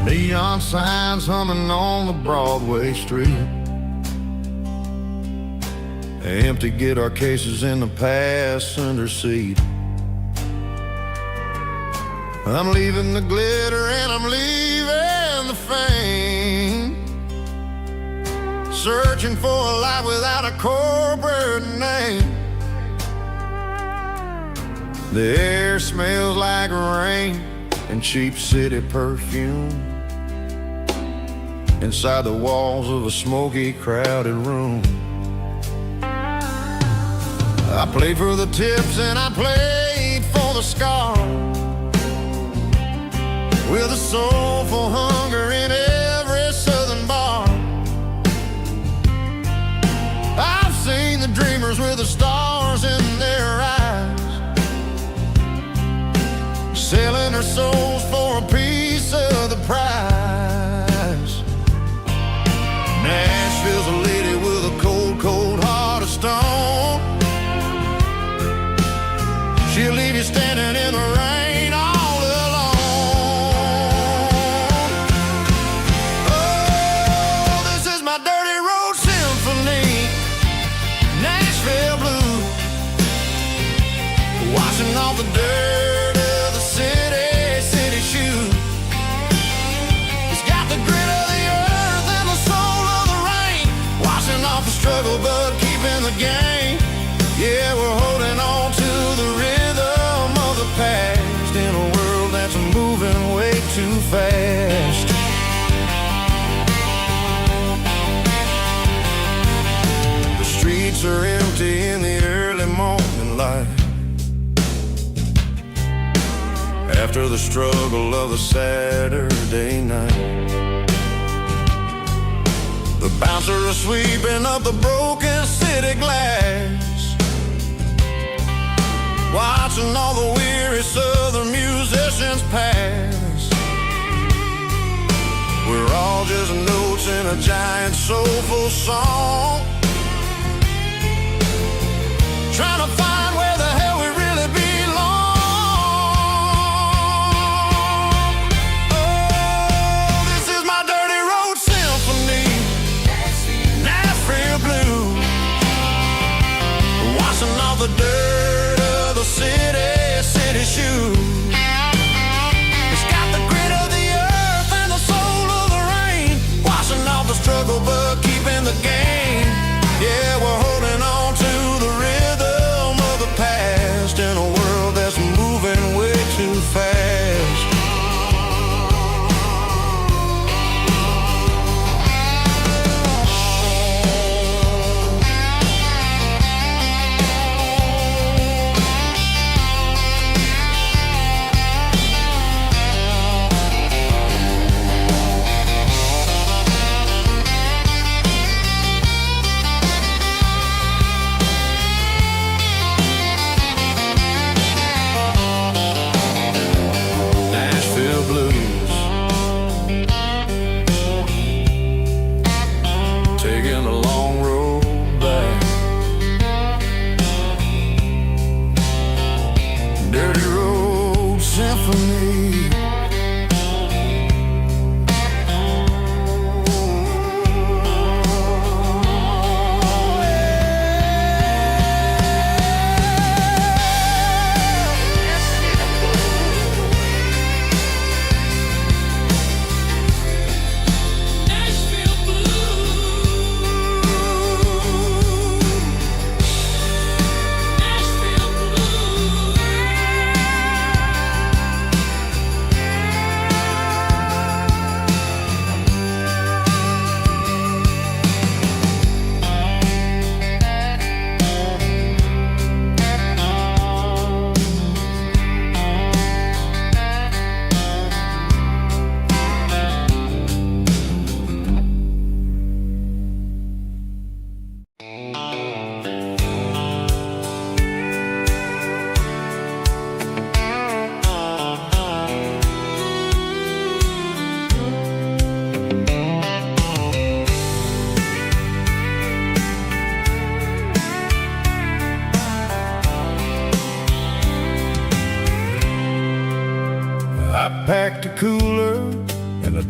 Neon signs humming on the Broadway street. Empty guitar cases in the passenger seat. I'm leaving the glitter and I'm leaving the fame. Searching for a life without a corporate name. The air smells like rain and cheap city perfume. Inside the walls of a smoky, crowded room. I played for the tips and I played for the scars, with a soulful hunger in every southern bar. I've seen the dreamers with the stars in their eyes, selling their souls for a piece of the prize. Nashville's a lady with a cold, cold heart of stone. She'll leave you standing in the rain all alone. Oh, this is my dirty road symphony, Nashville blue, washing off the dirt of the city, city shoe. It's got the grit of the earth and the soul of the rain, washing off the struggle but keeping the game. Yeah, we're holding on to the rhythm of the past in a world that's moving way too fast. The streets are empty in the early morning light, after the struggle of the Saturday night. The bouncer is sweeping up the broken city glass, watching all the weary southern musicians pass. We're all just notes in a giant soulful song, trying to find where the hell we really belong. Oh, this is my dirty road symphony, Nashville blue, washing off the dirt of the city, city shoe. It's got the grit of the earth and the soul of the rain, washing off the struggle but keeping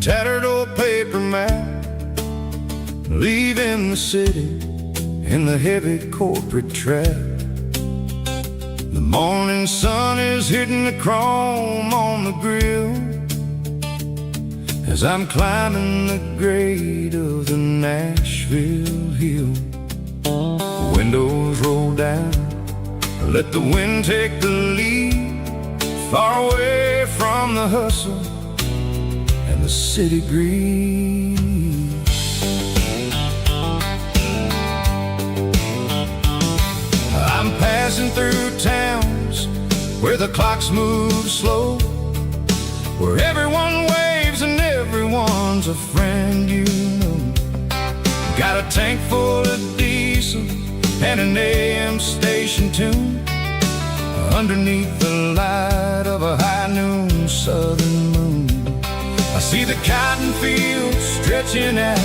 tattered old paper map, leaving the city in the heavy corporate trap. The morning sun is hitting the chrome on the grill as I'm climbing the grade of the Nashville hill. Windows roll down, let the wind take the lead, far away from the hustle and the city breeze. I'm passing through towns where the clocks move slow, where everyone waves and everyone's a friend you know. Got a tank full of diesel and an AM station tune underneath the light of a high noon southern moon. I see the cotton fields stretching out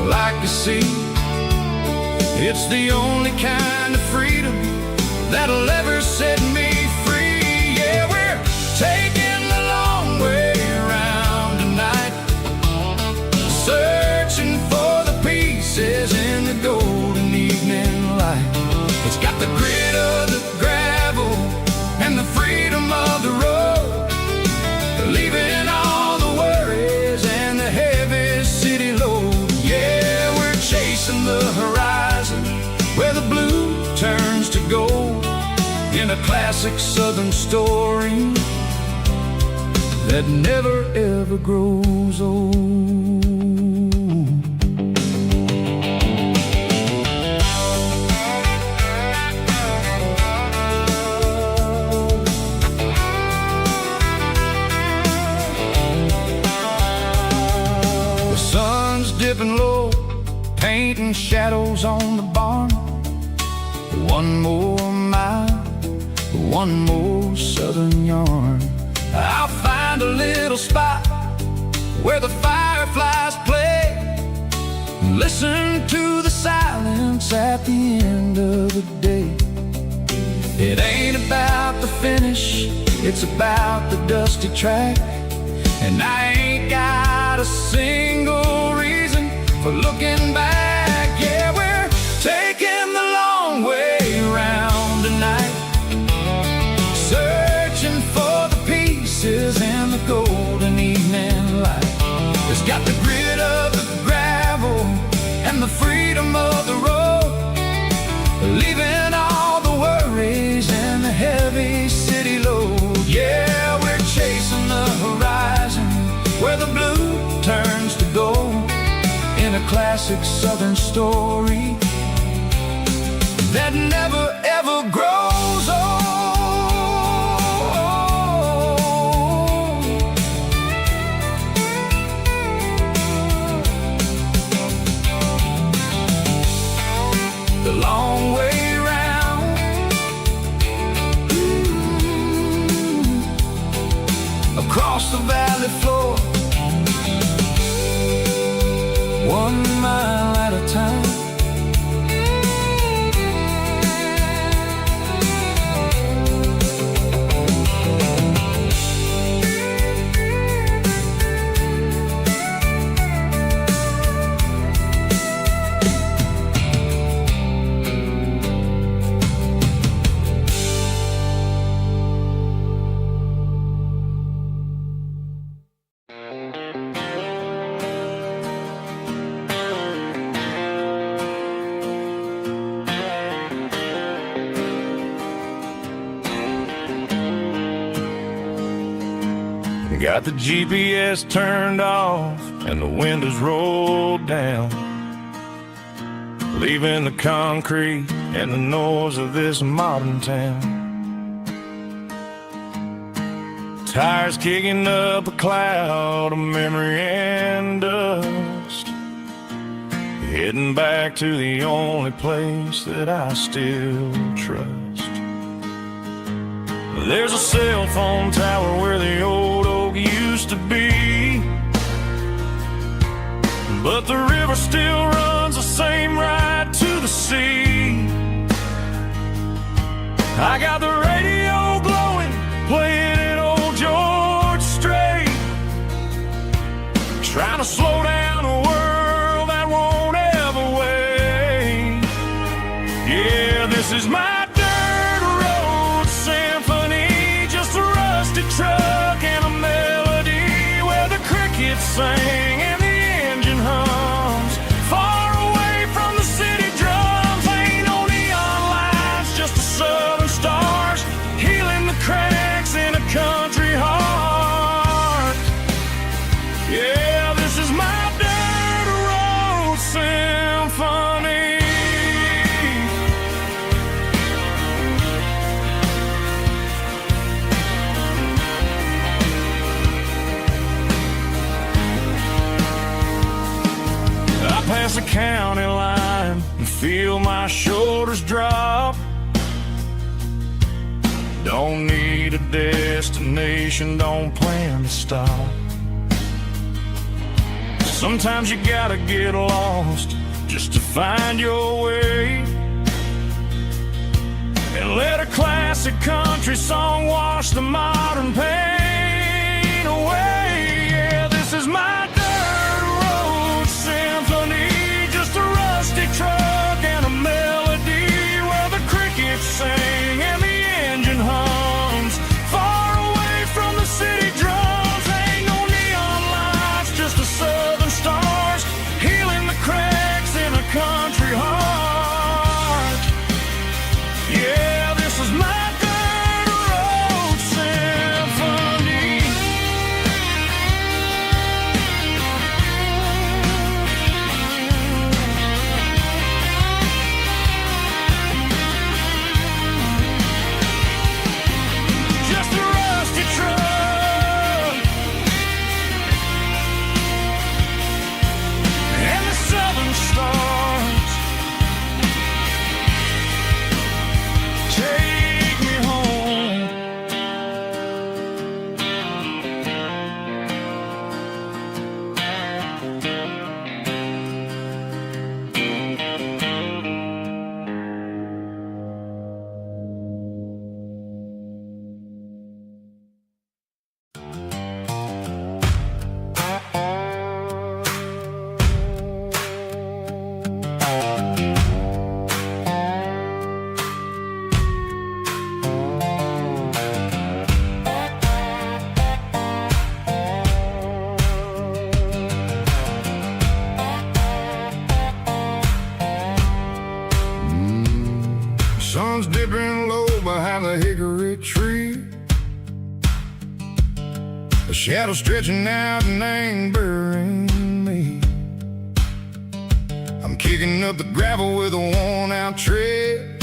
like a sea. It's the only kind of freedom that'll ever set me free. Yeah, we're taking the long way around tonight, searching for the pieces in the golden evening light. It's got the grit of the gravel and the freedom of the road, leaving all the worries and the heavy city load. Yeah, we're chasing the horizon where the blue turns to gold, in a classic southern story that never ever grows old. The sun's dipping low, painting shadows on the barn. One more mile, one more southern yarn. I'll find a little spot where the fireflies play, listen to the silence at the end of the day. It ain't about the finish, it's about the dusty track. And I ain't got a single reason for looking back. Yeah, we're taking the long way around tonight, searching for the pieces in the golden evening light. It's got the grit of the gravel and the freedom of the road, leaving all the worries and the heavy city load. Yeah, we're chasing the horizon where the blue turns to gold, in a classic southern story that never ever grows old. The long way round, across the valley floor, 1 mile at a time. Got the GPS turned off and the windows rolled down, leaving the concrete and the noise of this modern town. Tires kicking up a cloud of memory and dust, heading back to the only place that I still trust. There's a cell phone tower where the old oak used to be, but the river still runs the same right to the sea. I got the radio glowing, playing it old George Strait, trying is my dirt road symphony, just a rusty truck and a melody where the crickets sing and the engine hums. Far away from the city drums, ain't no neon lights, just the southern stars healing the cracks in a country heart. Yeah, this is my dirt road symphony. I pass the county line and feel my shoulders drop. Don't need a destination, don't plan to stop. Sometimes you gotta get lost just to find your way, and let a classic country song wash the modern pain away. Yeah, this is my dirt road symphony, just a rusty truck and a melody where the crickets sing and the engine hums. Far away from the city drums, ain't no neon lights, just the southern stars healing the cracks in a country heart. Yeah, this is my dirt road symphony. Just a rusty truck and the southern stars take me home. Sun's dipping low behind the hickory tree, a shadow stretching out and angering me. I'm kicking up the gravel with a worn-out tread,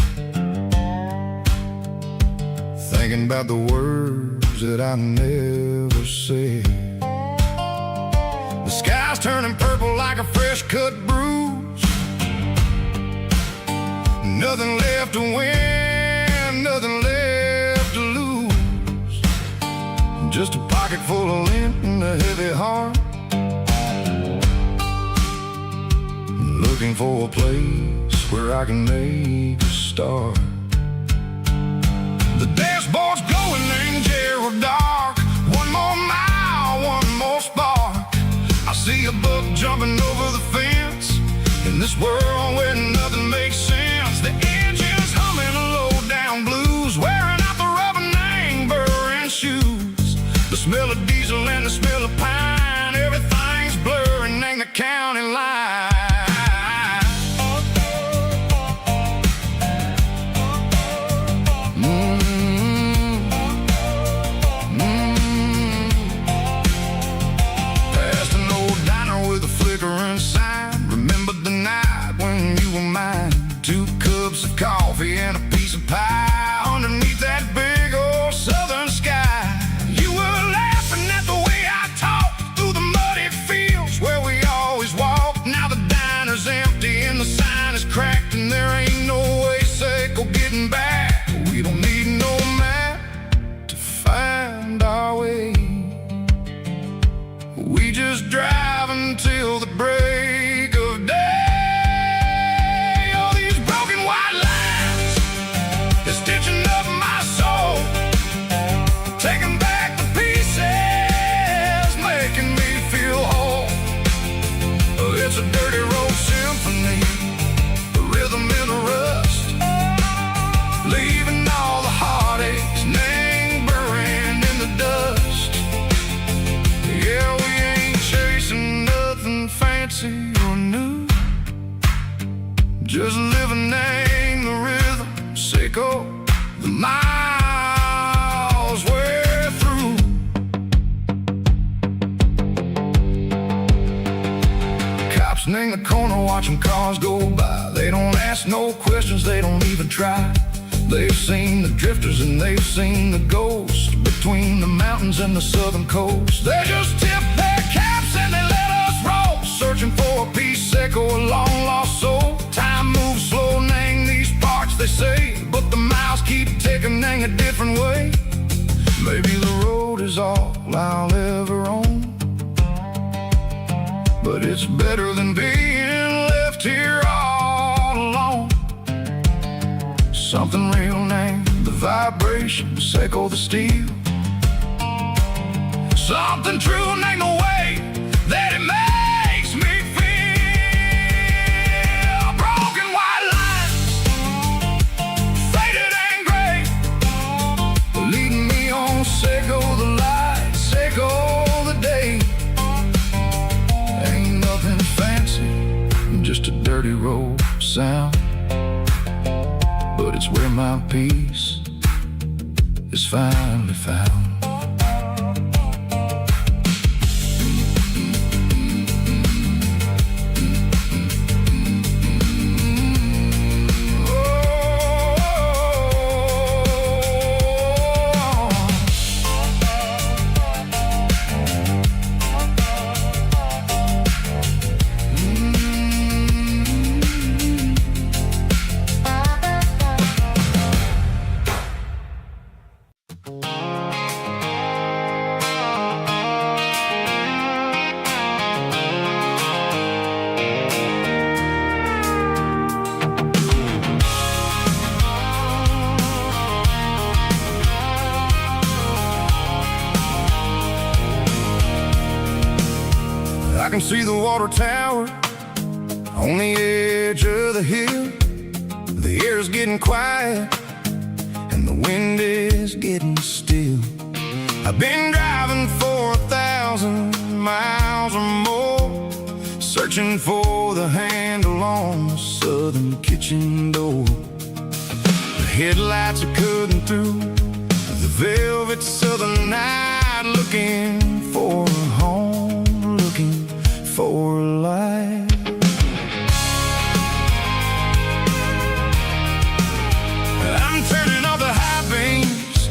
thinking about the words that I never said. The sky's turning purple like a fresh-cut bruise. Nothing left to win, nothing left to lose. Just a pocket full of lint and a heavy heart, looking for a place where I can make a start. The dashboard's glowing in Gerald dark. One more mile, one more spark. I see a buck jumping over the fence in this world where nothing makes sense. The engine's humming a low-down blues, wearing out the rubber name, burring shoes. The smell of diesel and the smell of pine, everything's blurring, ain't the county line. Past an old diner with a flickering sign. Remember the night when you were mine. 2 cups of coffee and a piece of pie underneath that big old southern sky. You were laughing at the way I talked through the muddy fields where we always walked. Now the diner's empty and the sign is cracked, and there ain't no way safe or getting back. We don't need no map to find our way. We just drive until the break of day. All these broken white lines, it's just living in the rhythm, Seco, the miles we're through. Cops in the corner watching cars go by. They don't ask no questions, they don't even try. They've seen the drifters and they've seen the ghosts between the mountains and the southern coast. They just tip their caps and they let us roll, searching for a piece, Seco, a long lost soul. Time moves slow, Nang, these parts they say, but the miles keep ticking, Nang, a different way. Maybe the road is all I'll ever own, but it's better than being left here all alone. Something real, Nang, the vibration, Seco, the steel. Something true, Nang, the way that it makes me feel. Broken white lines, faded and gray, leading me on, Seco, the light, Seco, the day. Ain't nothing fancy, just a dirty road sound, but it's where my peace is finally found. I can see the water tower on the edge of the hill. The air's getting quiet and the wind is getting still. I've been driving for 1,000 miles or more, searching for the handle on the southern kitchen door. The headlights are cutting through the velvet southern night, looking for a home, looking for life. I'm turning off the high beams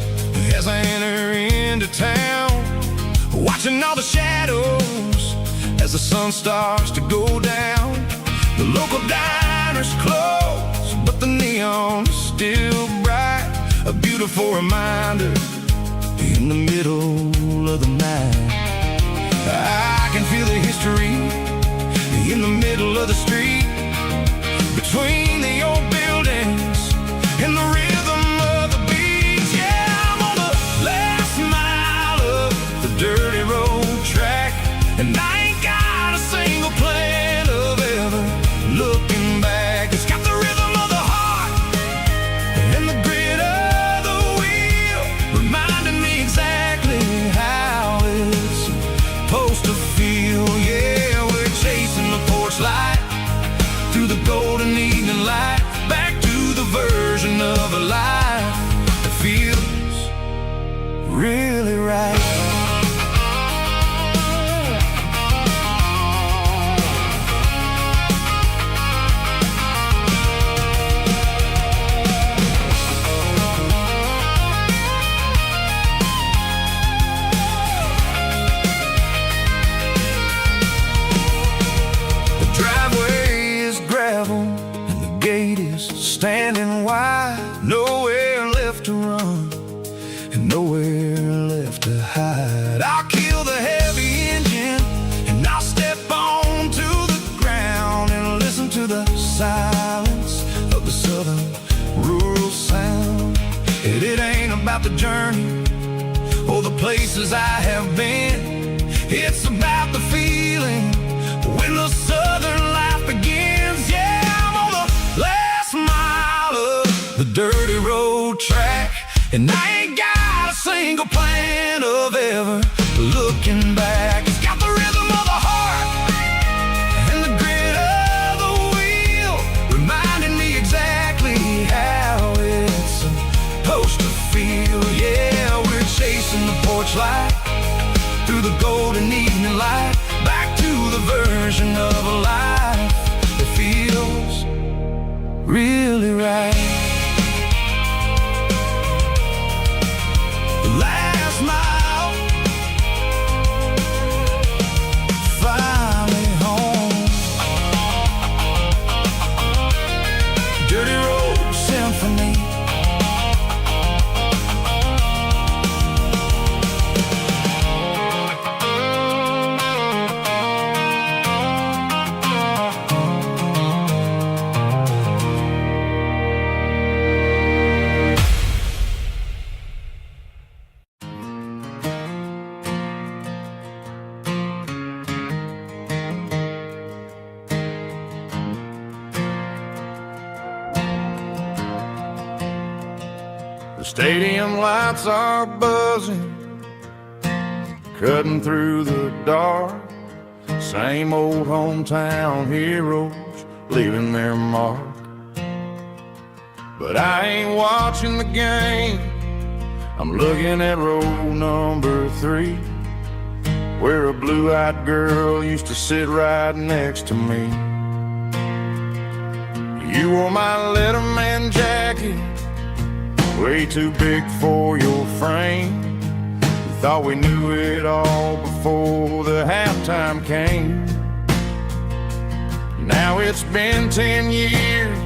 as I enter into town, watching all the shadows as the sun starts to go down. The local diner's closed, but the neon's still bright, a beautiful reminder in the middle of the night. I can feel the history in the middle of the street, between the old buildings and the rhythm of the beats. Yeah, I'm on the last mile of the dirty road track, and I ain't got a single plan of ever looking back. It's got the rhythm of the heart and the grit of the wheel, reminding me exactly how it's supposed to feel. Yeah, we're chasing the porch light through the golden evening light, back to the version of a life that feels really right. Standing wide, nowhere left to run and nowhere left to hide. I'll kill the heavy engine and I'll step onto the ground and listen to the silence of the southern rural sound. It ain't about the journey or the places I have been, it's about the feeling when the southern life begins. Yeah, I'm on the last mile of the dirty road track, and I ain't got a single plan of ever looking back. It's got the rhythm of the heart and the grit of the wheel, remind much like through the golden evening light, back to the version of a life that feels really right. The last mile, finally home. Dirty Road Symphony. The stadium lights are buzzing, cutting through the dark. Same old hometown heroes leaving their mark. But I ain't watching the game, I'm looking at row number 3, where a blue-eyed girl used to sit right next to me. You wore my Letterman jacket, way too big for your frame. We thought we knew it all before the halftime came. Now it's been 10 years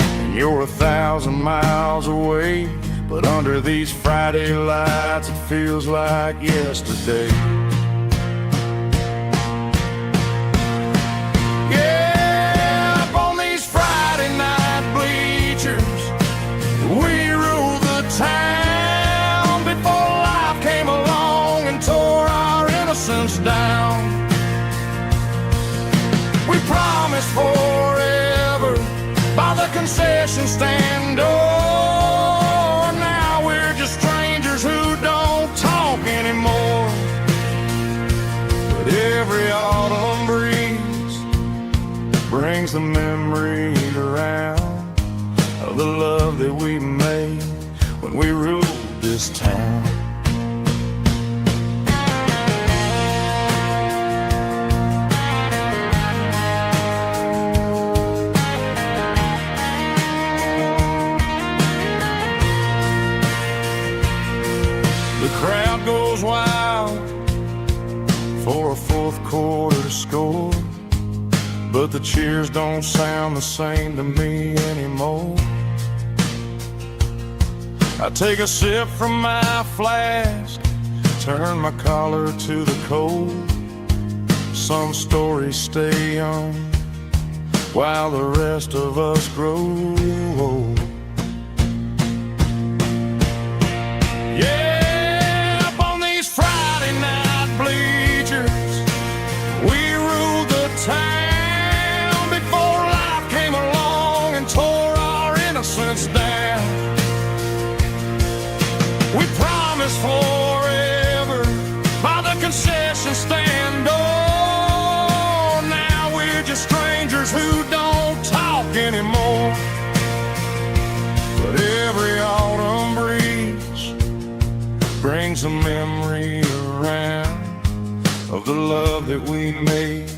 and you're 1,000 miles away, but under these Friday lights it feels like yesterday. Yeah, up on these Friday night bleachers, we ruled the town before life came along and tore our innocence down. We promised forever by the concession stand door. Now we're just strangers who don't talk anymore. But every autumn breeze brings the memories around of the love that we made when we ruled this town. The crowd goes wild for a fourth quarter score, but the cheers don't sound the same to me anymore. I take a sip from my flask, turn my collar to the cold. Some stories stay young while the rest of us grow old. Yeah, up on these Friday night bleachers, we ruled the town before life came along and tore our innocence down. We promised forever by the concession stand door. Now we're just strangers who don't talk anymore. But every autumn breeze brings a memory around of the love that we made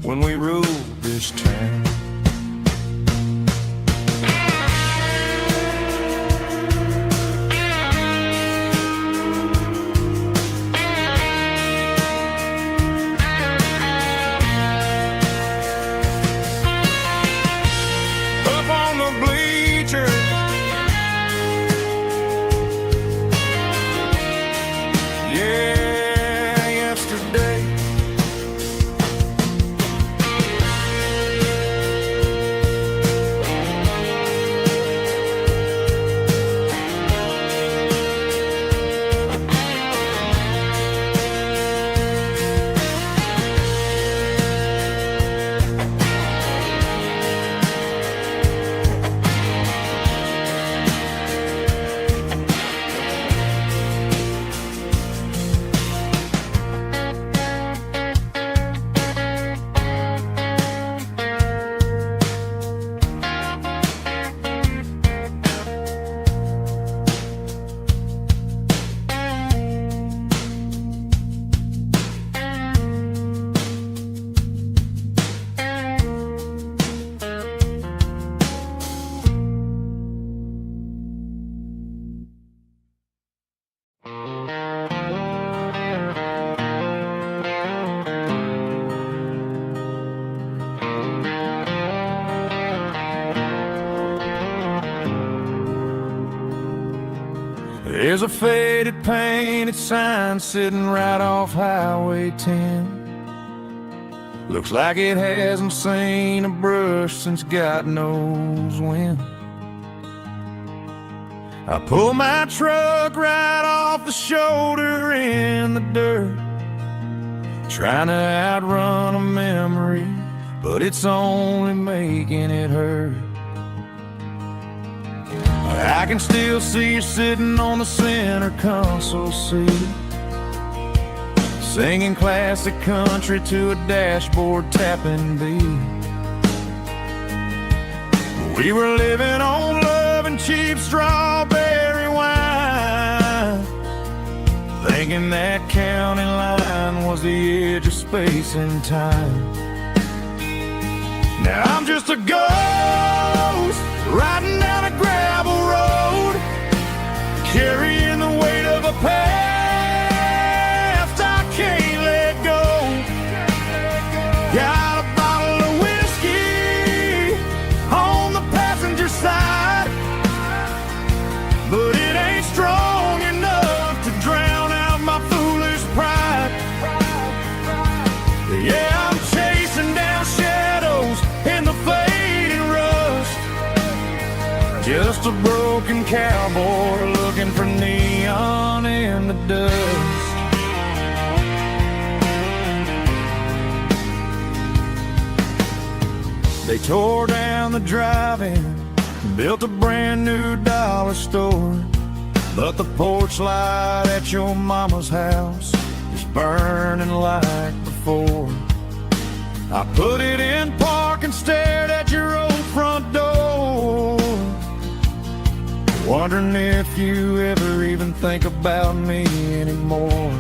when we ruled this town. There's a faded painted sign sitting right off Highway 10. Looks like it hasn't seen a brush since God knows when. I pull my truck right off the shoulder in the dirt, trying to outrun a memory, but it's only making it hurt. I can still see you sitting on the center console seat, singing classic country to a dashboard tapping beat. We were living on love and cheap strawberry wine, thinking that county line was the edge of space and time. Now I'm just a ghost riding down a gravel road, carrying the weight of a past I can't let go. Got a bottle of whiskey on the passenger side, but it ain't strong enough to drown out my foolish pride. Yeah, I'm chasing down shadows in the fading rust, just a broken cowboy looking for neon in the dust. They tore down the drive-in, built a brand new dollar store, but the porch light at your mama's house is burning like before. I put it in park and stared at your old front door, wondering if you ever even think about me anymore.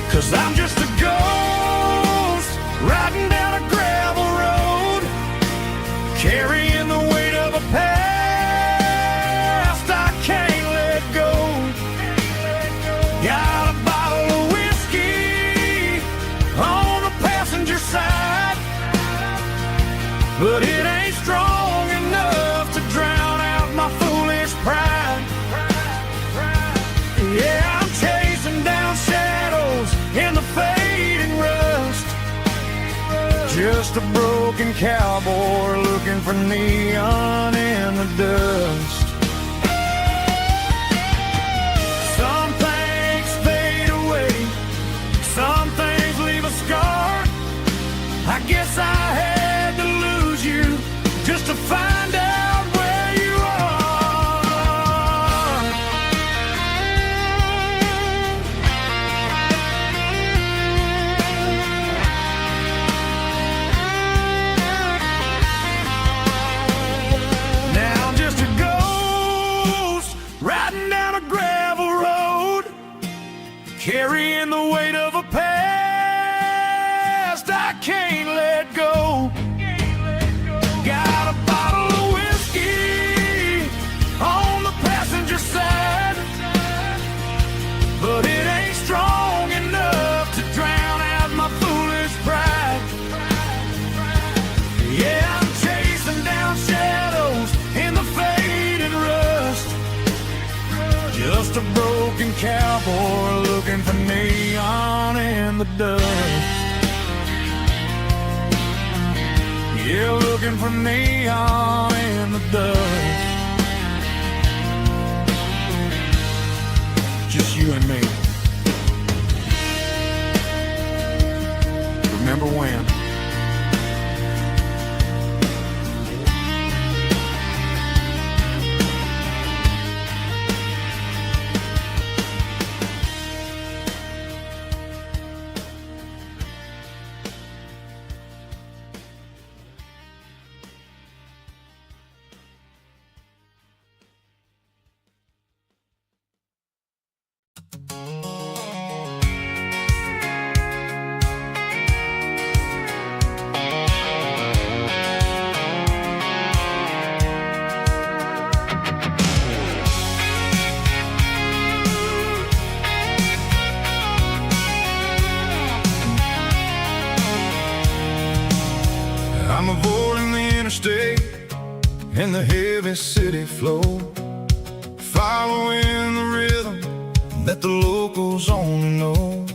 'Cause I'm just a ghost riding down a gravel road, carrying the weight of a past I can't let go. Got a bottle of whiskey on the passenger side, but it ain't strong enough to drown out my foolish pride. Yeah, I'm chasing down shadows in the fading rust, just a broken cowboy looking for neon in the dust. Some things fade away, some things leave a scar. I guess I had to lose you just to find out where you are. Now I'm just a ghost riding down a gravel road, carrying the weight of a past I can't let go. Got a bottle of whiskey on the passenger side, but it ain't strong enough to drown out my foolish pride. Yeah, I'm chasing down shadows in the fading rust, just a broken cowboy looking for neon in the dust. Yeah, looking for neon in the dust. Just you and me. Remember when? I'm avoiding the interstate and the heavy city flow, following the rhythm that the locals only know.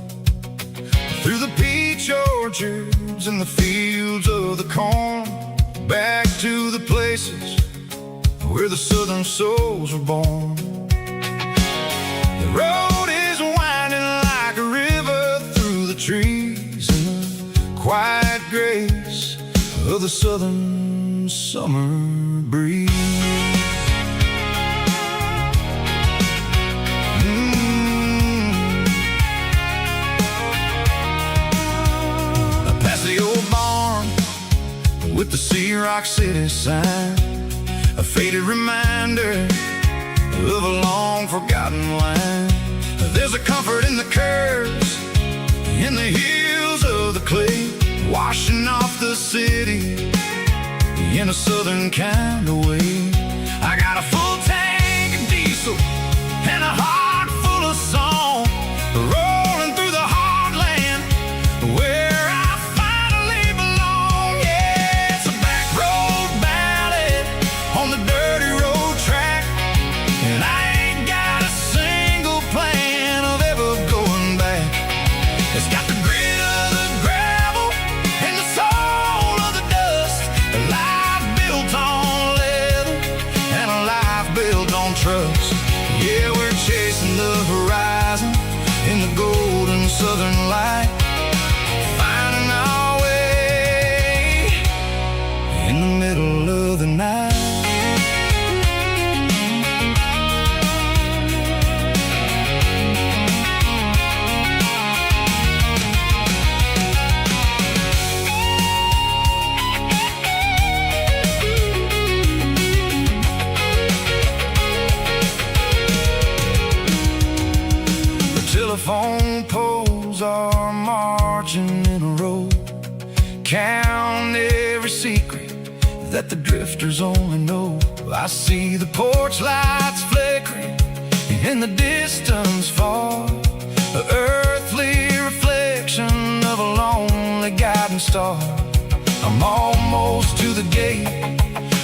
Through the peach orchards and the fields of the corn, back to the places where the southern souls were born. The road is winding like a river through the trees in the quiet grace of the southern summer breeze. Past the old barn with the Sea Rock City sign, a faded reminder of a long forgotten line. There's a comfort in the curves, in the hills of the clay, washing off the city in a southern kind of way. I got a full tank of diesel and a heart full of song, rolling through the heartland where I finally belong. Yeah, it's a back road ballad on the dirty road track, and I ain't got a single plan of ever going back. It's got the grit of the gravel and the soul of the dust, a life built on leather and a life built on trust. Yeah, we're chasing the horizon in the golden southern light, finding our way in the middle of the night. Telephone poles are marching in a row, count every secret that the drifters only know. I see the porch lights flickering in the distance far, an earthly reflection of a lonely guiding star. I'm almost to the gate,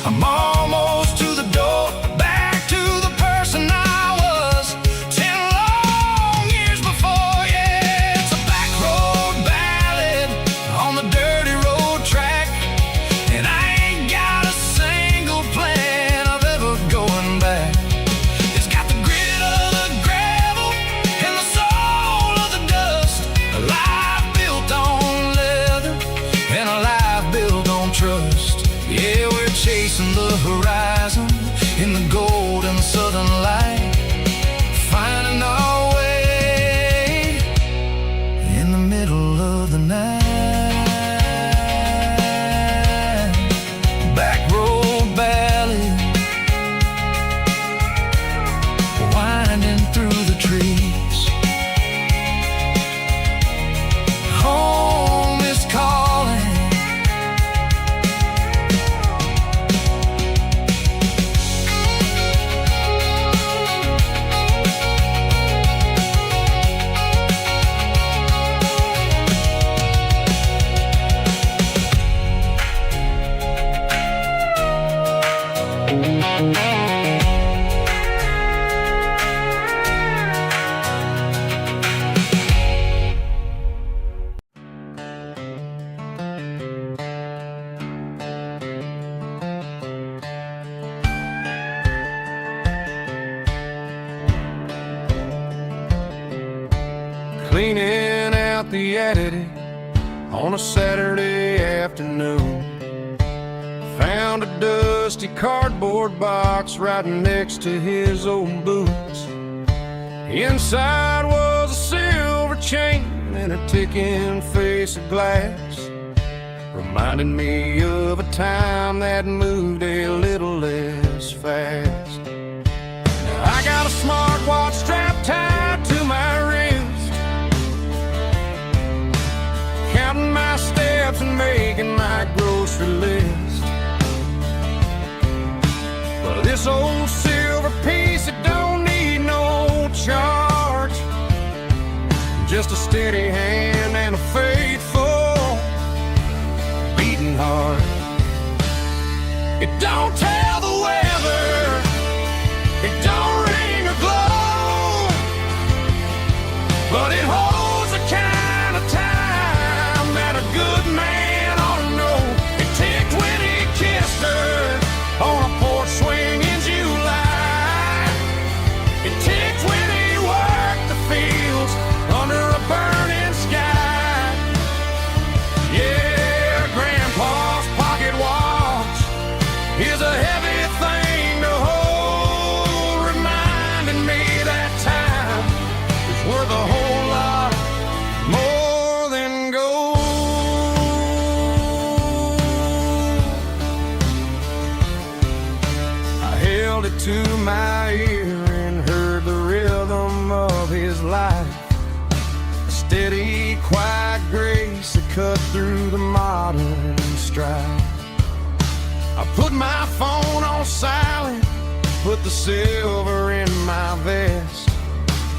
I'm almost to the door, back to the person I was 10 long years before. Yeah, it's a back road ballad on the dirty road track, and I ain't got a single plan of ever going back. It's got the grit of the gravel and the soul of the dust, a life built on leather and a life built on trust. Yeah, we're chasing the horizon in the golden southern light, finding our way in the middle of the night. Back road ballad, winding through the trees. Home is calling. Cleaning out the attic on a Saturday afternoon, found a dusty cardboard box right next to his old boots. Inside was a silver chain and a ticking face of glass, reminding me of a time that moved a little less fast. Now I got a smartwatch strapped tied to my wrist, counting my steps and making my grocery list. But this old silver piece, it don't need no charge, just a steady hand and a faithful beating heart. It don't tell the weather, it don't rain held it to my ear and heard the rhythm of his life. A steady, quiet grace that cut through the modern strife. I put my phone on silent, put the silver in my vest.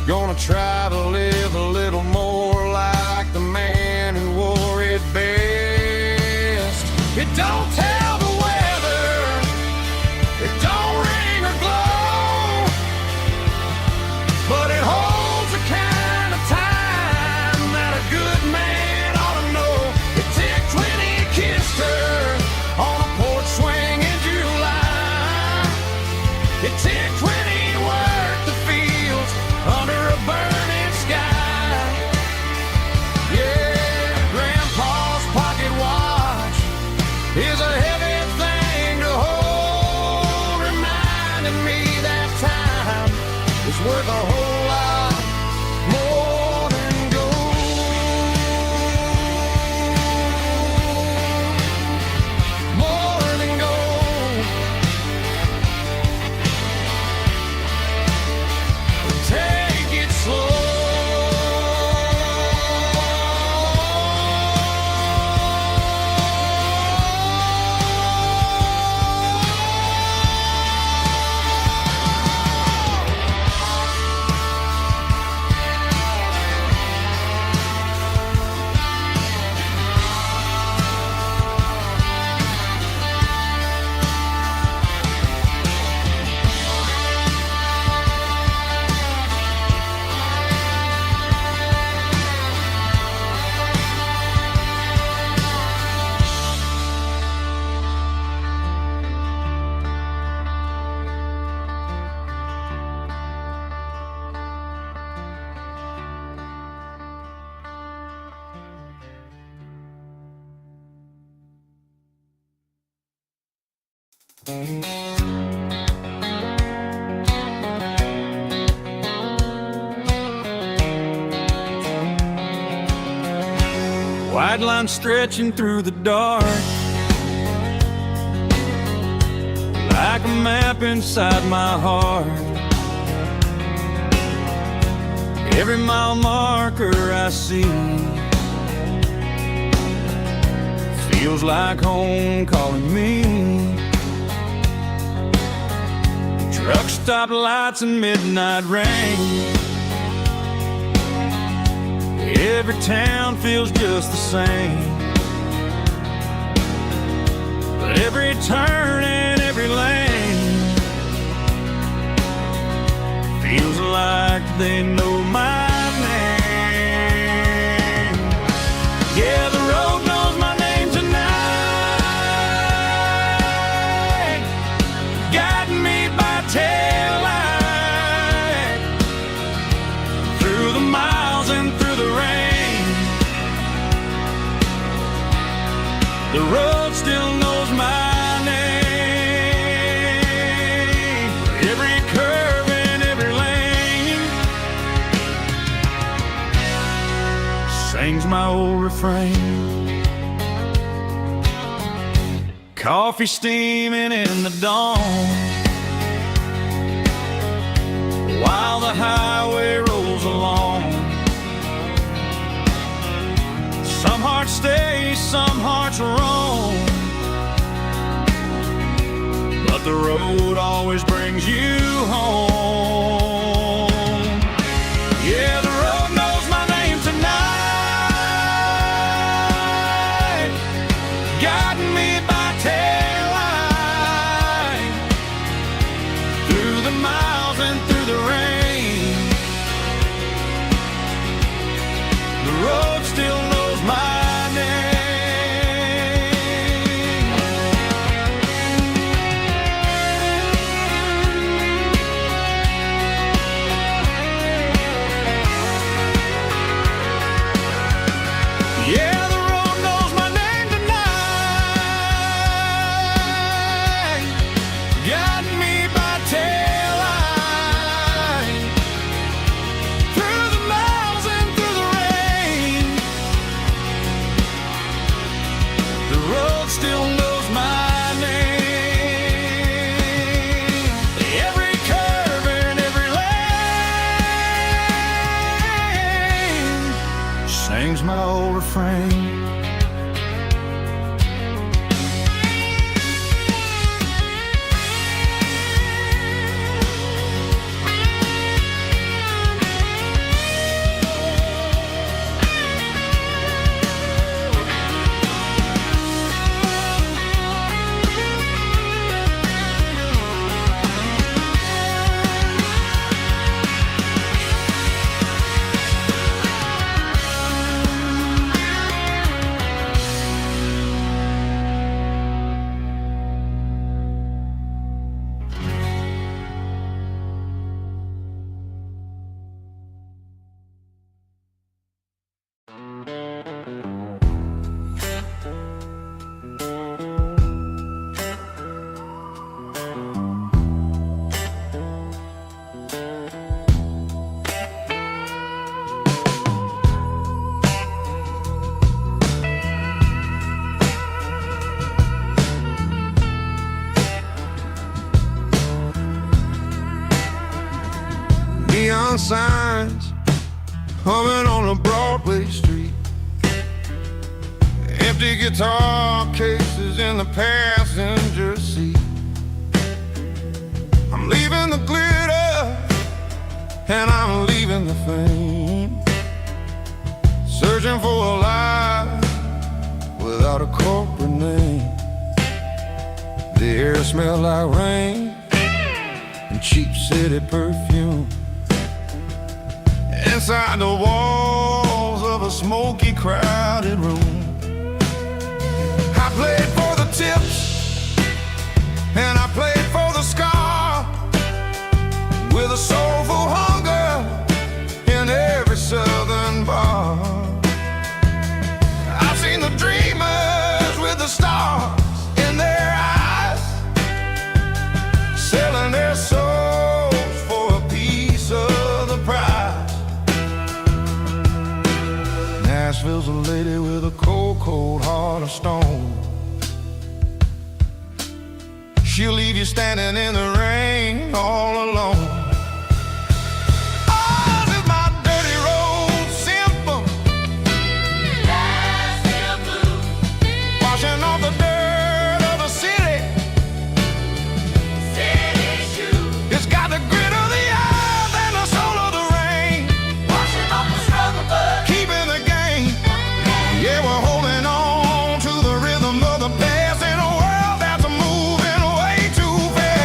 Gonna try to live a little more like the man who wore it best. It don't tell the weather, it don't ring or glow, but it holds the kind of time that a good man ought to know. It ticked when he kissed her on a porch swing in July. It ticked when he worked the fields under a burning sky. Yeah, Grandpa's pocket watch is a heavy thing to hold, reminding me that time is worth a whole lot more than gold. More than gold. Take it slow. White line stretching through the dark, like a map inside my heart. Every mile marker I see feels like home calling me. Truck stop lights and midnight rain. Every town feels just the same, but every turn and every lane feels like they know my name. Yeah, the road knows my name tonight, guiding me by taillight through the miles and through the rain. The road still knows my name. Every curve and every lane sings my old refrain. Coffee steaming in the dawn, while the highway rolls along. Some hearts stay, some hearts roam, but the road always brings you home. Yeah, the road knows my name tonight, guiding me by taillight through the miles and through the rain. The road still knows my name. signs humming on a Broadway street. Empty guitar cases in the passenger seat. I'm leaving the glitter and I'm leaving the fame, searching for a life without a corporate name. The air smelled like rain and cheap city perfume. Inside the walls of a smoky, crowded room, I played for the tips and I played for the scar, with a soulful hunger in every southern bar. I've seen the dreamers with the stars in their eyes, selling their souls for a piece of the prize. Nashville's a lady with a cold, cold heart of stone. She'll leave you standing in the rain all alone. Oh, this is my dirty road symphony, Nashville blues, washing off the dirt of the city, city shoes. It's got the grit of the earth and the soul of the rain, washing off the struggle but keeping the game. Yeah, we're holding on to the rhythm of the past in a world that's moving way too fast.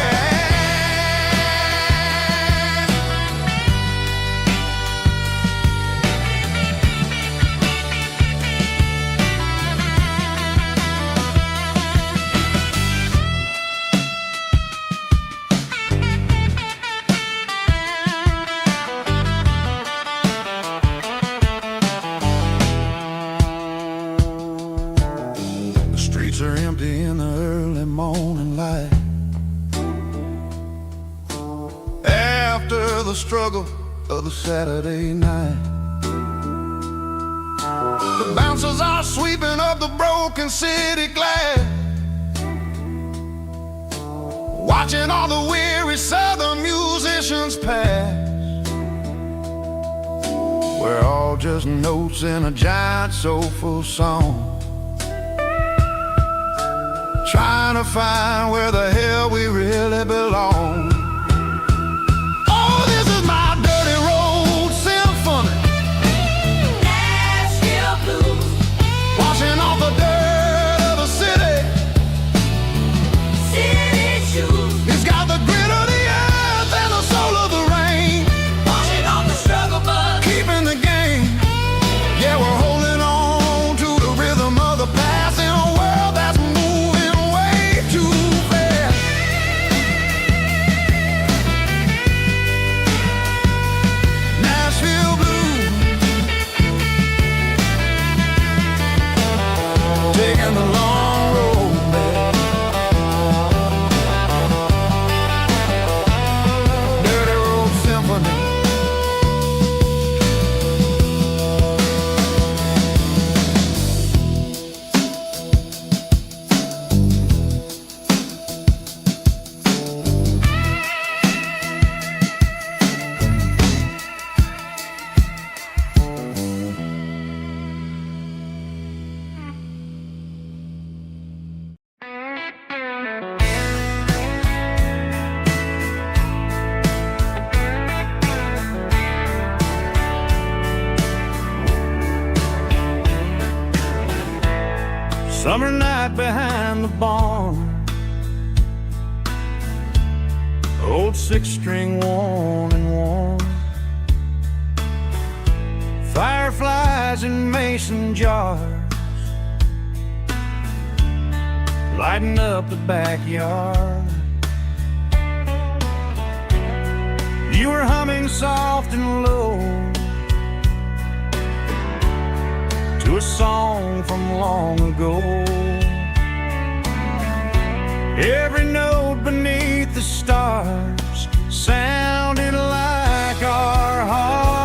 The streets are empty in the early morning light, after the struggle of the Saturday night. The bouncers are sweeping up the broken city glass, watching all the weary southern musicians pass. We're all just notes in a giant soulful song, trying to find where the hell we really belong. Oh, this is my dirty road symphony, Nashville blues, washing off the dirt of the city, city shoes. It's got the grit of the earth and the soul of the rain, washing off the struggle but keeping the game. Yeah, we're holding on to the rhythm of the past in a world that's moving way too fast. Nashville blues, taking the long road back. Dirty road symphony. Summer night behind the barn, old six-string worn and worn, fireflies in mason jars, lighting up the backyard. You were humming soft and low to a song from long ago. Every note beneath the stars sounded like our hearts.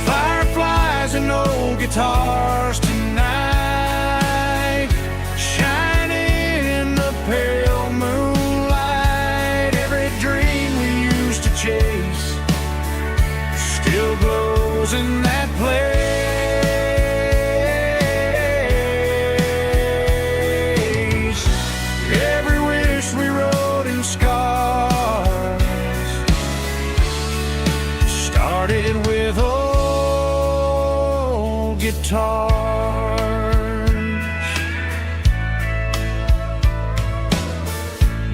Fireflies and old guitars tonight, shining in the pale moonlight. guitars.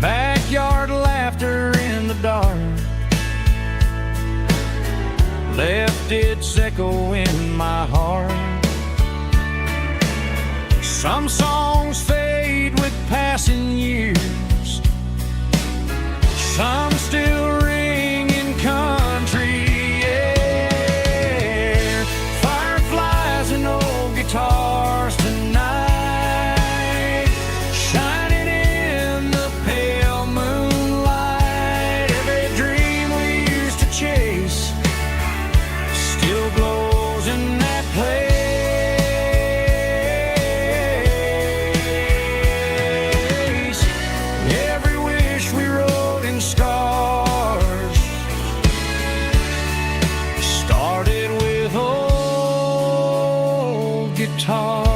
Backyard laughter in the dark left its echo in my heart. Some songs fade with passing years, some still ring in country air. Fireflies and old guitars tonight, shining in the pale moonlight. Every dream we used to chase still glows in that place. Every wish we wrote in scars started with old guitars.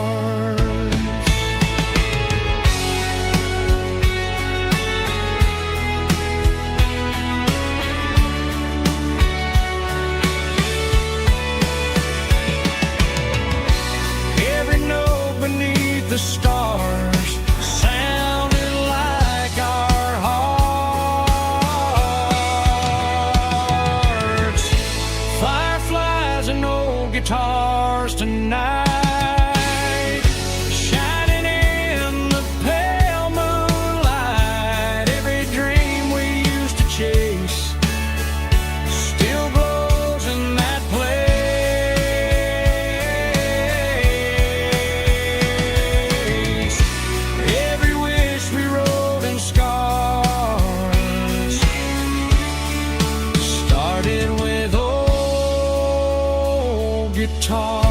Every note beneath the stars sounded like our hearts. Fireflies and old guitars tonight, shining in the pale moonlight. Every dream we used to chase still glows in that place. Every wish we wrote in scars started with old guitars.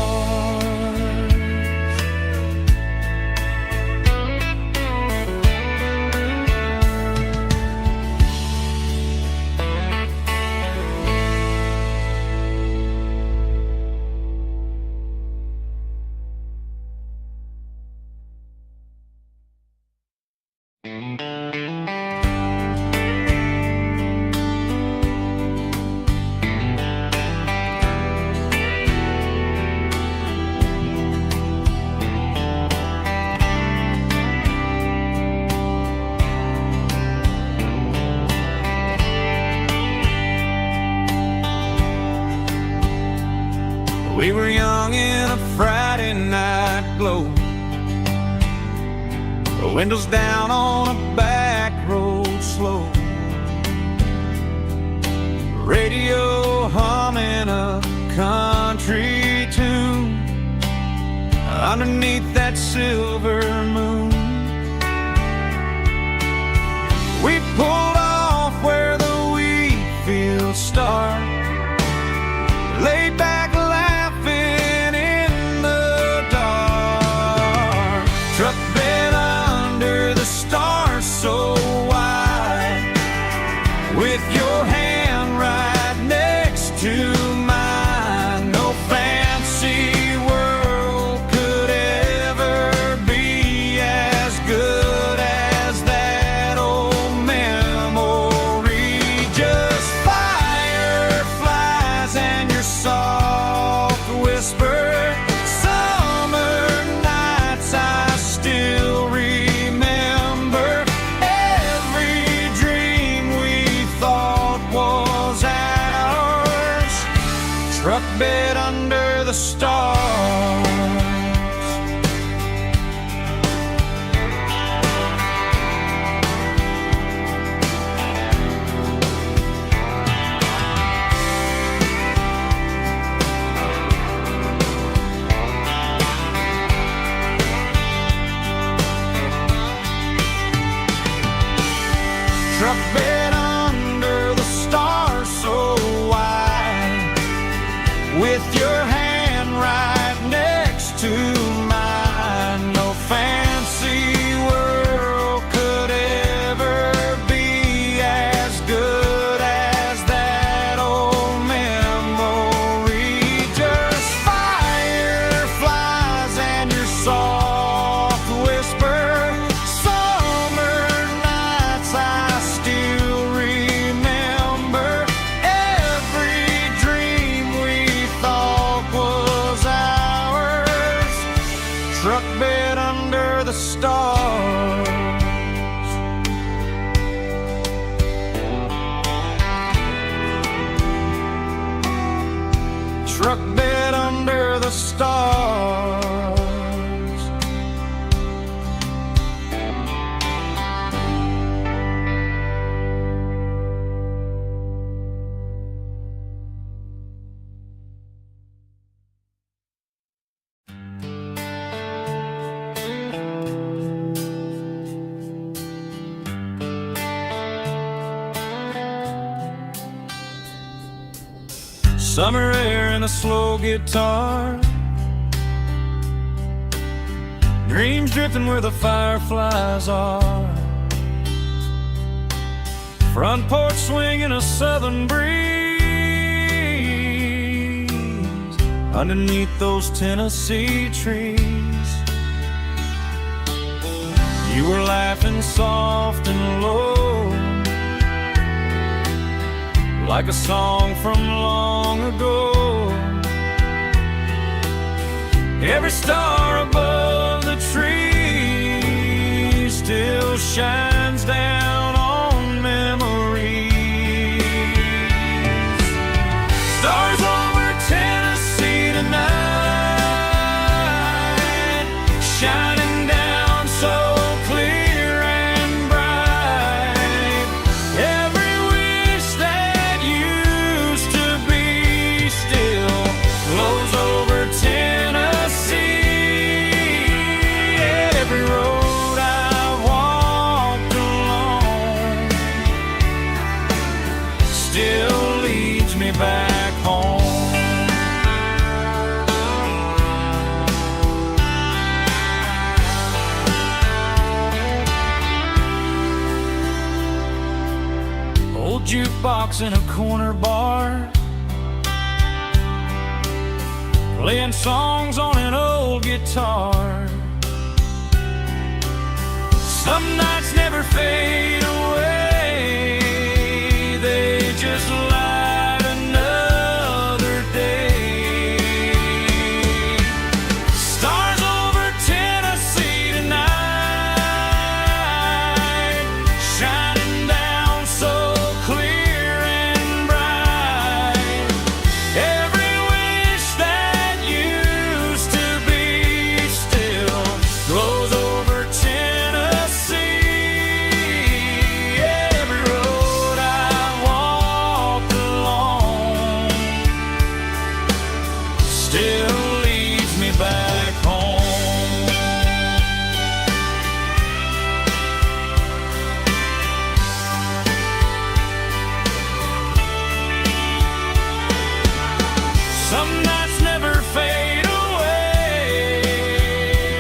We were young in a Friday night glow, the windows down on a back road slow, radio humming a country tune underneath that silver moon. We pulled off where the wheat fields start, laid back laughing in the dark. Truck bed under the stars so wide, with your hand right next to mine. No fancy world could ever be as good as that old memory. Just fireflies and your soft whisper. Summer nights I still remember. Every dream we thought was ours, truck bed under the stars. Truck bed under the stars so wide, with your hand right next to mine. No fancy world could ever be as good as that old memory. Just fireflies and your soft whisper. Summer nights I still the stars. Truck bed under the stars. Summer air and a slow guitar, dreams drifting where the fireflies are. Front porch swinging a southern breeze underneath those Tennessee trees. You were laughing soft and low, like a song from long ago. Every star above the tree still shines down on memories. Stars over Tennessee tonight, shining down so clear and bright. Every wish that used to be still glows over Tennessee. Every road I walked along still leads me back home. Old jukebox in a corner bar, playing songs on an old guitar. Some nights never fade away, they just light another day. Stars over Tennessee tonight, shining down so clear and bright. Every wish that used to be still glows over Tennessee. Every road I walked along still leads me back home. Some nights never fade away,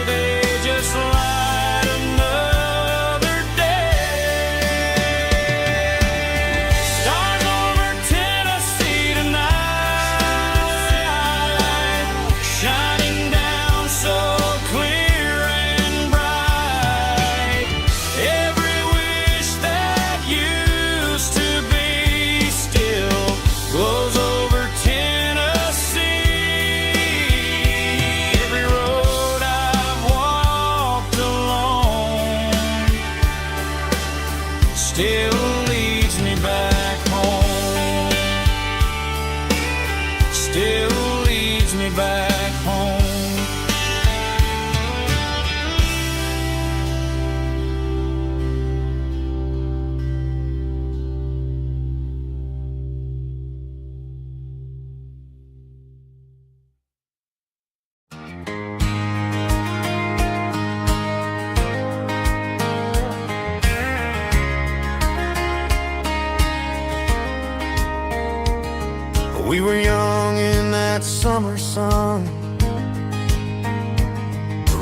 they just light another day. Stars over Tennessee tonight, shining down so clear and bright. Every wish that used to be still glows over Tennessee. Every road I've walked along still leads me back home. Still leads me back home. We were young in that summer sun,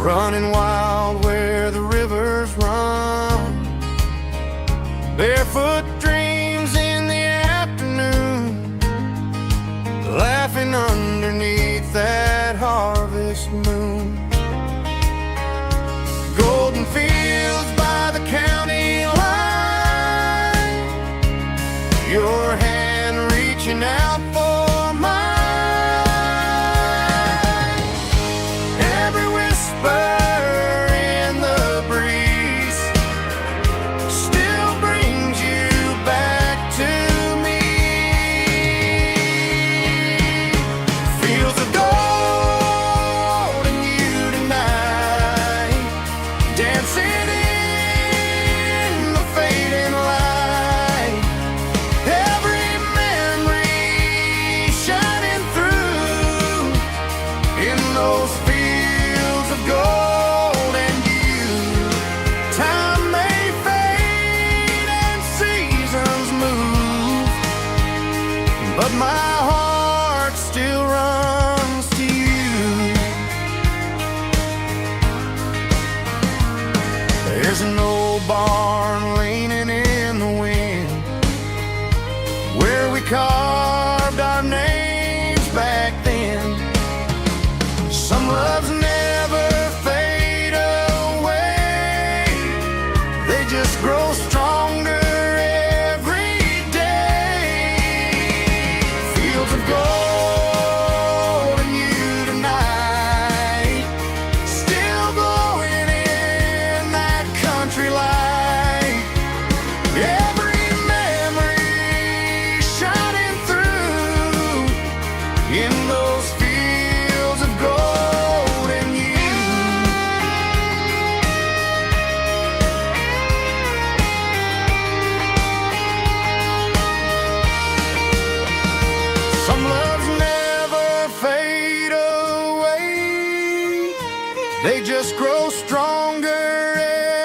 running wild where the rivers run. Barefoot dreams in the afternoon, laughing underneath that harvest moon. Golden fields by the county line, your hand reaching out for mine. Every whisper in the dancing in the fading light. Every memory shining through in those fields of gold and you. Time may fade and seasons move, but my heart still runs to you. There's an old barn leaning in the wind where we carved our names back then. Some loves never fade away, they just grow stronger every day. Fields of gold and you tonight, still glowing in that country light. Every memory shining through in those fields of gold and you. Some loves never fade away, they just grow stronger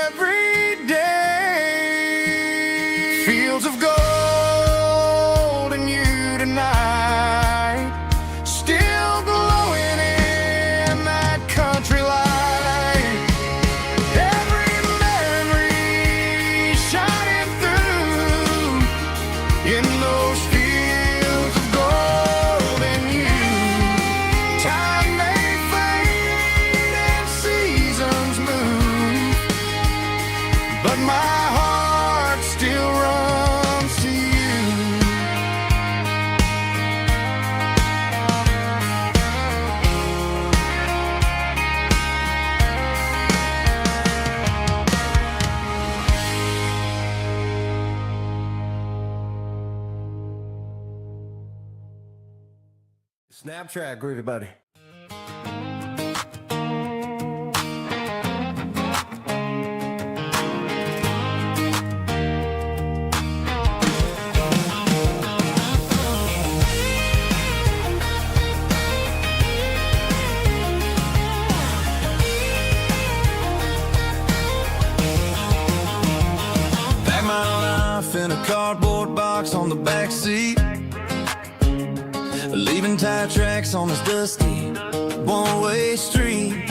every day. Fields of gold and you tonight, still glowing in that country light. Every memory shining through in those fields of gold and you. Time may fade and seasons move, but my heart still runs to you. Snap track, groovy buddy. Pack my life in a cardboard box on the back seat, leaving tire tracks on this dusty one-way street.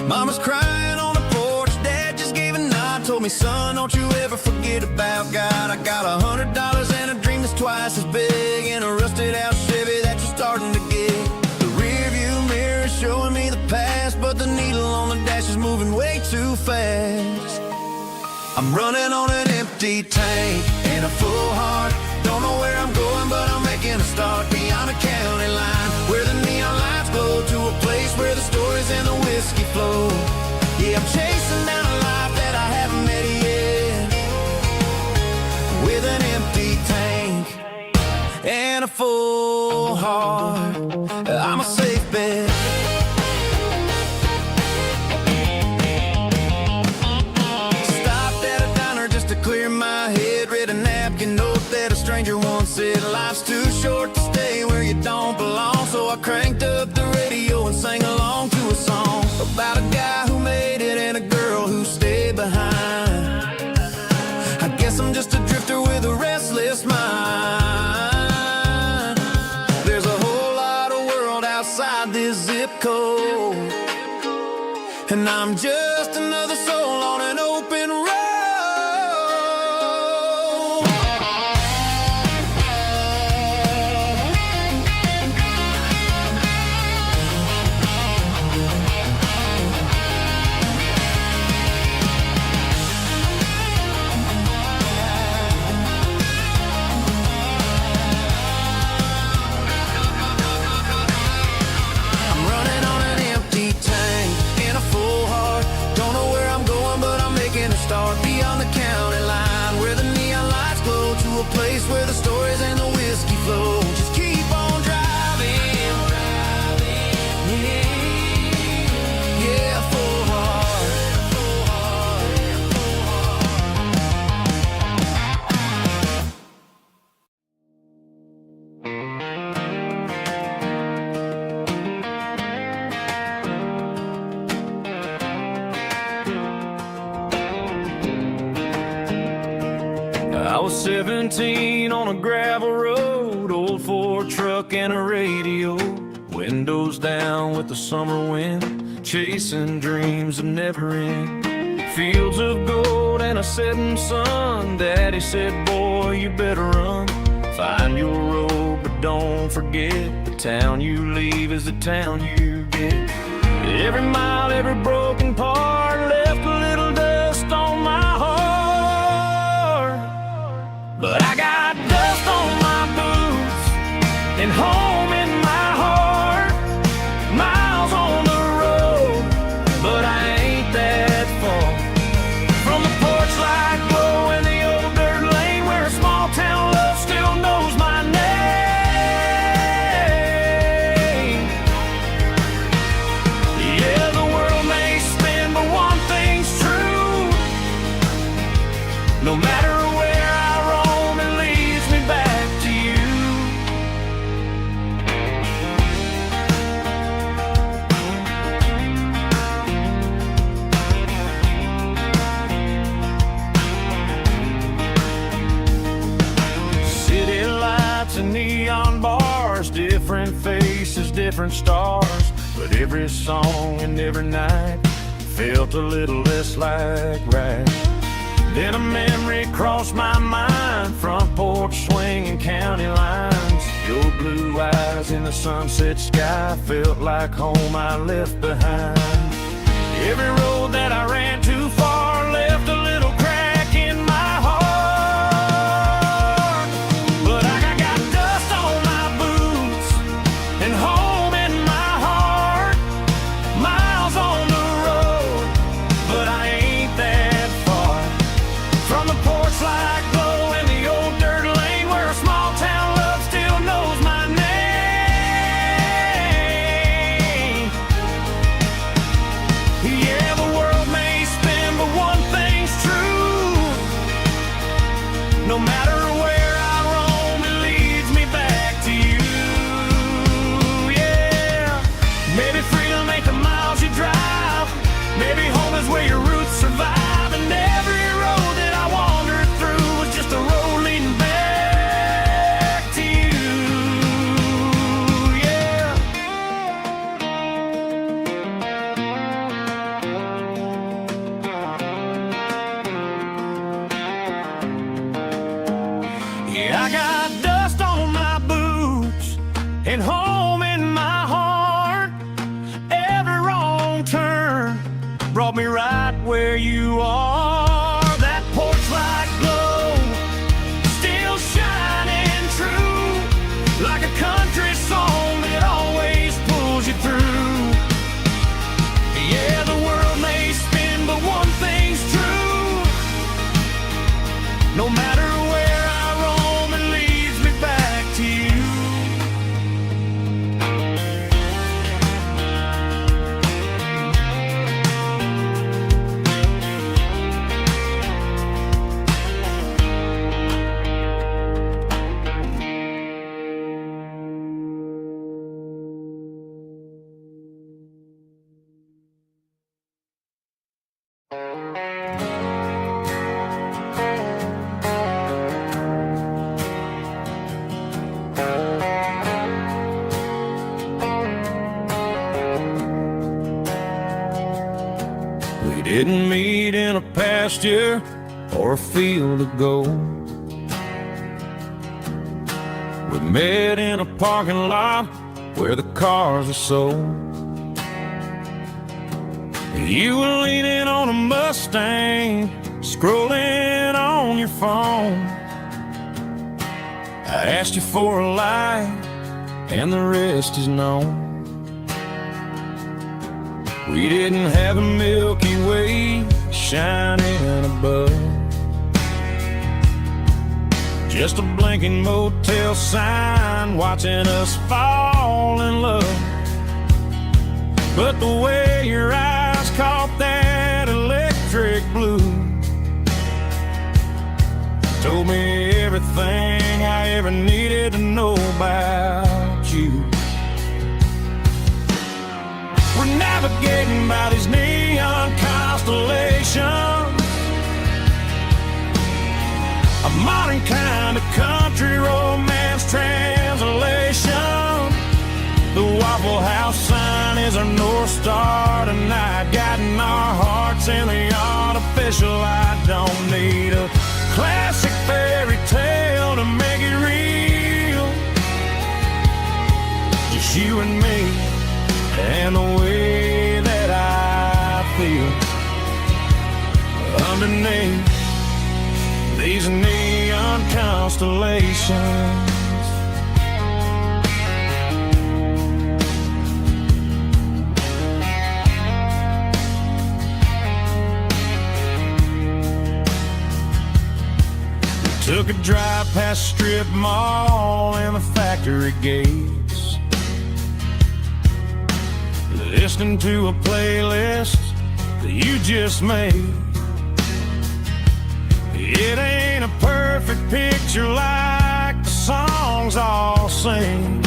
Mama's crying on the porch, Dad just gave a nod, told me, son, don't you ever forget about God. I got $100 and a dream that's twice as big, and a rusted out Chevy that you're starting to get. The rear view mirror is showing me the past, but the needle on the dash is moving way too fast. I'm running on an empty tank and a full heart. Don't know where I'm going, but I'm making a start beyond a county line, where the neon lights glow, to a place where the stories and the whiskey flow. Yeah, I'm chasing down a life that I haven't met yet, with an empty tank and a full heart. I'm a safe bet. Stopped at a diner just to clear my head, read a napkin note that a stranger once said, life's too short to stay where you don't belong. So I cranked up the radio and sang along to a song about a guy who made it and a girl who stayed behind. I guess I'm just a drifter with a restless mind. There's a whole lot of world outside this zip code, and I'm just another soul on an open road. I'm running on an empty tank and a full heart. Don't know where I'm going, but I'm making a start beyond the county line, where the neon lights glow, to a place where the stories and the whiskey flow. Just keep on driving. Yeah, full heart. 17 on a gravel road, old Ford truck and a radio, windows down with the summer wind, chasing dreams that never end. Fields of gold and a setting sun. Daddy said, boy, you better run. Find your road, but don't forget, the town you leave is the town you get. Every mile, every broken part left a little dust on my heart. But I got dust on my boots and home in my heart. Miles on the road, but I ain't that far from the porch light glow in the old dirt lane where a small town love still knows my name. Yeah, the world may spin, but one thing's true. No matter where I roam, it leads me back to you. City lights and neon bars, different faces, different stars, but every song and every night felt a little less like right. Then a memory crossed my mind, front porch swinging county lines. Your blue eyes in the sunset sky felt like home I left behind. Every road that I ran too far left a little crack in my heart. But I got dust on my boots and home in my heart. Miles on the road, but I ain't that far from the porch light glow in the old dirt lane where a small town love still knows my name. Yeah, the world may spin, but one thing's true. No matter where I roam, it leads me back to you. Yeah, maybe freedom ain't the miles you drive. Maybe home is where your roots survive. And every road that I wandered through was just a road leading back to you. Yeah. Yeah, I got dust on my boots and home in my heart. Every wrong turn brought me right where you are. That porch light glow still shining true, like a country song that always pulls you through. Yeah, the world may spin, but one thing's true. No matter where I roam, it leads me back to you. We didn't meet in a pasture or a field of gold. We met in a parking lot where the cars are sold. You were leaning on a Mustang, scrolling on your phone. I asked you for a light, and the rest is known. We didn't have a Milky Way shining above, just a blinking motel sign watching us fall in love. But the way your eyes caught that electric blue told me everything I ever needed to know about you. We're navigating by these neon constellations. A modern kind of country romance translation. The Waffle House sign is our North Star tonight, guiding our hearts in the artificial. I don't need a classic fairy tale to make it real. Just you and me and the way that I feel underneath these neon constellations. Took a drive past strip mall and the factory gates, listening to a playlist that you just made. It ain't a perfect picture like the songs all sing,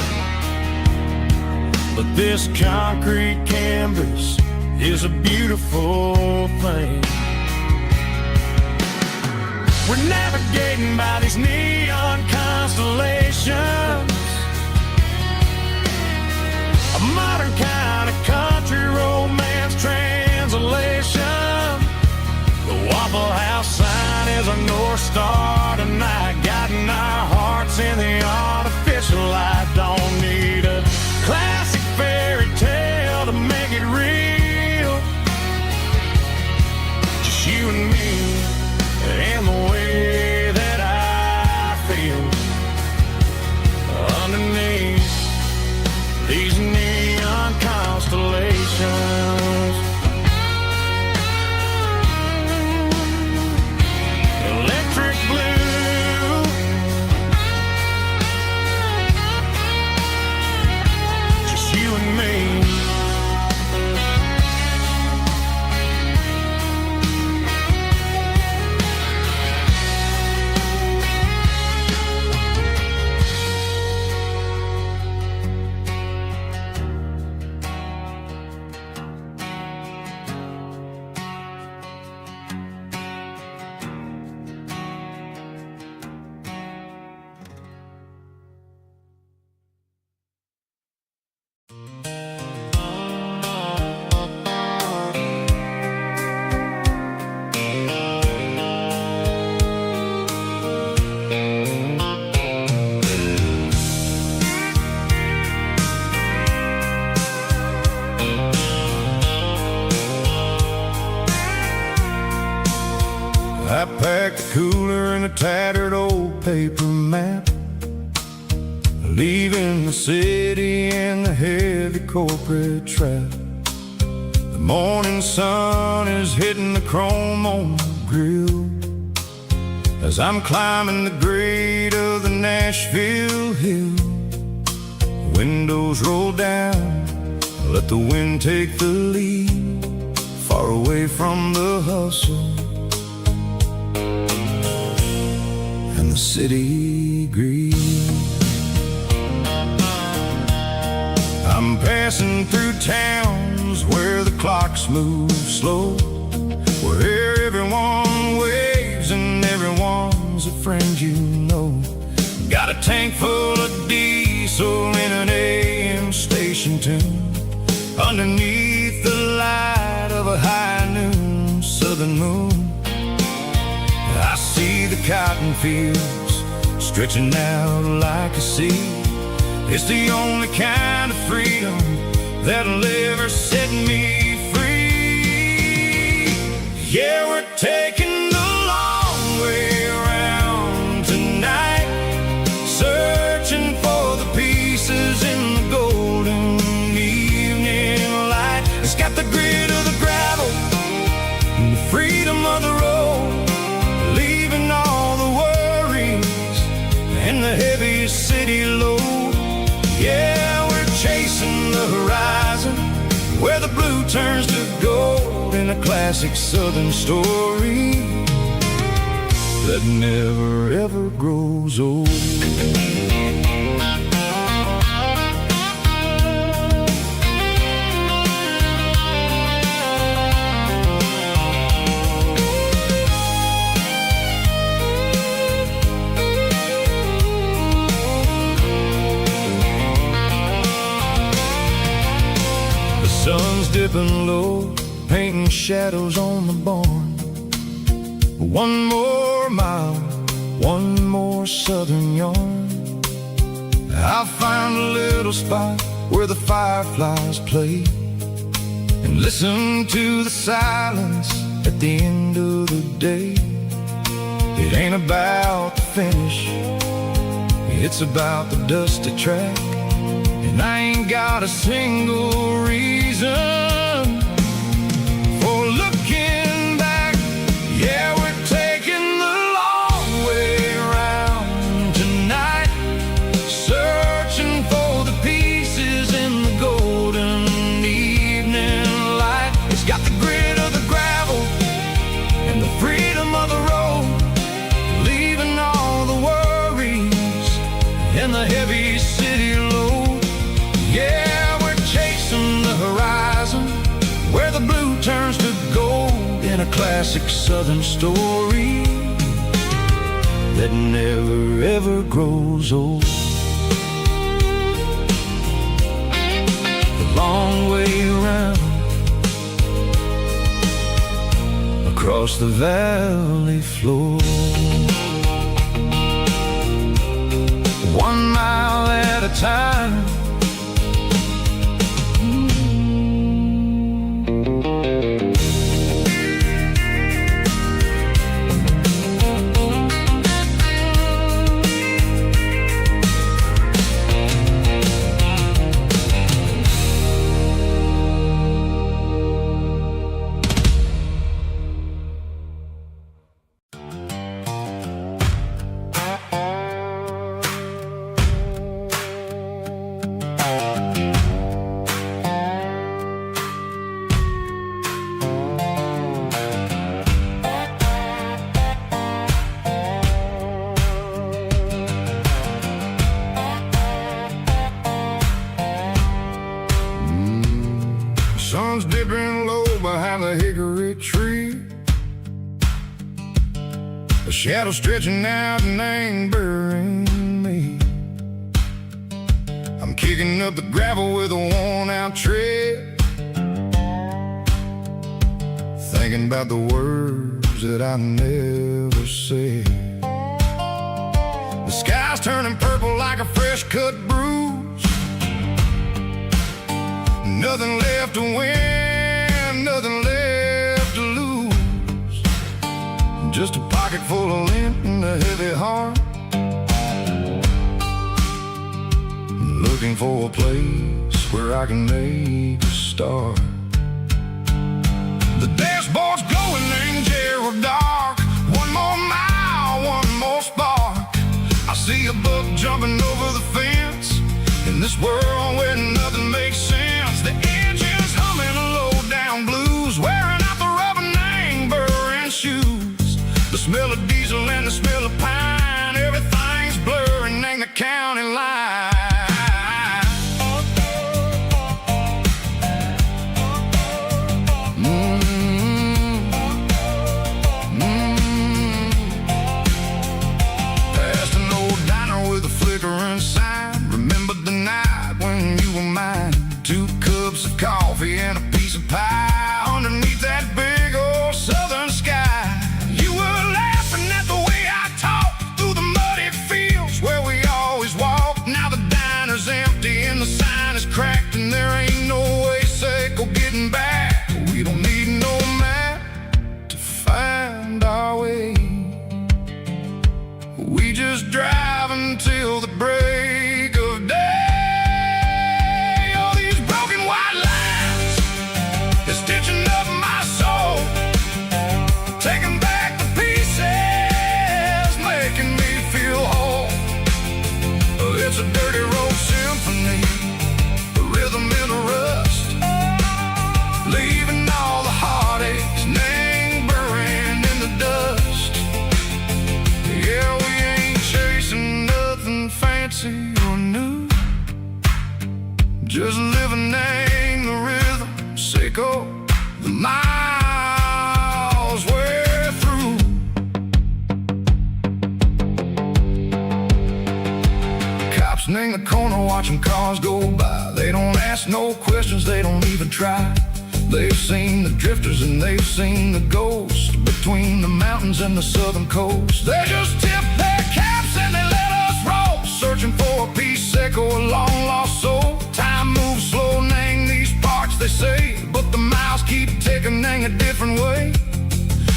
but this concrete canvas is a beautiful thing. We're navigating by these neon constellations, a modern kind of country romance translation. The Waffle House sign is our North Star tonight, guiding our hearts in the artificial light. Don't need a classic fairy tale to make it real. Just you and me and the way that I feel underneath these neon constellations. Electric blue, just you and me. I packed a cooler and a tattered old paper map, leaving the city and the heavy corporate trap. The morning sun is hitting the chrome on the grill as I'm climbing the grade of the Nashville hill. The windows roll down, let the wind take the lead, far away from the hustle and the city greed. I'm passing through towns where the clocks move slow, where everyone waves and everyone's a friend you know. Got a tank full of diesel in an AM station tune, underneath the light of a high noon southern moon. I see the cotton fields stretching out like a sea. It's the only kind of freedom that'll ever set me free. Yeah, we're taking the long way around tonight, searching for the pieces in the golden evening light. It's got the grit of the gravel and the freedom of the road, leaving all the worries and the heavy city load. Yeah, we're chasing the horizon, where the blue turns to gold, in a classic southern story that never ever grows old. dripping low, painting shadows on the barn. One more mile, one more southern yarn. I'll find a little spot where the fireflies play, and listen to the silence at the end of the day. It ain't about the finish, it's about the dusty track. And I ain't got a single reason for looking back. Yeah, we're taking the long way around tonight, searching for the pieces in the golden evening light. It's got the grit of the gravel and the freedom of the road, leaving all the worries and the heavy city load. Yeah, we're chasing the horizon, where the blue turns to gold, in a classic southern story that never ever grows old. The long way around, across the valley floor. 1 mile at a time. Sun's dipping low behind the hickory tree, a shadow stretching out and angering me. I'm kicking up the gravel with a worn-out tread, thinking about the words that I never said. The sky's turning purple like a fresh-cut bruise. Nothing left to win, nothing left to lose. Just a pocket full of lint and a heavy heart, looking for a place where I can make a start. The dashboard's glowing in Gerald dark. 1 more mile, 1 more spark. I see a buck jumping over the fence, in this world where nothing makes sense. The engine's humming a low-down blues, wearing out the rubber-name burring shoes. The smell of diesel and the smell of pine, everything's blurring, ain't the county line. Past an old diner with a flickering sign. Remember the night when you were mine? 2 cups of coffee and a piece of pie underneath that big old southern sky. You were laughing at the way I talked through the muddy fields where we always walked. Now the diner's empty and the sign is cracked, and there ain't no way safe or getting back. We don't need no map to find our way. We just drive until the break of day. Stitching up my soul, taking back the pieces, making me feel whole. It's a dirty road symphony, a rhythm in a rust, leaving all the heartaches lingering in the dust. Yeah, we ain't chasing nothing fancy or new, just living in the rhythm, sicko. The miles we're through. Cops in the corner watching cars go by. They don't ask no questions, they don't even try. They've seen the drifters and they've seen the ghosts between the mountains and the southern coast. They just tip their caps and they let us roll, searching for a piece echo, a long lost soul. Time moves slow, nang these parts they say, but the miles keep ticking, nang a different way.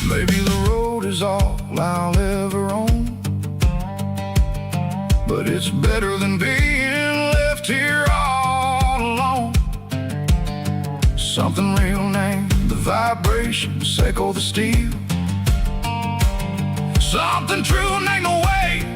Maybe the road is all I'll ever own, but it's better than being left here all alone. Something real named the vibrations echo the steel. Something true named the way